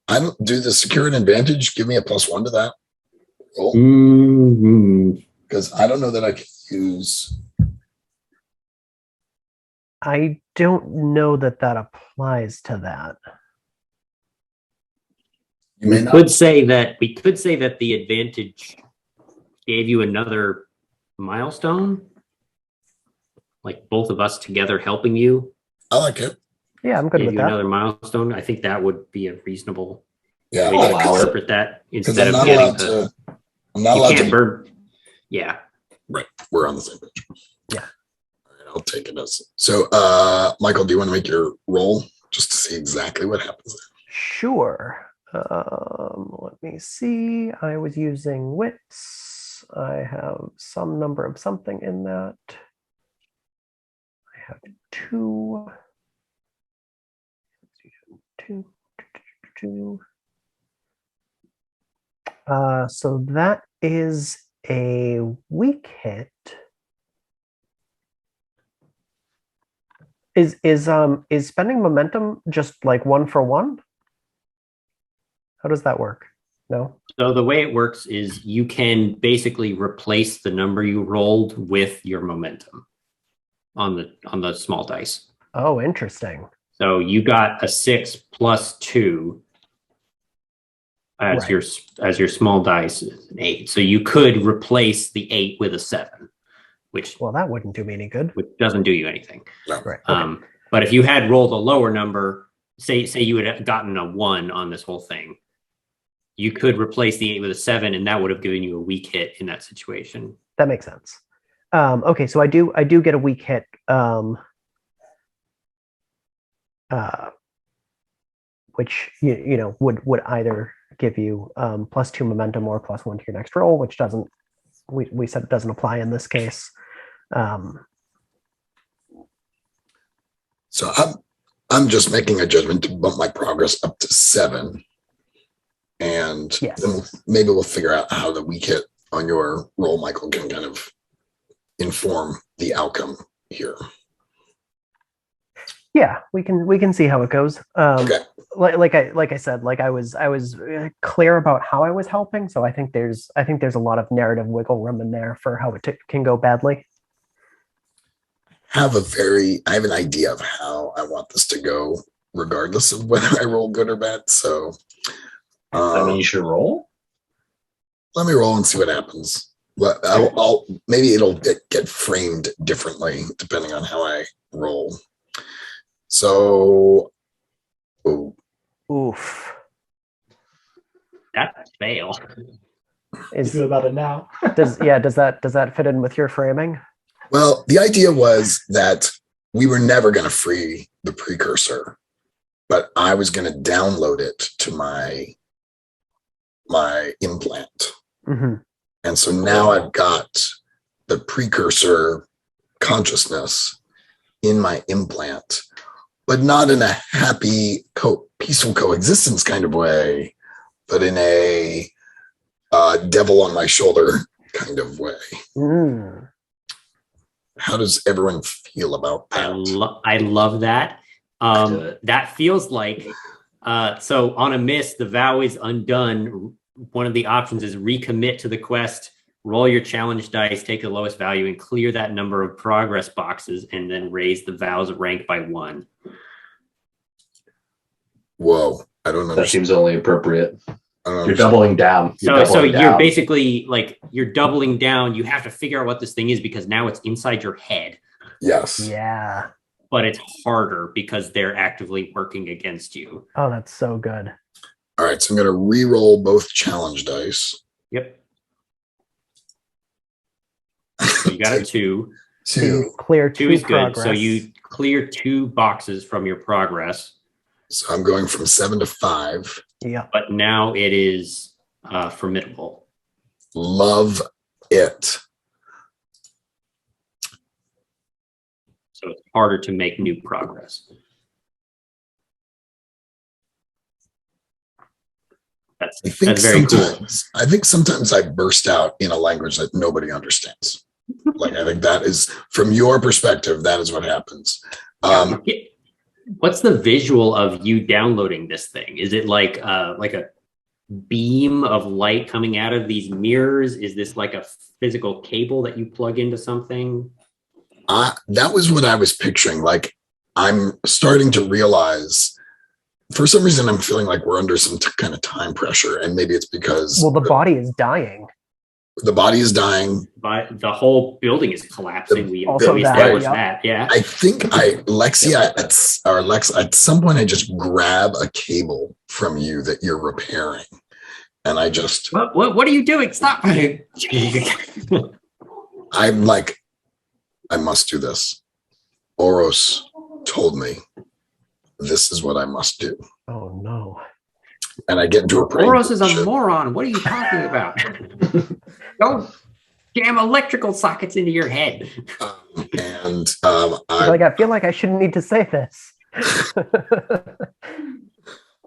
I don't do the secure an advantage. Give me a +1 to that roll. Because I don't know that I can use. I don't know that applies to that. You may We not. could say that the advantage gave you another milestone, like both of us together helping you. I like it. Yeah, I'm good Gave with you that. another milestone. I think that would be a reasonable Yeah. way to allow it. interpret that Because instead I'm of not getting allowed the. to. I'm not You allowed can't to. burn. Yeah. Right. We're on the same page. Yeah. All right, I'll take it as. So, Michael, do you want to make your roll just to see exactly what happens? Sure. Let me see. I was using wits. I have some number of something in that. I have 2. 2. So that is a weak hit. Is spending momentum just like 1 for 1? How does that work? No. So the way it works is you can basically replace the number you rolled with your momentum on the small dice. Oh, interesting. So you got a 6 plus 2 as Right. your small dice is an 8. So you could replace the 8 with a 7, which Well, that wouldn't do me any good. doesn't do you anything. No. Right. Okay. But if you had rolled a lower number, say you had gotten a 1 on this whole thing, you could replace the 8 with a 7, and that would have given you a weak hit in that situation. That makes sense. Okay, so I do get a weak hit. Which you know would either give you +2 momentum or +1 to your next roll, which doesn't. We said it doesn't apply in this case. So I'm just making a judgment to bump my progress up to 7. And Yes. then maybe we'll figure out how the weak hit on your roll, Michael, can kind of inform the outcome here. Yeah, we can see how it goes. Okay. Like I said, like I was clear about how I was helping, so I think there's a lot of narrative wiggle room in there for how it can go badly. I have an idea of how I want this to go, regardless of whether I roll good or bad. So I mean, you should roll. let me roll and see what happens. But maybe it'll get framed differently depending on how I roll. So, Oof. That's fail. Is Feel about it now. does that fit in with your framing? well, the idea was that we were never going to free the precursor, but I was going to download it to my implant. Mm-hmm. And so now I've got the precursor consciousness in my implant, but not in a happy, peaceful coexistence kind of way, but in a devil on my shoulder kind of way. Mm. How does everyone feel about that? I love that. That feels like so on a miss, the vow is undone. One of the options is recommit to the quest, roll your challenge dice, take the lowest value, and clear that number of progress boxes, and then raise the vow's rank by 1. Whoa, I don't understand. That seems only appropriate. You're Understand. doubling down. So you're basically like you're doubling down. You have to figure out what this thing is because now it's inside your head. Yes. Yeah. But it's harder because they're actively working against you. Oh, that's so good. All right, so I'm going to re-roll both challenge dice. Yep. So you got a 2. So you clear 2 2 is good. progress. So you clear 2 boxes from your progress. So I'm going from 7 to 5. Yeah. But now it is formidable. Love it. So it's harder to make new progress. That's very cool. I think sometimes I burst out in a language that nobody understands. Like I think that is, from your perspective, that is what happens. What's the visual of you downloading this thing? Is it like a beam of light coming out of these mirrors? Is this like a physical cable that you plug into something? That was what I was picturing. Like I'm starting to realize, for some reason, I'm feeling like we're under some kind of time pressure, and maybe it's because the body is dying. The body is dying. But the whole building is collapsing. We Also established that. Yeah. I think Lex, at some point I just grab a cable from you that you're repairing, and I just what are you doing? Stop! I'm like, I must do this. Oros told me this is what I must do. Oh no. And I get into a Oros is a moron. What are you talking about? Don't jam electrical sockets into your head. I feel like I shouldn't need to say this.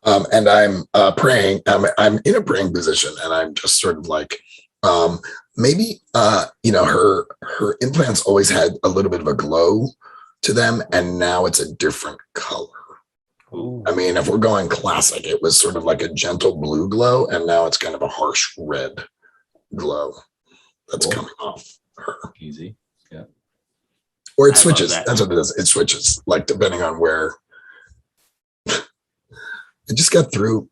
And I'm praying. I'm in a praying position, and I'm just sort of like, maybe her implants always had a little bit of a glow to them, and now it's a different color. Ooh. I mean, if we're going classic, it was sort of like a gentle blue glow, and now it's kind of a harsh red glow that's coming off her. Easy. Yeah. Or it switches. That's what it is. It switches, like depending on where. I just got through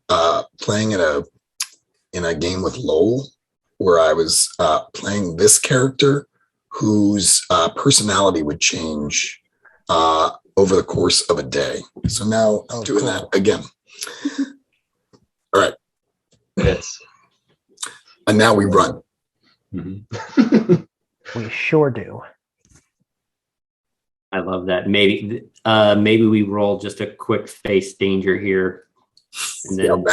playing in a game with Lowell, where I was playing this character whose personality would change over the course of a day. So now I'm doing that again. All right. It's. And now we run. Mm-hmm. We sure do. I love that. Maybe we roll just a quick face danger here, and then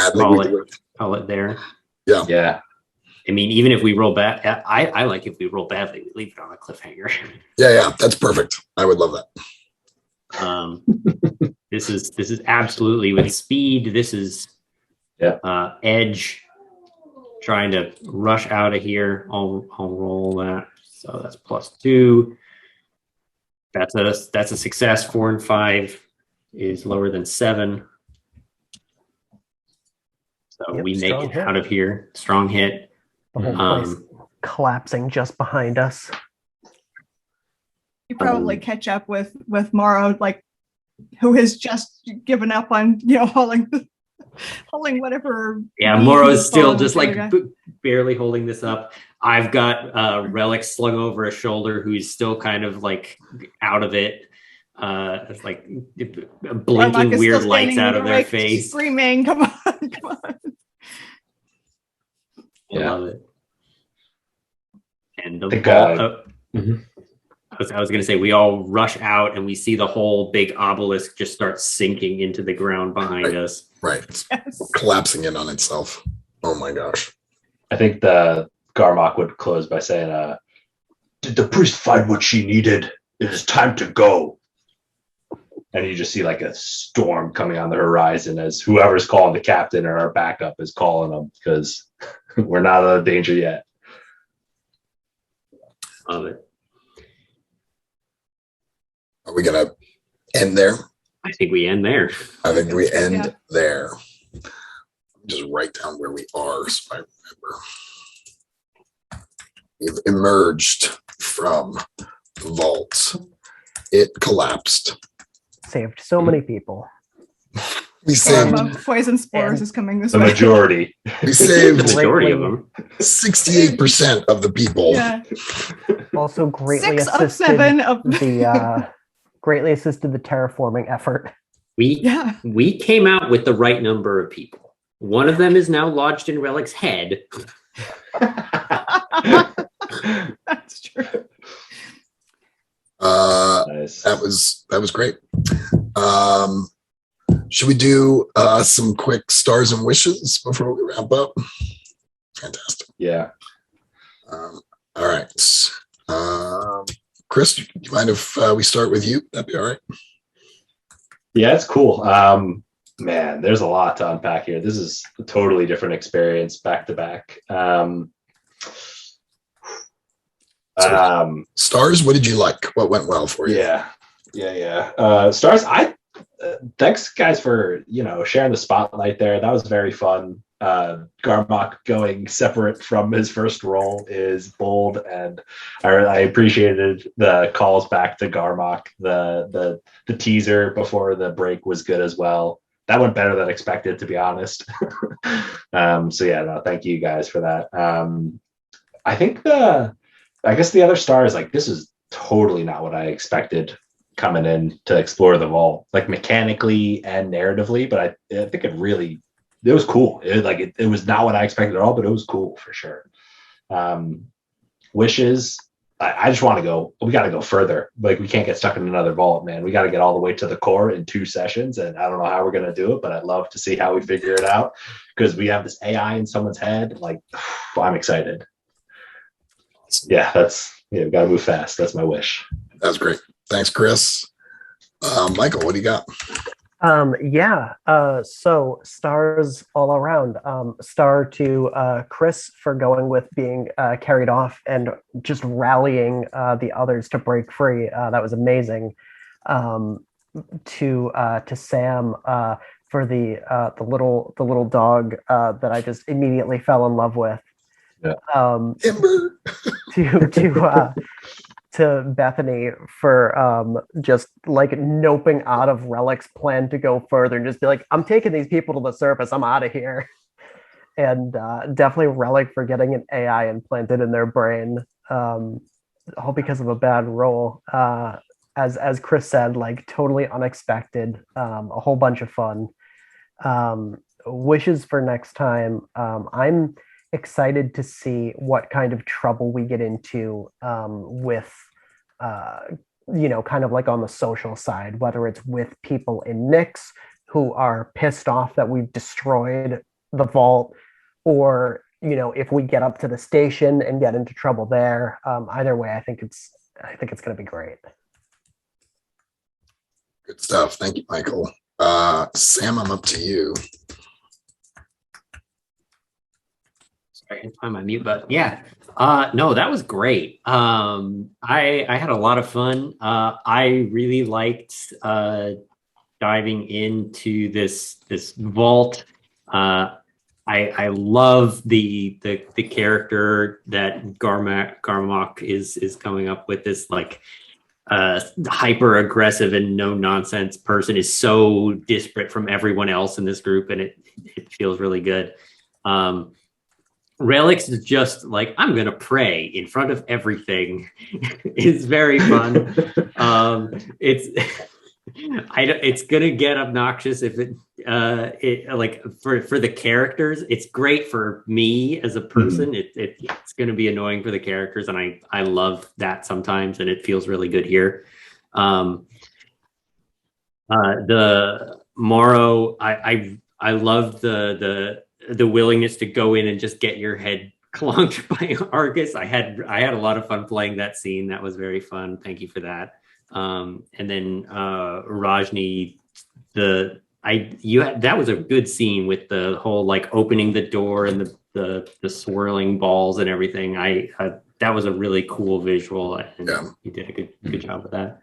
call it there. Yeah. Yeah. I mean, even if we roll bad, I like if we roll badly, we leave it on a cliffhanger. Yeah, that's perfect. I would love that. This is absolutely with speed. This is edge. Trying to rush out of here. I'll roll that. So that's +2. That's a success. 4 and 5 is lower than 7. So we make it out of here. Strong hit. The whole place collapsing just behind us. You probably catch up with Morrow, like, who has just given up on hauling whatever. Yeah, Morrow is still just like barely holding this up. I've got Relic slung over his shoulder, who's still kind of like out of it. It's like blinking weird lights out of their face, screaming, "Come on, come on!" I love it. And the ball. I was going to say, we all rush out and we see the whole big obelisk just start sinking into the ground behind us. Right. Yes. Collapsing in on itself. Oh my gosh. I think the Garmok would close by saying, did the priest find what she needed? It is time to go. And you just see like a storm coming on the horizon as whoever's calling the captain or our backup is calling them, because we're not out of danger yet. Love it. Are we gonna end there? I think we end there. I think we end Yeah. there. Just write down where we are so I remember. We've emerged from the vault. It collapsed. Saved so many people. We Storm saved of poison spores And is coming this The way. majority. we The saved majority of Greatly- them. 68% of the people. Yeah. Also greatly 6 of assisted 7 of greatly assisted the terraforming effort. Yeah. We came out with the right number of people. One of them is now lodged in Relic's head. That's true. Nice. That was great. Should we do some quick stars and wishes before we wrap up? Fantastic. Yeah. All right. Chris, do you mind if we start with you? That'd be all right. Yeah, it's cool. Man, there's a lot to unpack here. This is a totally different experience back to back. Stars, what did you like? What went well for you? Yeah. Stars, thanks guys for, sharing the spotlight there. That was very fun. Garmok going separate from his first role is bold, and I appreciated the calls back to Garmok. The teaser before the break was good as well. That went better than expected, to be honest. Thank you guys for that. I think I guess the other star is like, this is totally not what I expected coming in to explore the vault, like mechanically and narratively, but I think it was cool. It was not what I expected at all, but it was cool for sure. Wishes, I just want to go. We got to go further. Like, we can't get stuck in another vault, man. We got to get all the way to the core in 2 sessions, and I don't know how we're gonna do it, but I'd love to see how we figure it out, because we have this AI in someone's head. Like, I'm excited. Yeah, we got to move fast. That's my wish. That's great. Thanks, Chris. Michael, what do you got? So stars all around. Star to Chris for going with being carried off and just rallying the others to break free. That was amazing. To Sam for the little dog that I just immediately fell in love with. Yeah. Timber. To Bethany for just like noping out of Relic's plan to go further and just be like, I'm taking these people to the surface, I'm out of here. And definitely Relic for getting an AI implanted in their brain, all because of a bad roll. As Chris said, like totally unexpected, a whole bunch of fun. Wishes for next time. I'm excited to see what kind of trouble we get into with kind of like on the social side, whether it's with people in Nyx who are pissed off that we've destroyed the vault, or if we get up to the station and get into trouble there. Either way, I think it's going to be great. Good stuff. Thank you, Michael. Sam, I'm up to you. Sorry, I can find my mute button. Yeah. No, that was great. I had a lot of fun. I really liked diving into this vault. I love the character that Garmok is coming up with. This like hyper aggressive and no nonsense person is so disparate from everyone else in this group, and it feels really good. Relics is just like, I'm gonna pray in front of everything. It's very fun. It's gonna get obnoxious if it like for the characters. It's great for me as a person. It's gonna be annoying for the characters, and I love that sometimes, and it feels really good here. The Morrow, I love the willingness to go in and just get your head clunked by Argus. I had a lot of fun playing that scene. That was very fun. Thank you for that. And then Rajni, that was a good scene with the whole like opening the door and the swirling balls and everything. That was a really cool visual, and you did a good job with that.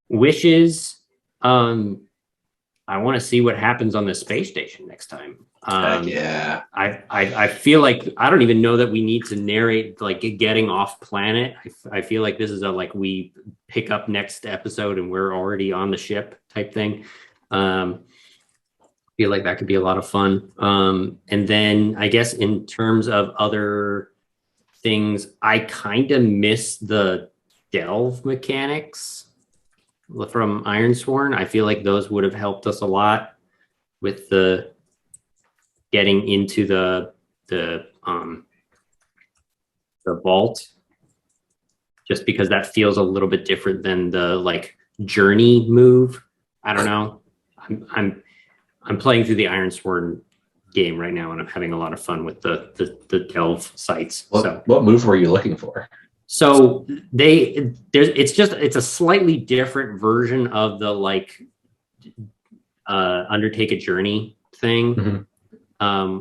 Wishes. I want to see what happens on the space station next time. Yeah. I feel like I don't even know that we need to narrate like getting off planet. I feel like this is a like we pick up next episode and we're already on the ship type thing. Feel like that could be a lot of fun. And then I guess in terms of other things, I kind of miss the delve mechanics from Ironsworn. I feel like those would have helped us a lot with the getting into the vault, just because that feels a little bit different than the like journey move. I don't know. I'm playing through the Ironsworn game right now, and I'm having a lot of fun with the delve sites. What move were you looking for? So it's a slightly different version of the like undertake a journey thing,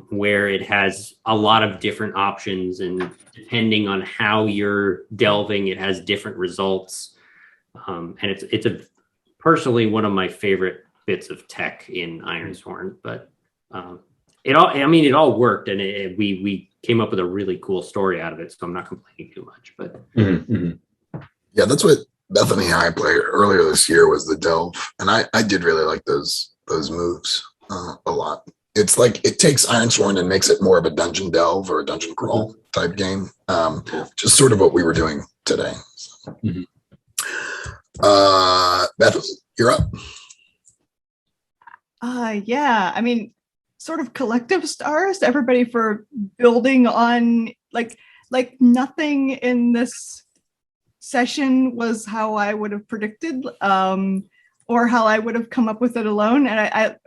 where it has a lot of different options, and depending on how you're delving, it has different results. And it's a personally one of my favorite bits of tech in Ironsworn, but it all worked, and we came up with a really cool story out of it, so I'm not complaining too much. But yeah, that's what Bethany and I played earlier this year was the delve, and I did really like those moves a lot. It's like it takes Ironsworn and makes it more of a dungeon delve or a dungeon crawl type game, just sort of what we were doing today. So. Bethany, you're up. Yeah, I mean, sort of collective stars to everybody for building on like nothing in this session was how I would have predicted, or how I would have come up with it alone. And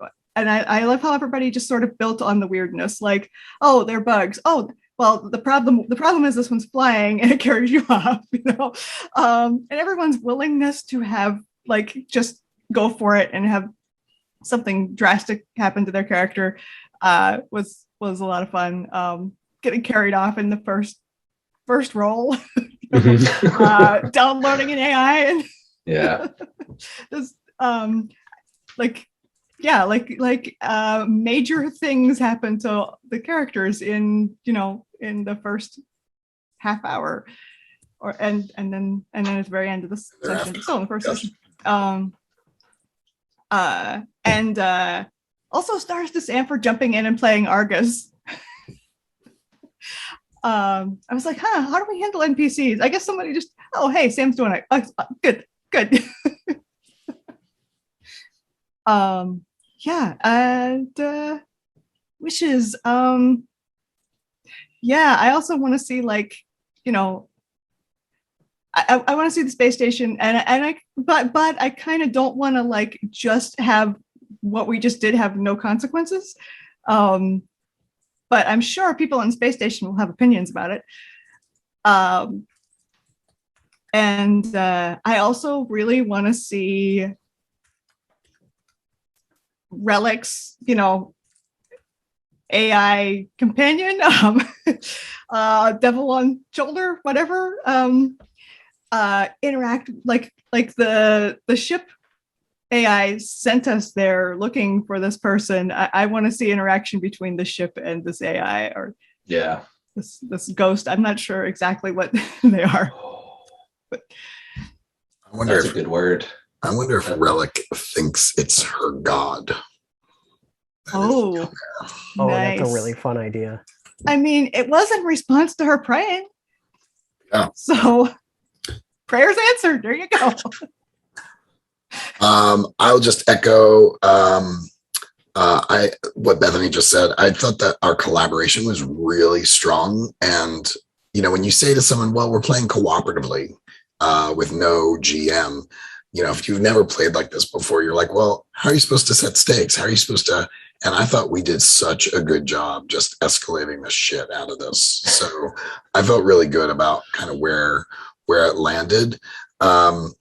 I love how everybody just sort of built on the weirdness, like, oh, they're bugs. Oh, well, the problem is this one's flying and it carries you off, you know. And everyone's willingness to have like just go for it and have something drastic happen to their character was a lot of fun. Getting carried off in the first roll, downloading an AI, and yeah, this major things happen to the characters in the first half hour, and then at the very end of the session, still in the first session. And also stars to Sam for jumping in and playing Argus. I was like, how do we handle NPCs? I guess somebody just, oh, hey, Sam's doing it. Good. Yeah, and wishes. Yeah, I also want to see like, I want to see the space station, but I kind of don't want to like just have what we just did have no consequences. But I'm sure people on space station will have opinions about it. And I also really want to see Relic's, AI companion, devil on shoulder, whatever. Interact like the ship AI sent us there looking for this person. I want to see interaction between the ship and this AI, or this ghost. I'm not sure exactly what they are. But I wonder that's a good word. I wonder if Relic thinks it's her god. Nice. That's a really fun idea. I mean, it was in response to her praying. Yeah. So prayers answered. There you go. I'll just echo what Bethany just said. I thought that our collaboration was really strong. And, when you say to someone, well, we're playing cooperatively with no GM, if you've never played like this before, you're like, well, how are you supposed to set stakes? How are you supposed to? And I thought we did such a good job just escalating the shit out of this. So I felt really good about kind of where it landed. And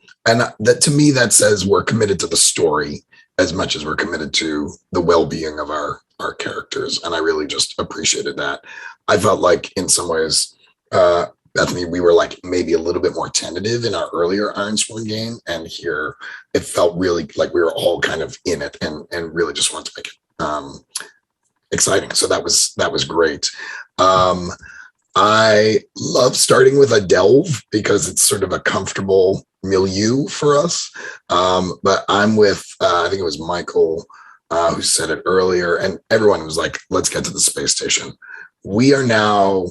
that, to me, that says we're committed to the story as much as we're committed to the well-being of our characters. And I really just appreciated that. I felt like in some ways, Bethany, we were like maybe a little bit more tentative in our earlier Ironsworn game, and here it felt really like we were all kind of in it and really just wanted to make it exciting. So that was great. I love starting with a delve because it's sort of a comfortable milieu for us. But I'm with I think it was Michael who said it earlier, and everyone was like, "Let's get to the space station." We are now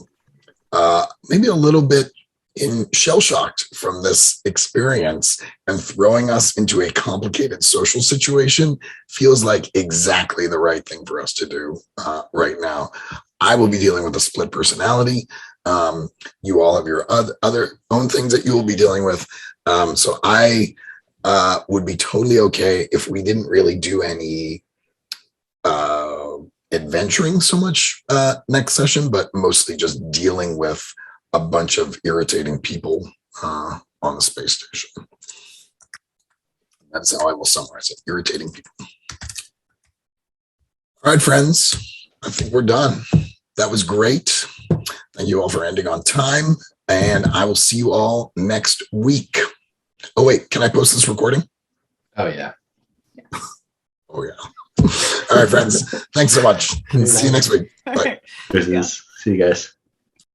maybe a little bit shell shocked from this experience, and throwing us into a complicated social situation feels like exactly the right thing for us to do right now. I will be dealing with a split personality. You all have your other own things that you will be dealing with. So I would be totally okay if we didn't really do any adventuring so much next session, but mostly just dealing with a bunch of irritating people on the space station. That's how I will summarize it. Irritating people. All right, friends. I think we're done. That was great. Thank you all for ending on time. And I will see you all next week. Oh, wait. Can I post this recording? Oh, yeah. Oh, yeah. All right, friends. Thanks so much. See you next week. Bye. Yeah. See you guys.